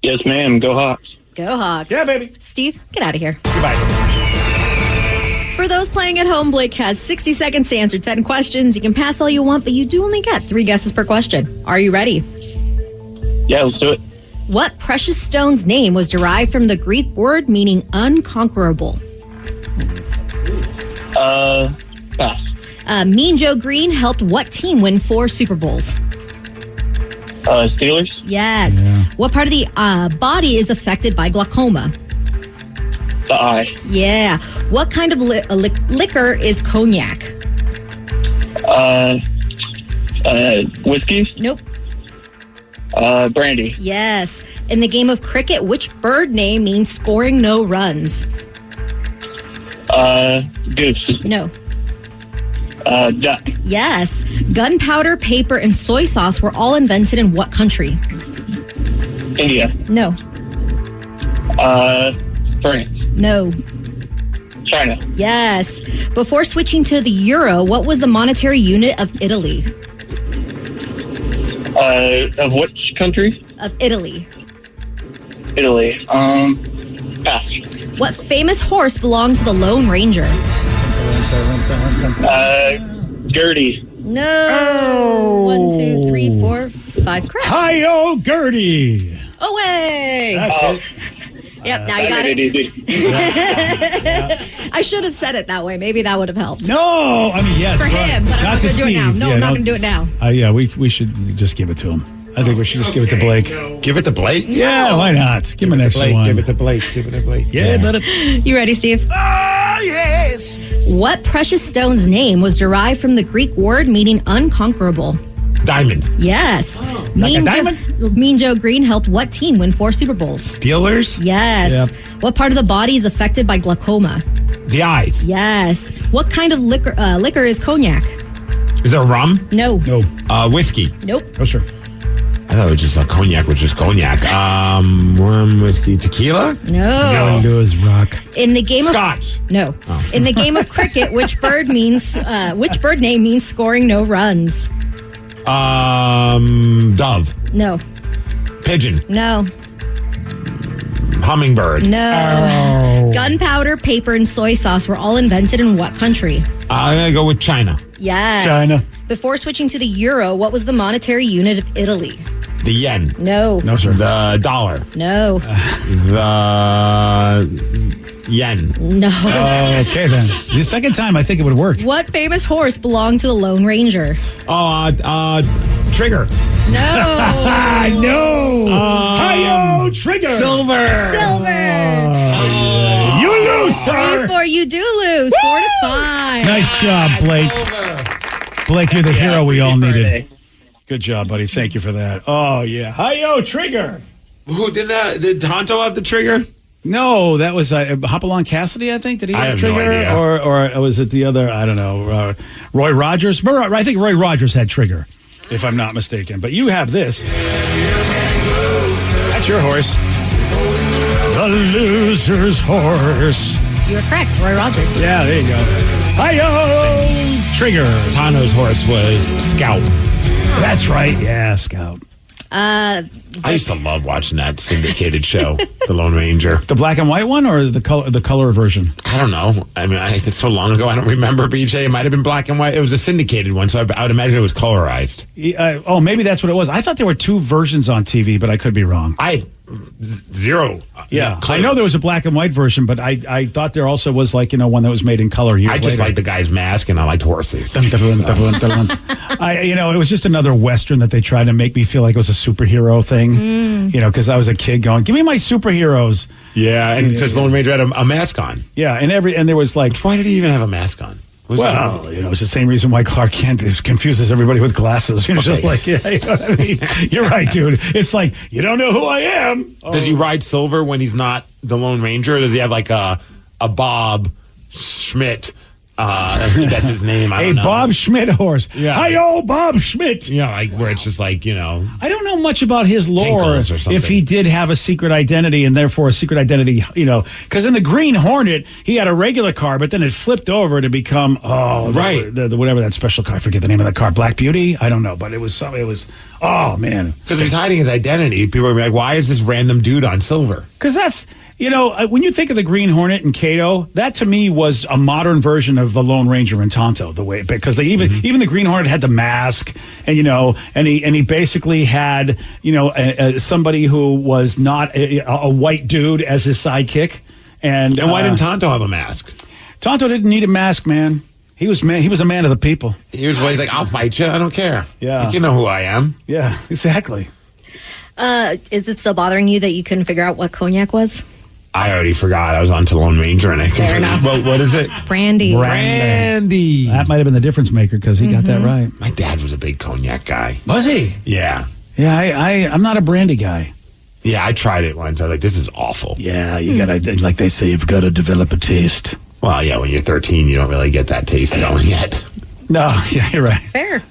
Yes, ma'am. Go Hawks. Go Hawks. Yeah, baby. Steve, get out of here. Goodbye. For those playing at home, Blake has 60 seconds to answer 10 questions. You can pass all you want, but you do only get 3 guesses per question. Are you ready? Yeah, let's do it. What precious stone's name was derived from the Greek word meaning unconquerable? Pass. Mean Joe Green helped what team win 4 Super Bowls? Steelers. Yes. Yeah. What part of the body is affected by glaucoma? The eye. Yeah. What kind of liquor is cognac? Whiskey. Nope. Brandy. Yes. In the game of cricket, which bird name means scoring no runs? Goose. No. Duck. Yes. Gunpowder, paper, and soy sauce were all invented in what country? India. No. France. No. China. Yes. Before switching to the euro, what was the monetary unit of Italy? Of which country? Of Italy. Italy. Pass. What famous horse belonged to the Lone Ranger? Gertie. No. 1, 2, 3, 4, 5. Correct. Hi-yo, Gertie. Away. That's it. Yep, now you got it. I should have said it that way. Maybe that would have helped. No, I mean, yes. For him, but I'm not going to do it now. No, yeah, I'm not going to do it now. Yeah, we should just give it to him. I think we should just give it to Blake. Give it to Blake? Yeah, why not? Give him an extra one. Give it to Blake. Give it to Blake. Yeah, but you ready, Steve? Yes. What precious stone's name was derived from the Greek word meaning unconquerable? Diamond. Yes. Like a diamond? Mean Joe Green helped what team win 4 Super Bowls? Steelers? Yes. Yep. What part of the body is affected by glaucoma? The eyes. Yes. What kind of liquor is cognac? Is there rum? No. No. Whiskey? Nope. Oh, sure. I thought it was just a cognac, which is cognac. Rum, whiskey, tequila? No. No, Lewis Rock. In the game Scotch. No. Oh. In the game of cricket, which bird name means scoring no runs? Dove. No. Pigeon. No. Hummingbird. No. Gunpowder, paper, and soy sauce were all invented in what country? I'm going to go with China. Yes. China. Before switching to the euro, what was the monetary unit of Italy? The yen. No. No, sir. The dollar. No. The yen. No. Okay, then. The second time, I think it would work. What famous horse belonged to the Lone Ranger? Trigger. No. No. Hi-yo, Trigger. Silver. You lose, sir. 3-4, you do lose. 4-5. Nice job, Blake. Blake, you're the hero we all needed. Good job, buddy. Thank you for that. Oh, yeah. Hi-yo, Trigger. Who did Tonto have the trigger? No, that was Hopalong Cassidy, I think. Did he have Trigger? No idea. Or was it the other? I don't know. Roy Rogers? I think Roy Rogers had Trigger, if I'm not mistaken. But you have this. That's your horse. The loser's horse. You were correct. Roy Rogers. Yeah, there you go. Hi-yo, Trigger. Tano's horse was Scout. That's right. Yeah, Scout. I used to love watching that syndicated show, The Lone Ranger. The black and white one or the color version? I don't know. I mean, it's so long ago, I don't remember, BJ. It might have been black and white. It was a syndicated one, so I would imagine it was colorized. Maybe that's what it was. I thought there were two versions on TV, but I could be wrong. Zero. Yeah, I know there was a black and white version, but I thought there also was one that was made in color years later. I just liked the guy's mask, and I liked horses. It was just another Western that they tried to make me feel like it was a superhero thing. Because I was a kid going, "Give me my superheroes." Yeah, and because Lone Ranger had a mask on. Yeah, and there was like, why did he even have a mask on? It's the same reason why Clark Kent confuses everybody with glasses. It's just like, you know what I mean? You're right, dude. It's like, you don't know who I am. Does he ride silver when he's not the Lone Ranger? Or does he have like a Bob Schmidt? That's his name. I don't know. Bob Schmidt horse. Yeah. Hi-yo, Bob Schmidt. Yeah, where it's just like, I don't know much about his lore, if he did have a secret identity and therefore a secret identity, because in the Green Hornet, he had a regular car, but then it flipped over to become, whatever that special car, I forget the name of the car, Black Beauty? I don't know, but it was, oh, man. Because if he's hiding his identity, people are like, why is this random dude on silver? Because that's... when you think of the Green Hornet and Kato, that to me was a modern version of the Lone Ranger and Tonto. Because they even the Green Hornet had the mask, and he basically had somebody who was not a white dude as his sidekick. And why didn't Tonto have a mask? Tonto didn't need a mask, man. He was a man of the people. He's like, I'll fight you. I don't care. Yeah, you know who I am. Yeah, exactly. Is it still bothering you that you couldn't figure out what cognac was? I already forgot. I was on to Lone Ranger, and I Fair enough. What is it? Brandy. That might have been the difference maker because he got that right. My dad was a big cognac guy. Was he? Yeah. Yeah, I'm not a brandy guy. Yeah, I tried it once. I was like, this is awful. Yeah, you gotta, like they say, you've got to develop a taste. Well, yeah, when you're 13, you don't really get that taste going yet. No, yeah, you're right. Fair.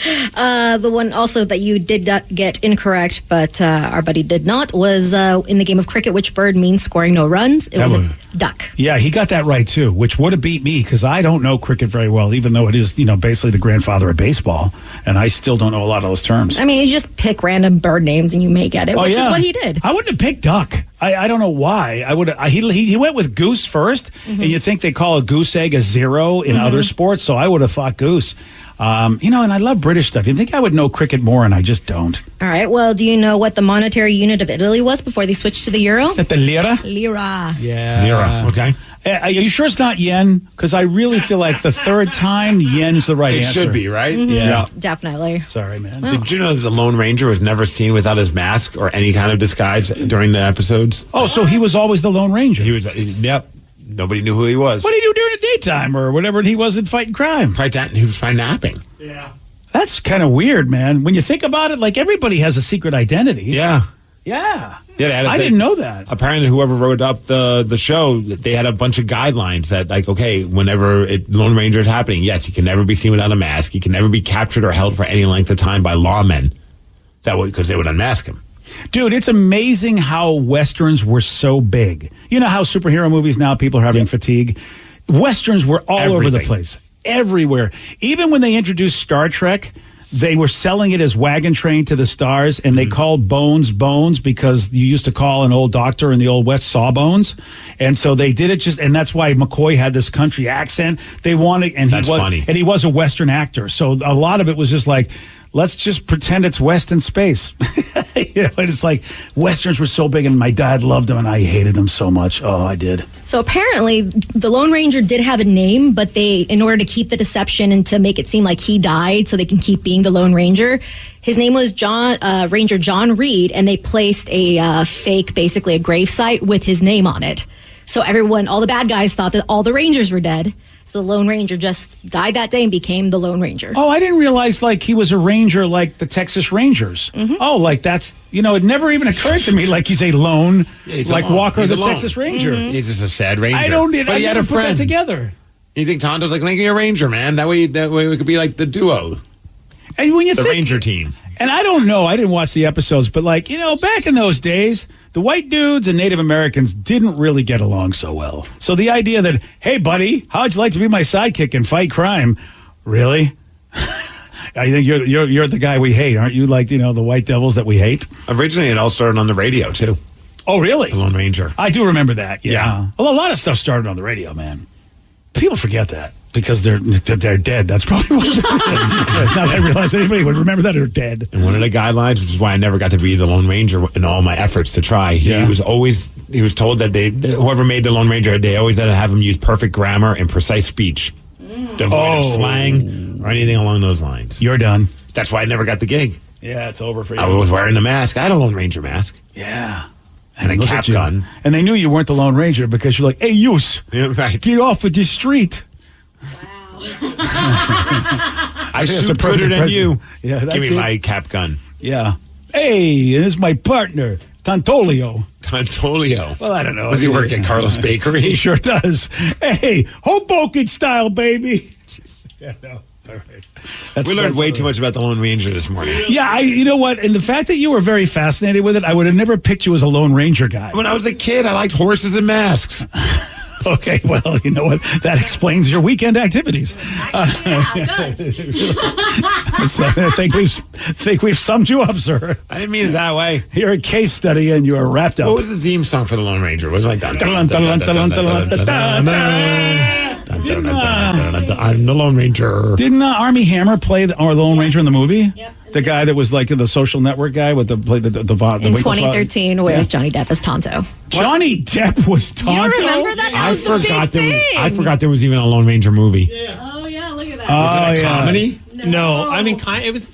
The one also that you did not get incorrect, but our buddy did not, was in the game of cricket, which bird means scoring no runs? It was a duck. Yeah, he got that right, too, which would have beat me because I don't know cricket very well, even though it is, basically the grandfather of baseball, and I still don't know a lot of those terms. I mean, you just pick random bird names and you may get it, which is what he did. I wouldn't have picked duck. I don't know why. I would. He went with goose first, and you think they call a goose egg a 0 in other sports, so I would have thought goose. And I love British stuff. You'd think I would know cricket more, and I just don't. All right. Well, do you know what the monetary unit of Italy was before they switched to the euro? Is that the lira? Lira. Yeah. Lira. Okay. Are you sure it's not yen? Because I really feel like the third time, yen's the right answer. It should be, right? Yeah. Definitely. Sorry, man. Well. Did you know that the Lone Ranger was never seen without his mask or any kind of disguise during the episodes? Oh, so he was always the Lone Ranger? He was, yep. Nobody knew who he was. What did he do during the daytime or whatever he wasn't fighting crime? He was probably napping. Yeah. That's kind of weird, man. When you think about it, like everybody has a secret identity. Yeah. Yeah. Yeah, I didn't know that. Apparently, whoever wrote up the show, they had a bunch of guidelines that, like, okay, whenever Lone Ranger is happening, yes, he can never be seen without a mask. He can never be captured or held for any length of time by lawmen. Because they would unmask him. Dude, it's amazing how Westerns were so big. You know how superhero movies now, people are having fatigue? Westerns were all over the place. Everywhere. Even when they introduced Star Trek, they were selling it as Wagon Train to the Stars, and they called Bones Bones because you used to call an old doctor in the Old West Sawbones. And so they did it and that's why McCoy had this country accent. They wanted, and funny. And he was a Western actor. So a lot of it was just like, let's just pretend it's West in space. You know, it's like Westerns were so big, and my dad loved them, and I hated them so much. Oh, I did. So apparently, the Lone Ranger did have a name, but in order to keep the deception and to make it seem like he died, so they can keep being the Lone Ranger, his name was Ranger John Reed, and they placed a fake, basically a gravesite with his name on it. So all the bad guys thought that all the Rangers were dead. So the Lone Ranger just died that day and became the Lone Ranger. Oh, I didn't realize like he was a ranger like the Texas Rangers. Mm-hmm. Oh, like that's, it never even occurred to me like he's a lone, like Walker the Texas Ranger. Mm-hmm. He's just a sad ranger. But he had a friend. Put that together. You think Tonto's like, make me a ranger, man. That way we could be like the duo. And when you the ranger team. And I don't know, I didn't watch the episodes, but like, back in those days, the white dudes and Native Americans didn't really get along so well. So the idea that, hey, buddy, how'd you like to be my sidekick and fight crime? Really? I think you're the guy we hate, aren't you? Like, the white devils that we hate? Originally, it all started on the radio, too. Oh, really? The Lone Ranger. I do remember that, yeah. Well, a lot of stuff started on the radio, man. People forget that. Because they're dead. That's probably why they're dead. Now that I realize anybody would remember that they're dead. And one of the guidelines, which is why I never got to be the Lone Ranger in all my efforts to try, he was told that whoever made the Lone Ranger, they always had to have him use perfect grammar and precise speech. Devoid of slang or anything along those lines. You're done. That's why I never got the gig. Yeah, it's over for you. I was wearing the mask. I had a Lone Ranger mask. Yeah. And a cap gun. And they knew you weren't the Lone Ranger because you're like, hey, Yus, get off of this street. I shoot better than you. Yeah, give me my cap gun. Yeah. Hey, this is my partner, Tantolio. Well, I don't know. Does he work at Carlos Bakery? He sure does. Hey, Hoboken style, baby. Yeah, no. All right. We learned way too much about the Lone Ranger this morning. Yeah, you know what? And the fact that you were very fascinated with it, I would have never picked you as a Lone Ranger guy. When I was a kid, I liked horses and masks. Okay, well, you know what? That explains your weekend activities. I think we've summed you up, sir. I didn't mean it that way. You're a case study and you are wrapped up. What was the theme song for the Lone Ranger? Was it like I'm the Lone Ranger. Didn't Armie Hammer play the Lone Ranger in the movie? Yep. The guy that was like the Social Network guy with the in 2013 with Johnny Depp as Tonto. Johnny Depp was Tonto. You remember that? That was the big thing. I forgot there was even a Lone Ranger movie. Yeah. Oh yeah, look at that. Was it a comedy? No, I mean, it was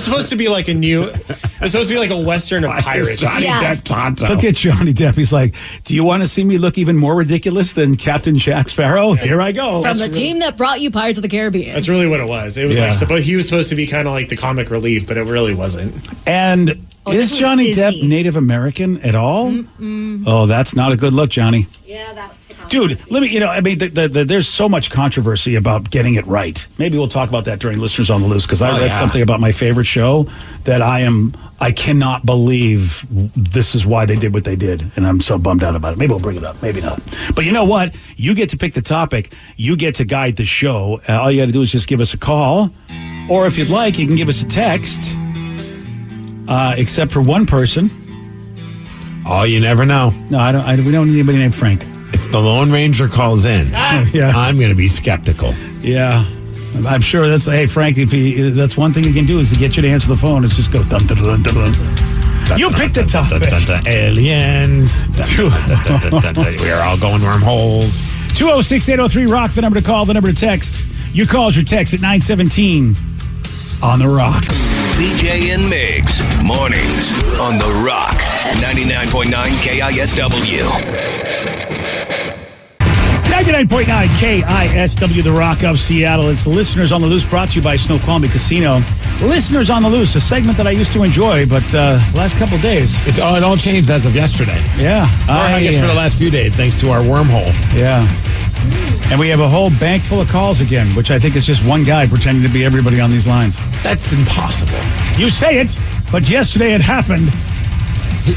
supposed to be like it was supposed to be like a Western of pirates. Johnny Depp Tonto. Look at Johnny Depp. He's like, do you want to see me look even more ridiculous than Captain Jack Sparrow? Here I go. From the team that brought you Pirates of the Caribbean. That's really what it was. It was like, he was supposed to be kind of like the comic relief, but it really wasn't. And is Johnny Depp Native American at all? Mm-mm. Oh, that's not a good look, Johnny. Yeah, that's dude, there's so much controversy about getting it right. Maybe we'll talk about that during Listeners on the Loose, because I read something about my favorite show that I cannot believe this is why they did what they did, and I'm so bummed out about it. Maybe we'll bring it up, maybe not. But you know what? You get to pick the topic. You get to guide the show. All you got to do is just give us a call, or if you'd like, you can give us a text, except for one person. Oh, you never know. No, we don't need anybody named Frank. If the Lone Ranger calls in, I'm going to be skeptical. Yeah. I'm sure hey, Frank, that's one thing he can do is to get you to answer the phone. Is just go dun dun dun dun dun. You picked the topic. Aliens. We are all going wormholes. 206-803-ROCK, the number to call, the number to text. Your calls, your text at 917 on the Rock. BJ and Migs, mornings on the Rock, 99.9 KISW. 99.9 KISW, the Rock of Seattle. It's Listeners on the Loose, brought to you by Snoqualmie Casino. Listeners on the Loose, a segment that I used to enjoy, but last couple of days. It all changed as of yesterday. Yeah. Or I guess for the last few days, thanks to our wormhole. Yeah. And we have a whole bank full of calls again, which I think is just one guy pretending to be everybody on these lines. That's impossible. You say it, but yesterday it happened.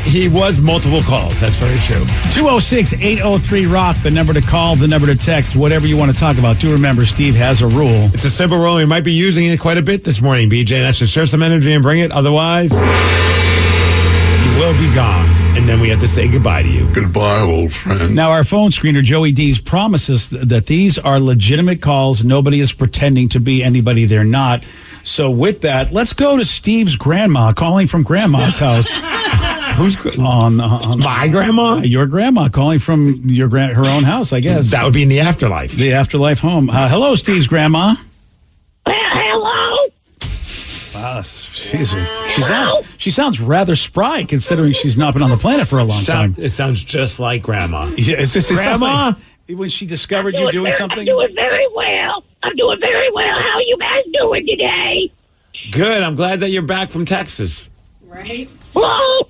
He was multiple calls. That's very true. 206-803-ROCK, the number to call, the number to text, whatever you want to talk about. Do remember, Steve has a rule. It's a simple rule. We might be using it quite a bit this morning, BJ. That's to show some energy and bring it. Otherwise, you will be gone. And then we have to say goodbye to you. Goodbye, old friend. Now, our phone screener, Joey D's, promises that these are legitimate calls. Nobody is pretending to be anybody they're not. So with that, let's go to Steve's grandma, calling from grandma's house. Who's on my grandma? Your grandma, calling from her own house, I guess. That would be in the afterlife. The afterlife home. Hello, Steve's grandma. Hello. Wow, she sounds rather spry, considering she's not been on the planet for a long time. It sounds just like grandma. Yeah, Grandma? Like when she discovered you doing something. I'm doing very well. How are you guys doing today? Good. I'm glad that you're back from Texas. Right. Well,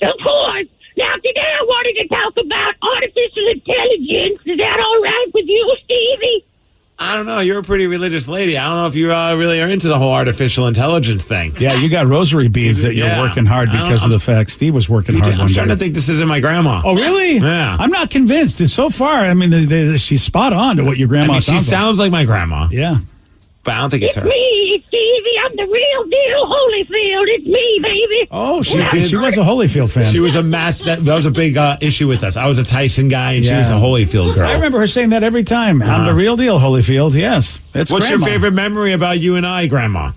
of course. Now, today I wanted to talk about artificial intelligence. Is that all right with you, Stevie? I don't know. You're a pretty religious lady. I don't know if you really are into the whole artificial intelligence thing. Yeah, you got rosary beads that you're working hard because of the fact Steve was working hard one day. I'm starting to think this isn't my grandma. Oh, really? Yeah. I'm not convinced. So far, I mean, she's spot on to what your grandma sounds like. She sounds like my grandma. Yeah. But I don't think it's her. Me, Stevie. I'm the real deal Holyfield. It's me, baby. Oh, she was a Holyfield fan. She was a that was a big issue with us. I was a Tyson guy, and she was a Holyfield girl. I remember her saying that every time. I'm the real deal Holyfield. Yes. What's your favorite memory about you and I, Grandma?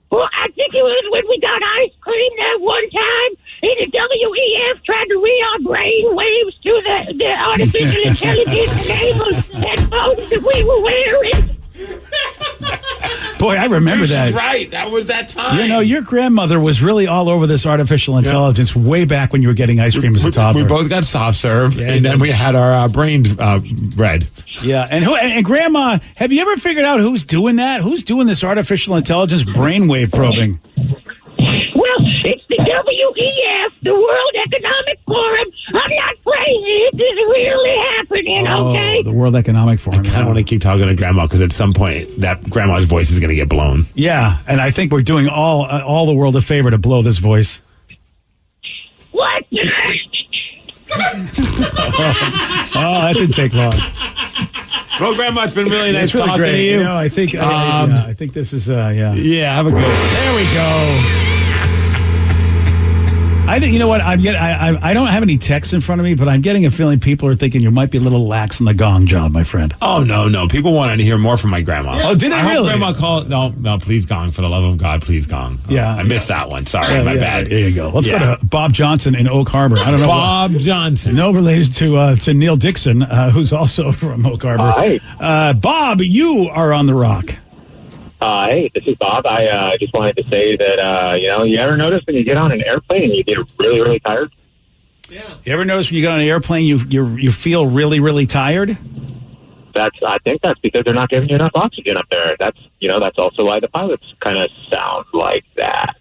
Well, I think it was when we got ice cream that one time. And the WEF tried to read our brain waves to the artificial intelligence enabled headphones that we were wearing. Boy, I remember that. She's right. That was that time. You know, your grandmother was really all over this artificial intelligence way back when you were getting ice cream as a toddler. We both got soft serve, and then we had our brains read. Yeah, and Grandma, have you ever figured out who's doing that? Who's doing this artificial intelligence brainwave probing? Well, it's the WEF, the World Economic Forum. I'm not crazy. This is really happening, okay? The World Economic Forum. I kind of want to keep talking to Grandma because at some point that Grandma's voice is going to get blown. Yeah, and I think we're doing all the world a favor to blow this voice. What? That didn't take long. Well, Grandma, it's been really nice really talking great. to you. You know, I think I think this is Yeah, have a good one. There we go. I think, you know what, I don't have any texts in front of me, but I'm getting a feeling people are thinking you might be a little lax in the gong job, my friend. Oh, no. People wanted to hear more from my grandma. Oh, did they I really? hope Grandma called. No, please gong. For the love of God, please gong. Yeah. I missed that one. Sorry, my bad. There you go. Let's go to Bob Johnson in Oak Harbor. I don't know. Bob Johnson. No related to Neil Dixon, who's also from Oak Harbor. Hi. Bob, you are on the rock. Hey, this is Bob. I just wanted to say that, you ever notice when you get on an airplane and you get really, really tired? Yeah. You ever notice when you get on an airplane, you feel really, really tired? I think that's because they're not giving you enough oxygen up there. That's also why the pilots kind of sound like that.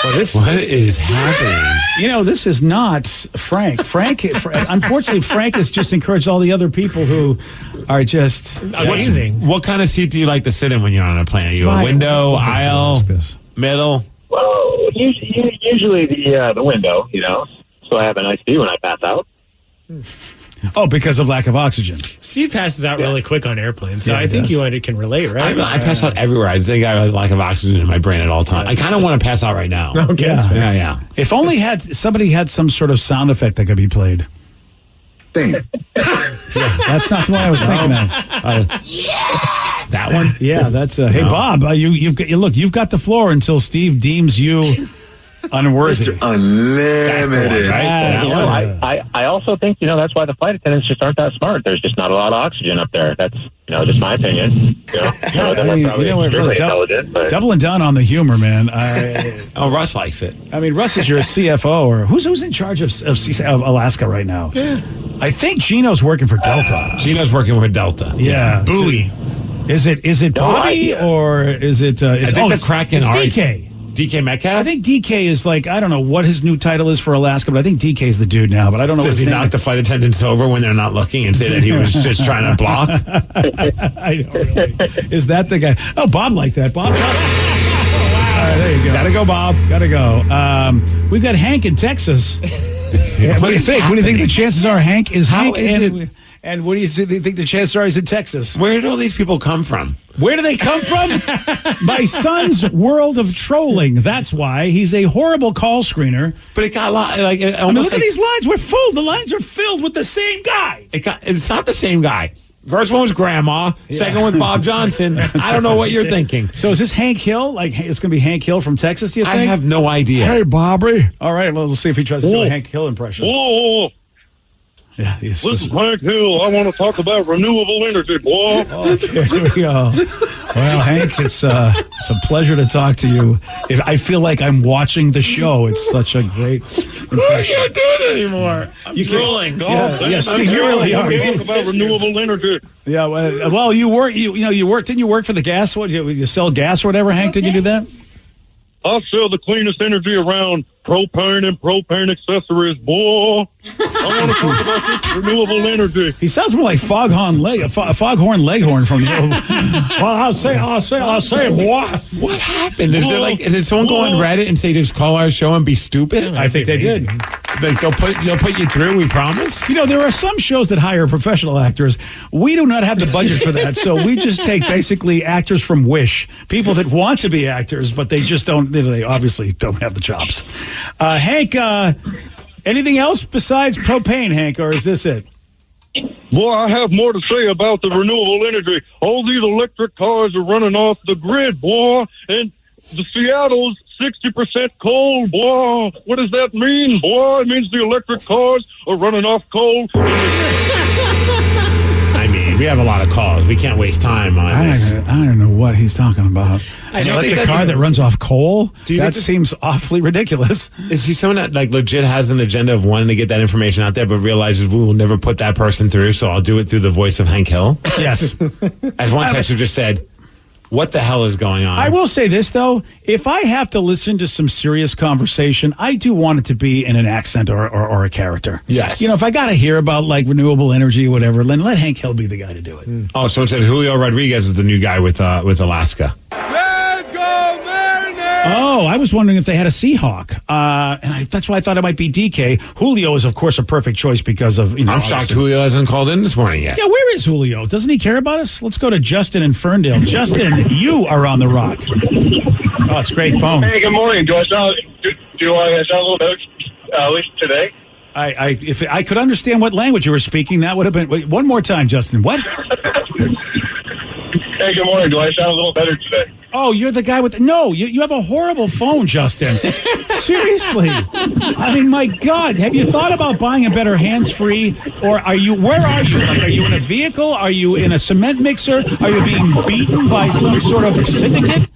Well, what is happening? You know, this is not Frank. Unfortunately, Frank has just encouraged all the other people who are just amazing. What kind of seat do you like to sit in when you're on a plane? Are you a window, aisle, middle? Well, usually the window, so I have a nice view when I pass out. Oh, because of lack of oxygen. Steve passes out really quick on airplanes, so I think you can relate, right? I pass out everywhere. I think I have a lack of oxygen in my brain at all times. I kind of want to pass out right now. Okay, that's fair. Yeah. If only somebody had some sort of sound effect that could be played. Damn. That's not the one I was thinking of. That one? Yeah, that's. Hey, Bob, you've got the floor until Steve deems you Unworthy. Mr. Unlimited. I also think, that's why the flight attendants just aren't that smart. There's just not a lot of oxygen up there. That's, just my opinion. Intelligent. But... Doubling down on the humor, man. Russ likes it. I mean, Russ is your CFO, or who's in charge of Alaska right now? Yeah. I think Gino's working for Delta. Gino's working for Delta. Yeah. Buoy. Is it Bobby or is it? I think the Kraken. It's DK. DK Metcalf? I think DK is I don't know what his new title is for Alaska, but I think DK is the dude now. But I don't know. Does he knock the flight attendants over when they're not looking and say that he was just trying to block? I don't really. Is that the guy? Oh, Bob liked that. Bob Johnson. All right, there you go. Gotta go, Bob. Gotta go. We've got Hank in Texas. What do you think? What do you think the chances are Hank is Hank? And what do you think the chances are he's in Texas? Where did all these people come from? Where do they come from? My son's world of trolling. That's why he's a horrible call screener. But it got look at these lines. We're full. The lines are filled with the same guy. It's not the same guy. First one was Grandma. Yeah. Second one, Bob Johnson. I don't know what you're thinking. So is this Hank Hill? It's going to be Hank Hill from Texas, do you think? I have no idea. Hey, Bobby. All right, well, we'll see if he tries to do a Hank Hill impression. Whoa. Yeah, Listen, Hank Hill, I want to talk about renewable energy, boy. Okay, here we go. Well, Hank, it's a pleasure to talk to you. I feel like I'm watching the show. It's such a great impression. I can't do it anymore. I'm drooling. Yes, you really are. Talk about renewable energy. Yeah, well, you work. Didn't you work for the gas? What you sell gas or whatever, Hank? Did you do that? I sell the cleanest energy around propane and propane accessories, boy. I want to talk about this renewable energy. He sounds more like Foghorn Leghorn from the. Well, I'll say, boy. What happened? Is there did someone go on Reddit and say just call our show and be stupid? I think they did. They'll put you through. We promise. There are some shows that hire professional actors. We do not have the budget for that, so we just take basically actors from Wish, people that want to be actors, but they just don't. They obviously don't have the chops. Hank, anything else besides propane, Hank, or is this it? Boy, I have more to say about the renewable energy. All these electric cars are running off the grid, boy, and the Seattle's 60% coal, boy. What does that mean, boy? It means the electric cars are running off coal. I mean, we have a lot of calls. We can't waste time on this. I don't know what he's talking about. An electric car that runs off coal? That seems awfully ridiculous. Is he someone that legit has an agenda of wanting to get that information out there, but realizes we will never put that person through, so I'll do it through the voice of Hank Hill? Yes. As one texter just said, what the hell is going on? I will say this, though. If I have to listen to some serious conversation, I do want it to be in an accent or a character. Yes. If I got to hear about, renewable energy or whatever, then let Hank Hill be the guy to do it. Oh, someone said Julio Rodriguez is the new guy with Alaska. Oh, I was wondering if they had a Seahawk. That's why I thought it might be DK. Julio is, of course, a perfect choice because of, I'm shocked Julio hasn't called in this morning yet. Yeah, where is Julio? Doesn't he care about us? Let's go to Justin in Ferndale. Justin, you are on the rock. Oh, it's a great phone. Hey, good morning. Do I sound a little better, at least today? If I could understand what language you were speaking, that would have been... Wait, one more time, Justin. What? Hey, good morning. Do I sound a little better today? Oh, you're the guy with... No, you have a horrible phone, Justin. Seriously. I mean, my God. Have you thought about buying a better hands-free? Or where are you? Are you in a vehicle? Are you in a cement mixer? Are you being beaten by some sort of syndicate?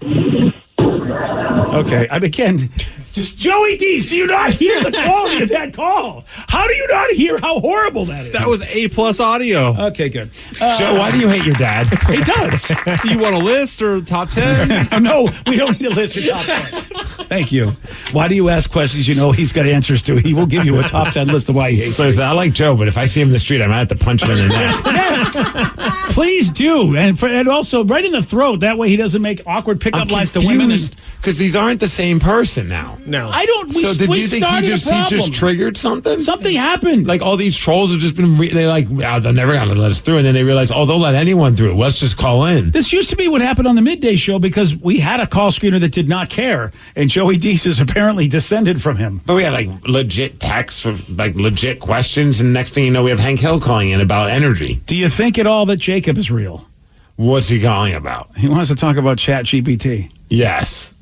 Okay, again... Just Joey Dees, do you not hear the quality of that call? How do you not hear how horrible that is? That was A+ audio. Okay, good. Joe, why do you hate your dad? He does. Do you want a list or top 10? No, we don't need a list or top 10. Thank you. Why do you ask questions he's got answers to? He will give you a top 10 list of why he hates you. I like Joe, but if I see him in the street, I might have to punch him in the neck. Yes. Please do. And also, right in the throat. That way he doesn't make awkward pickup lines to women. Because these aren't the same person now. No. I don't... Did you think he just triggered something? Something happened. All these trolls have just been... they're never going to let us through. And then they realize, they'll let anyone through. Let's just call in. This used to be what happened on the midday show because we had a call screener that did not care. And Joey Dees is apparently descended from him. But we had legit texts for legit questions. And next thing you know, we have Hank Hill calling in about energy. Do you think at all that Jacob is real? What's he calling about? He wants to talk about ChatGPT. Yes.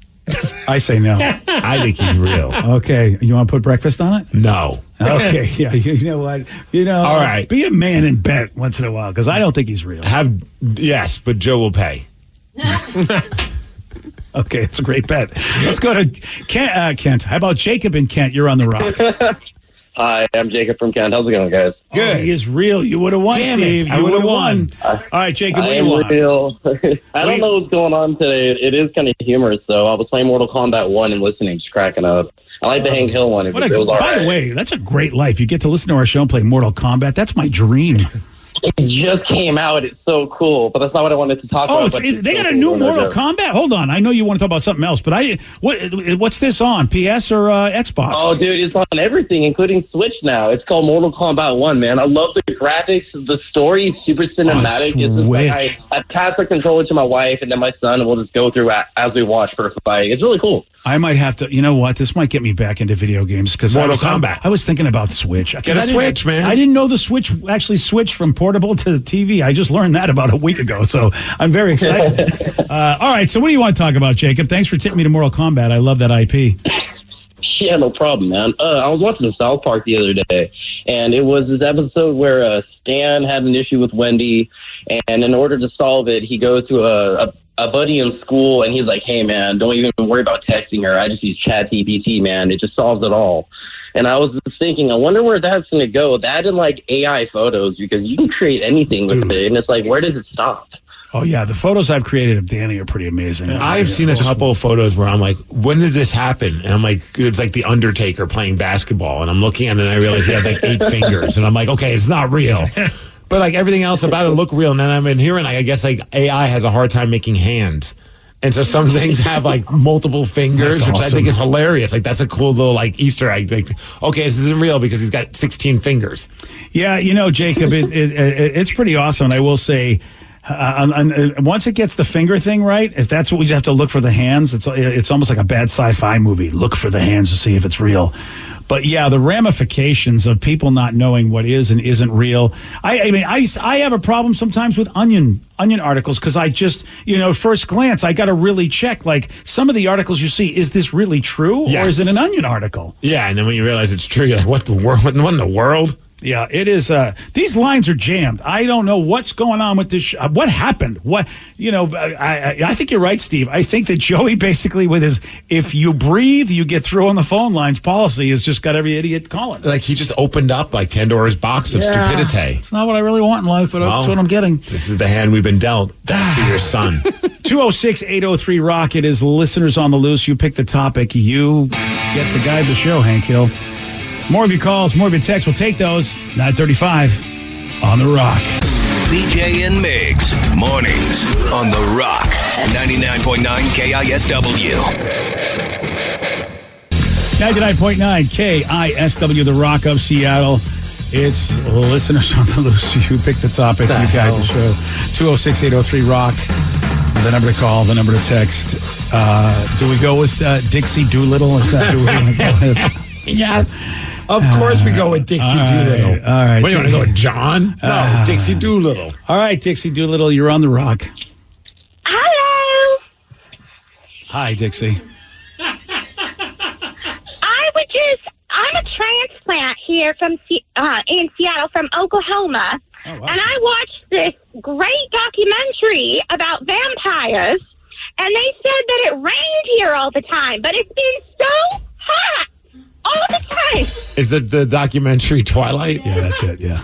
I say no. I think he's real. Okay. You want to put breakfast on it? No. Okay. Yeah. You know what? All right. Be a man and bet once in a while because I don't think he's real. Yes, but Joe will pay. Okay. It's a great bet. Let's go to Kent. How about Jacob and Kent? You're on the rock. Hi, I'm Jacob from Kent. How's it going, guys? Good. He is real. You would have won, Damn Steve. it. I You would would have have won. won. All right, Jacob, what I do am you want? real. I don't know what's going on today. It is kind of humorous, though. I was playing Mortal Kombat 1 and listening, just cracking up. I like the Hank Hill one. It was all By right. the way, that's a great life. You get to listen to our show and play Mortal Kombat. That's my dream. It just came out. It's so cool, but that's not what I wanted to talk Oh, about. they got a new Mortal Kombat? Hold on. I know you want to talk about something else, but what's this on? PS or Xbox? Oh, dude, it's on everything, including Switch now. It's called Mortal Kombat 1, man. I love the graphics. The story is super cinematic. It's just like I pass the controller to my wife, and then my son, and we'll just go through as we watch for a fight. It's really cool. I might have to. You know what? This might get me back into video games because Mortal Kombat. I was thinking about Switch. Get a Switch, man. I didn't know the Switch actually switched from portable to TV. I just learned that about a week ago, so I'm very excited. All right, so what do you want to talk about, Jacob? Thanks for tipping me to Mortal Kombat. I love that IP. Yeah, no problem, man. I was watching South Park the other day, and it was this episode where Stan had an issue with Wendy, and in order to solve it, he goes to a buddy in school, and he's like, hey, man, don't even worry about texting her. I just use ChatGPT, man. It just solves it all. And I was just thinking, I wonder where that's going to go. That and, like, AI photos, because you can create anything with it, and it's like, where does it stop? Oh, yeah. The photos I've created of Danny are pretty amazing. I've seen a couple of photos where I'm like, when did this happen? And I'm like, it's like the Undertaker playing basketball. And I'm looking at it and I realize he has like 8 fingers. And I'm like, okay, it's not real. But like everything else about it look real. And then I'm in here and I guess like AI has a hard time making hands. And so some things have like multiple fingers, That's which I awesome. think is hilarious. Like that's a cool little like Easter egg. Like, okay, this isn't real because he's got 16 fingers. Yeah, you know, Jacob, it's pretty awesome. And I will say, once it gets the finger thing right, if that's what we just have to look for the hands, it's almost like a bad sci-fi movie. Look for the hands to see if it's real. But yeah, the ramifications of people not knowing what is and isn't real. I mean, I have a problem sometimes with onion articles because I just, first glance, I got to really check. Like some of the articles you see, is this really true or is it an onion article? Yeah, and then when you realize it's true, you're like, what in the world? Yeah, it is. These lines are jammed. I don't know what's going on with this. What happened? I think you're right, Steve. I think that Joey basically with his "if you breathe, you get through on the phone lines" policy has just got every idiot calling. Like he just opened up like Pandora's box of stupidity. It's not what I really want in life, but that's what I'm getting. This is the hand we've been dealt. That's to your son. 206-803-ROCK. It is listeners on the loose. You pick the topic. You get to guide the show, Hank Hill. More of your calls, more of your texts. We'll take those. 9:35 on The Rock. BJ and Migs, mornings on The Rock, 99.9 KISW. 99.9 KISW, The Rock of Seattle. It's listeners on the loose. You pick the topic. You guide the show. 206-803-ROCK. The number to call, the number to text. Do we go with Dixie Doolittle? Is that who we want to go with? Yes. Of course we go with Dixie Doolittle. All right. What, you want to go with John? No, Dixie Doolittle. All right, Dixie Doolittle, you're on The Rock. Hello. Hi, Dixie. I'm a transplant here from in Seattle from Oklahoma. Oh, wow. And I watched this great documentary about vampires, and they said that it rained here all the time, but it's been so hot all the time. Is it the documentary Twilight? Yeah, that's it, yeah.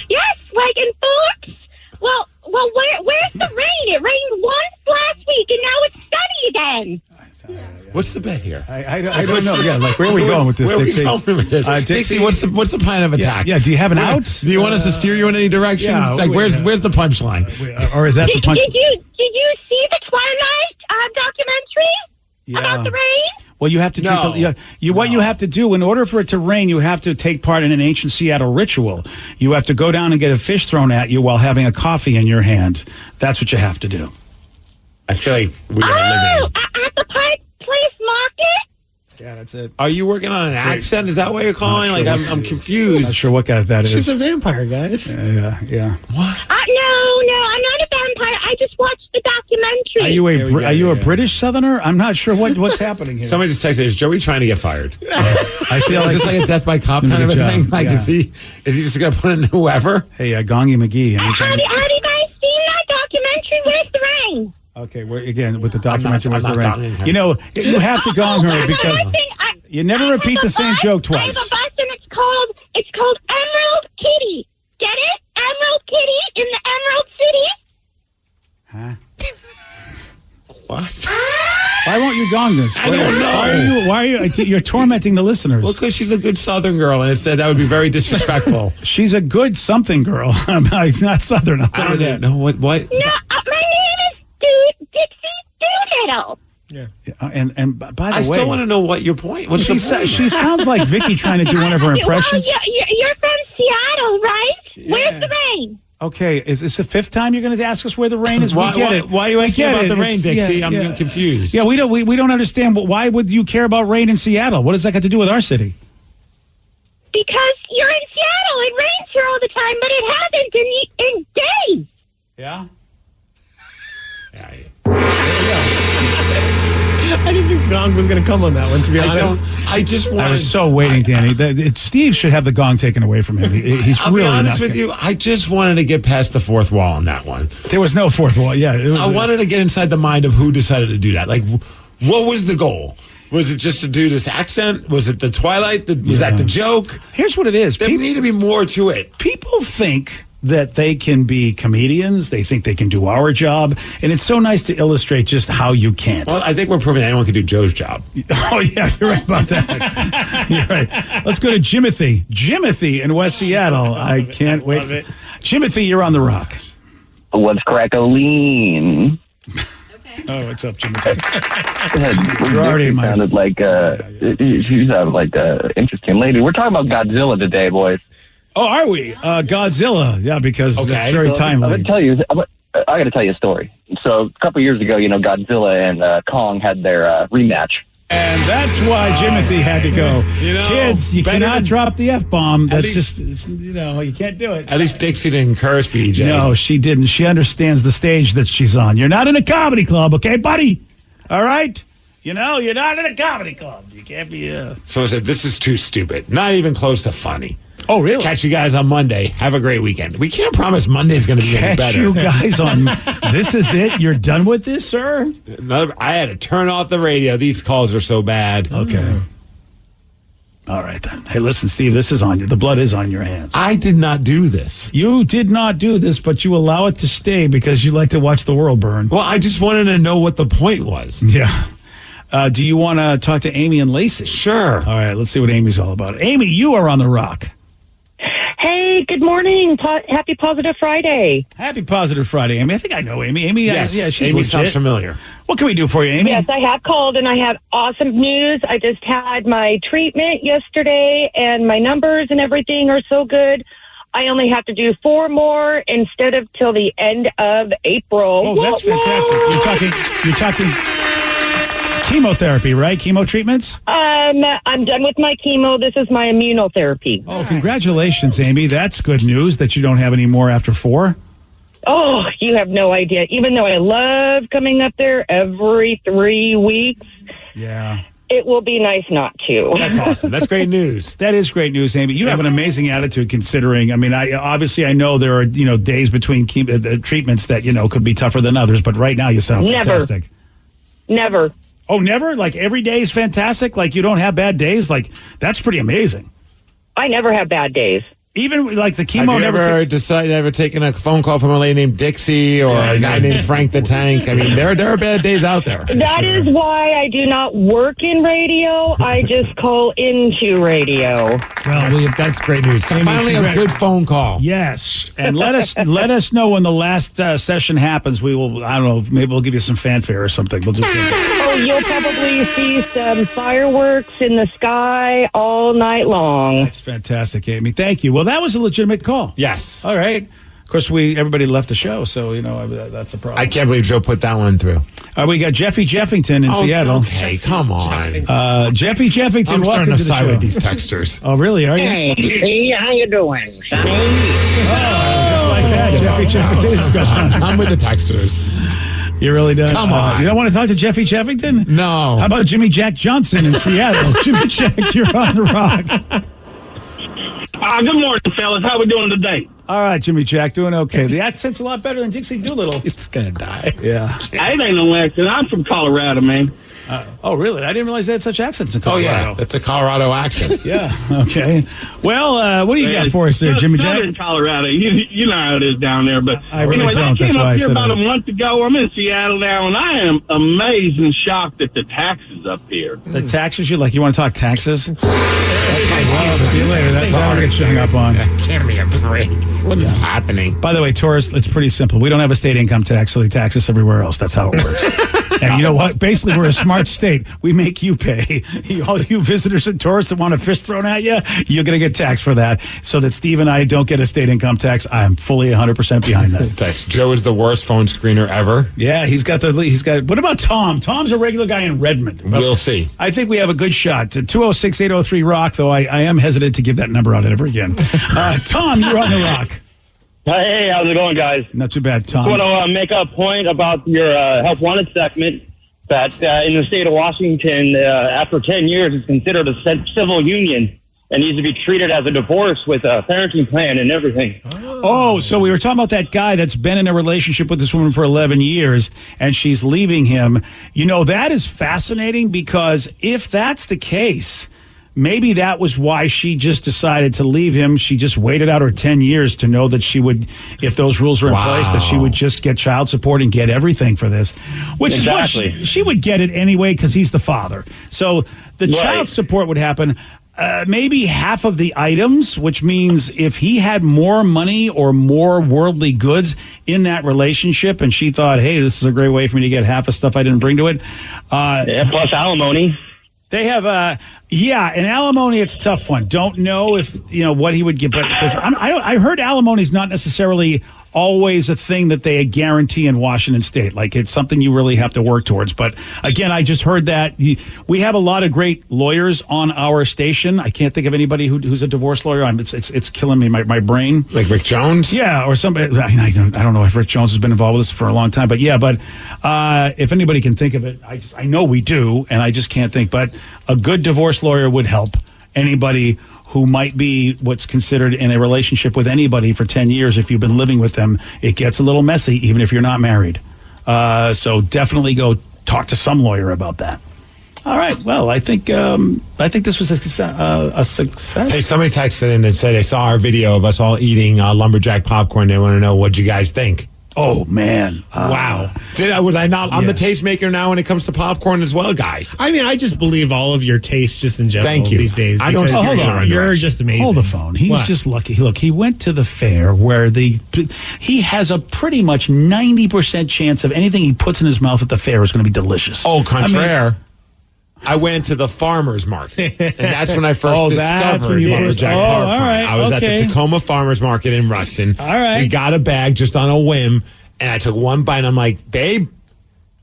Yes, like in Phillips. Well, where's the rain? It rained once last week, and now it's sunny again. What's the bet here? I don't know. Yeah, like where are we going with this, Dixie? Dixie, what's the plan of attack? Yeah, do you have an out? Do you want us to steer you in any direction? Yeah, where's the punchline? Or is that the punch? Did you see the Twilight documentary about the rain? Well, you have to drink what you have to do in order for it to rain, you have to take part in an ancient Seattle ritual. You have to go down and get a fish thrown at you while having a coffee in your hand. That's what you have to do. I feel like we are living. At the Pike Place Market? Yeah, that's it. Are you working on an accent? Is that what you're calling? Like I'm confused. Not sure what that is. She's a vampire, guys. Yeah. No, I'm not a vampire. I just watched the documentary country. Are you a British Southerner? I'm not sure what's happening here. Somebody just texted, is Joey trying to get fired? I feel is this like a death by cop kind of a thing? Like, Yeah. is he just going to put in whoever? Hey, Gongy McGee. Have you guys seen that documentary, Where's the Rain? Okay, again, with the documentary, I'm not Where's the gonging Rain? her. You know, you have to gong her because you never repeat the same joke I twice. have a bus and it's called Emerald Kitty. Get it? Emerald Kitty in the Emerald City. What? Why won't you gong this? I don't know. Why are you? You're tormenting the listeners. Well, because she's a good Southern girl, and it said that would be very disrespectful. She's a good something girl. I'm not Southern. I'll tell I you don't that. know what. No, my name is Dixie Doolittle. Yeah. And by the way, I still want to know what your point. What's she the point? she sounds like Vicky trying to do one of her impressions. Well, you're from Seattle, right? Where's the rain? Okay, is this the fifth time you're going to ask us where the rain is? Why- we get why- it. why are you We asking get about it. the rain, It's- Dixie? I'm confused. Yeah, we don't understand. Why would you care about rain in Seattle? What does that got to do with our city? Because you're in Seattle. It rains here all the time, but it hasn't in days. Yeah. I didn't think Gong was going to come on that one, to be honest. I was so waiting, Danny. Steve should have the gong taken away from him. He's I'll really be honest not with you. I just wanted to get past the fourth wall on that one. There was no fourth wall. Yeah, it was, I wanted to get inside the mind of who decided to do that. Like, what was the goal? Was it just to do this accent? Was it the Twilight? Was that the joke? Here's what it is. There need to be more to it. People think that they can be comedians. They think they can do our job. And it's so nice to illustrate just how you can't. Well, I think we're proving anyone can do Joe's job. Oh, yeah, you're right about that. You're right. Let's go to Jimothy. Jimothy in West Seattle. I can't wait. Love it. Jimothy, you're on the rock. What's crack-a-lean? Oh, what's up, Jimothy? You're already in my- sounded like she sounded like an interesting lady. We're talking about Godzilla today, boys. Oh, are we? Godzilla. Yeah, because that's very So, timely. I'm gonna tell you. I got to tell you a story. So a couple years ago, Godzilla and Kong had their rematch. And that's why Jimothy had to go. Kids, you cannot drop the F-bomb. That's just, you can't do it. At least Dixie didn't curse BJ. No, she didn't. She understands the stage that she's on. You're not in a comedy club, okay, buddy? All right? You're not in a comedy club. You can't be So I said, this is too stupid. Not even close to funny. Oh, really? Catch you guys on Monday. Have a great weekend. We can't promise Monday's going to be any Catch better. you guys on. This is it? You're done with this, sir? I had to turn off the radio. These calls are so bad. Okay. All right, then. Hey, listen, Steve, this is on you. The blood is on your hands. I did not do this. You did not do this, but you allow it to stay because you like to watch the world burn. Well, I just wanted to know what the point was. Yeah. Do you want to talk to Amy and Lacey? Sure. All right, let's see what Amy's all about. Amy, you are on the rock. Hey, good morning. Happy Positive Friday. Happy Positive Friday, Amy. I think I know Amy. Amy, Yes, yeah, she's Amy legit. sounds familiar. What can we do for you, Amy? Yes, I have called and I have awesome news. I just had my treatment yesterday and my numbers and everything are so good. I only have to do 4 more instead of till the end of April. Oh, that's fantastic. You're talking chemotherapy, right? Chemo treatments? I'm done with my chemo. This is my immunotherapy. Oh, congratulations, Amy. That's good news that you don't have any more after 4. Oh, you have no idea. Even though I love coming up there every 3 weeks, Yeah. it will be nice not to. That's awesome. That's great news. That is great news, Amy. You have an amazing attitude considering. I mean, I know there are, days between treatments that, could be tougher than others, but right now you sound fantastic. Never. Oh, never? Like every day is fantastic? Like you don't have bad days? Like that's pretty amazing. I never have bad days. Even like the chemo Have you ever taken a phone call from a lady named Dixie or a guy named Frank the Tank? I mean, there are bad days out there. That is why I do not work in radio. I just call into radio. Well, that's great news. So finally, a good phone call. Yes, and let us know when the last session happens. We will. I don't know. Maybe we'll give you some fanfare or something. We'll do something. Oh, you'll probably see some fireworks in the sky all night long. That's fantastic, Amy. Thank you. Well, that was a legitimate call. Yes. All right. Of course, everybody left the show, so that's a problem. I can't believe Joe put that one through. We got Jeffy Jeffington in Seattle. Okay, come on. Jeffy Jeffington, I'm welcome starting to the side show. with these texters. Oh, really? Are you? Hey, how you doing, Sonny? Just like that, Jeffy Jeffington is gone. I'm with the texters. You really don't? Come on. You don't want to talk to Jeffy Cheffington? No. How about Jimmy Jack Johnson in Seattle? Jimmy Jack, you're on the rock. Good morning, fellas. How we doing today? All right, Jimmy Jack, doing okay. The accent's a lot better than Dixie Doolittle. It's going to die. Yeah. It ain't no accent. I'm from Colorado, man. Oh, really? I didn't realize they had such accents in Colorado. Oh, yeah. It's a Colorado accent. Yeah. Okay. Well, what do you got for us there, Jimmy Jack? Southern Colorado. You know how it is down there. But I really anyways, don't. I That's came why I up here said about it. a month ago. I'm in Seattle now, and I am amazed and shocked at the taxes up here. The taxes? You want to talk taxes? Well, see you later. That's all I get hung up on. Give me a break. What is happening? By the way, tourists, it's pretty simple. We don't have a state income tax, so they tax us everywhere else. That's how it works. And you know what? Basically, we're a smart state. We make you pay. All you visitors and tourists that want a fish thrown at you, you're going to get taxed for that. So that Steve and I don't get a state income tax, I'm fully 100% behind that. Joe is the worst phone screener ever. Yeah, he's got. What about Tom? Tom's a regular guy in Redmond. We'll see. I think we have a good shot. 206-803-ROCK, though I am hesitant to give that number out ever again. Tom, you're on the rock. Hey, how's it going, guys? Not too bad, Tom. I want to make a point about your Help Wanted segment that in the state of Washington, after 10 years, it's considered a civil union and needs to be treated as a divorce with a parenting plan and everything. Oh, so we were talking about that guy that's been in a relationship with this woman for 11 years and she's leaving him. You know, that is fascinating because if that's the case, maybe that was why she just decided to leave him. She just waited out her 10 years to know that she would, if those rules were in place, that she would just get child support and get everything for this. Which is what she would get it anyway because he's the father. So the child support would happen. Maybe half of the items, which means if he had more money or more worldly goods in that relationship and she thought, hey, this is a great way for me to get half of stuff I didn't bring to it. Plus alimony. They have, and alimony, it's a tough one. Don't know if, what he would get, but because I heard alimony is not necessarily always a thing that they guarantee in Washington State. Like, it's something you really have to work towards. But again, I just heard that we have a lot of great lawyers on our station. I can't think of anybody who's a divorce lawyer. It's killing me, my brain. Like Rick Jones? Yeah, or somebody. I don't know if Rick Jones has been involved with this for a long time, but if anybody can think of it, I know we do, and I just can't think. But a good divorce lawyer would help anybody who might be what's considered in a relationship with anybody for 10 years. If you've been living with them, it gets a little messy, even if you're not married. So definitely go talk to some lawyer about that. All right. Well, I think this was a success. Hey, somebody texted in and said they saw our video of us all eating lumberjack popcorn. They want to know what you guys think. Oh, man. Wow. Was I not? I'm the tastemaker now when it comes to popcorn as well, guys. I mean, I just believe all of your tastes just in general Thank you. these days. I don't because hold on. You're just amazing. Hold the phone. He's just lucky. Look, he went to the fair where he has a pretty much 90% chance of anything he puts in his mouth at the fair is going to be delicious. Oh, contraire. I went to the farmer's market, and that's when I first discovered lumberjack popcorn. All right, I was at the Tacoma Farmer's Market in Ruston. All right. We got a bag just on a whim, and I took one bite, and I'm like, babe,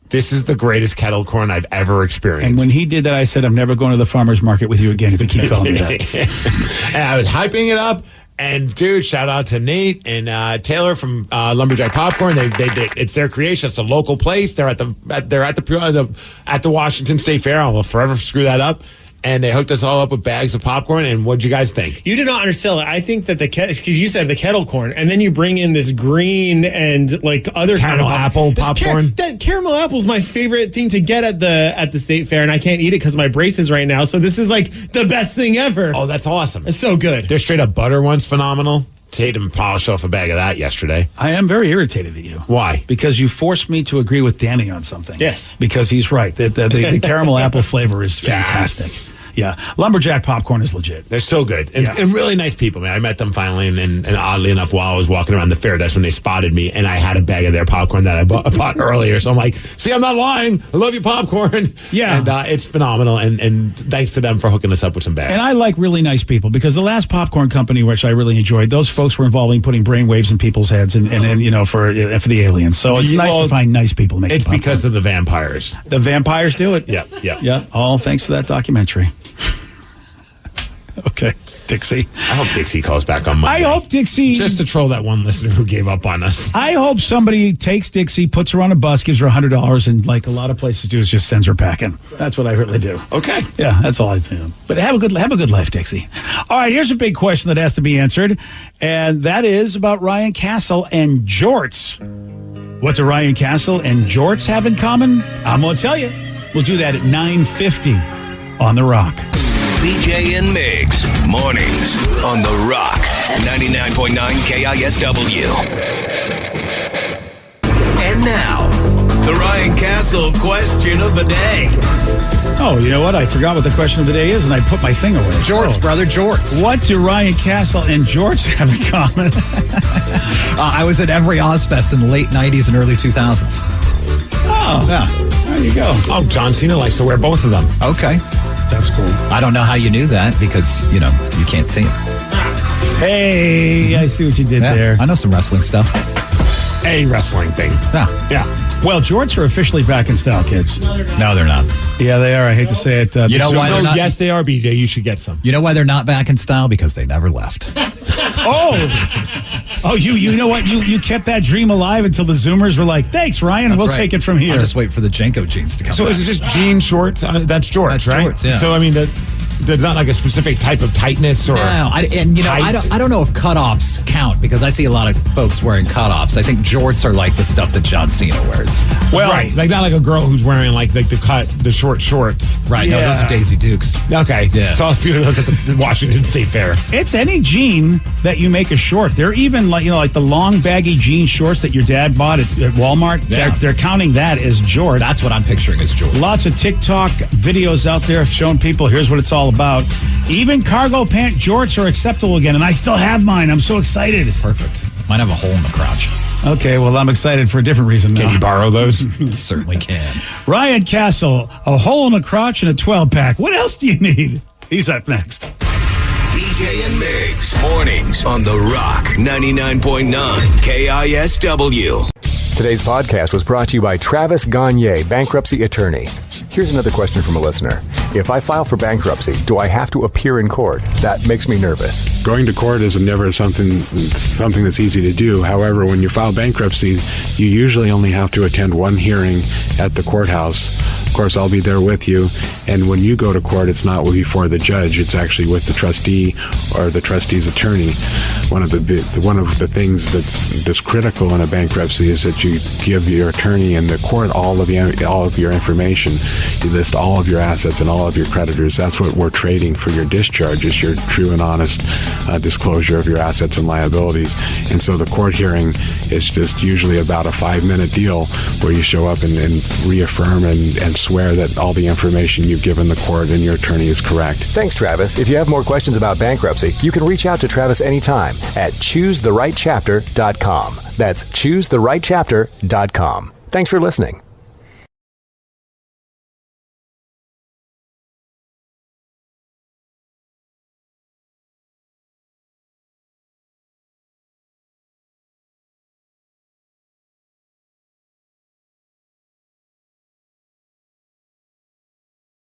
this is the greatest kettle corn I've ever experienced. And when he did that, I said, I'm never going to the farmer's market with you again if you keep calling me that. And I was hyping it up. And dude, shout out to Nate and Taylor from Lumberjack Popcorn. They it's their creation. It's a local place. They're at the Washington State Fair. I will forever screw that up. And they hooked us all up with bags of popcorn. And what'd you guys think? You did not undersell it. I think that because you said the kettle corn, and then you bring in this green and like other caramel apple popcorn. That caramel apple is my favorite thing to get at the state fair, and I can't eat it because of my braces right now. So this is like the best thing ever. Oh, that's awesome! It's so good. Their straight up butter one's phenomenal. Tatum polished off a bag of that yesterday. I am very irritated at you. Why? Because you forced me to agree with Danny on something. Yes. Because he's right. The caramel apple flavor is fantastic. Yes. Yeah. Lumberjack popcorn is legit. They're so good. And really nice people, man. I met them finally, and oddly enough, while I was walking around the fair, that's when they spotted me, and I had a bag of their popcorn that I bought earlier. So I'm like, see, I'm not lying. I love your popcorn. Yeah. And it's phenomenal, and thanks to them for hooking us up with some bags. And I like really nice people, because the last popcorn company, which I really enjoyed, those folks were involved in putting brainwaves in people's heads and for the aliens. So it's nice to find nice people making popcorn. It's because of the vampires. The vampires do it? Yeah. All thanks to that documentary. Okay. Dixie. I hope Dixie calls back on Monday. I hope Dixie... Just to troll that one listener who gave up on us. I hope somebody takes Dixie, puts her on a bus, gives her $100, and like a lot of places do, is just sends her packing. That's what I really do. Okay. Yeah, that's all I do. But have a good life, Dixie. All right, here's a big question that has to be answered, and that is about Ryan Castle and jorts. What do Ryan Castle and jorts have in common? I'm going to tell you. We'll do that at 9:50 on The Rock. BJ and Migs, mornings on The Rock, 99.9 KISW. And now, the Ryan Castle question of the day. Oh, you know what? I forgot what the question of the day is, and I put my thing away. Jorts, brother, jorts. What do Ryan Castle and jorts have in common? I was at every Ozfest in the late 90s and early 2000s. Oh, yeah. There you go. Oh, John Cena likes to wear both of them. Okay. That's cool. I don't know how you knew that because, you can't see it. Hey, I see what you did there. I know some wrestling stuff. A wrestling thing. Yeah. Well, jorts are officially back in style, kids. No, they're not. Yeah, they are. I hate to say it. You know why they're not? Yes, they are, BJ. You should get some. You know why they're not back in style? Because they never left. Oh, you know what? You kept that dream alive until the Zoomers were like, thanks, Ryan. We'll take it from here. I'll just wait for the Jenko jeans to come So back. is it just jean shorts? That's jorts, That's right? jorts, yeah. So, I mean, there's not like a specific type of tightness or I don't know if cutoffs count because I see a lot of folks wearing cutoffs. I think jorts are like the stuff that John Cena wears. Well, right, like not like a girl who's wearing like the short shorts. Right, no, those are Daisy Dukes. Okay, yeah. Saw a few of those at the Washington State Fair. It's any jean that you make a short. They're even like the long baggy jean shorts that your dad bought at Walmart. Yeah. They're counting that as jorts. That's what I'm picturing as jorts. Lots of TikTok videos out there showing people here's what it's all about. Even cargo pant jorts are acceptable again, and I still have mine. I'm so excited. Perfect. Mine have a hole in the crotch. Okay, well, I'm excited for a different reason now. Can you borrow those? Certainly can. Ryan Castle, a hole in the crotch and a 12-pack. What else do you need? He's up next. BJ and Migs, mornings on The Rock, 99.9 KISW. Today's podcast was brought to you by Travis Gagne, bankruptcy attorney. Here's another question from a listener. If I file for bankruptcy, do I have to appear in court? That makes me nervous. Going to court is never something that's easy to do. However, when you file bankruptcy, you usually only have to attend one hearing at the courthouse. Of course, I'll be there with you. And when you go to court, it's not before the judge. It's actually with the trustee or the trustee's attorney. One of the things that's critical in a bankruptcy is that you give your attorney and the court all of your information. You list all of your assets and all of your creditors. That's what we're trading for your discharge, is your true and honest disclosure of your assets and liabilities. And so the court hearing is just usually about a 5-minute deal where you show up and reaffirm and swear that all the information you've given the court and your attorney is correct. Thanks, Travis. If you have more questions about bankruptcy, you can reach out to Travis anytime at choosetherightchapter.com. That's choosetherightchapter.com. Thanks for listening.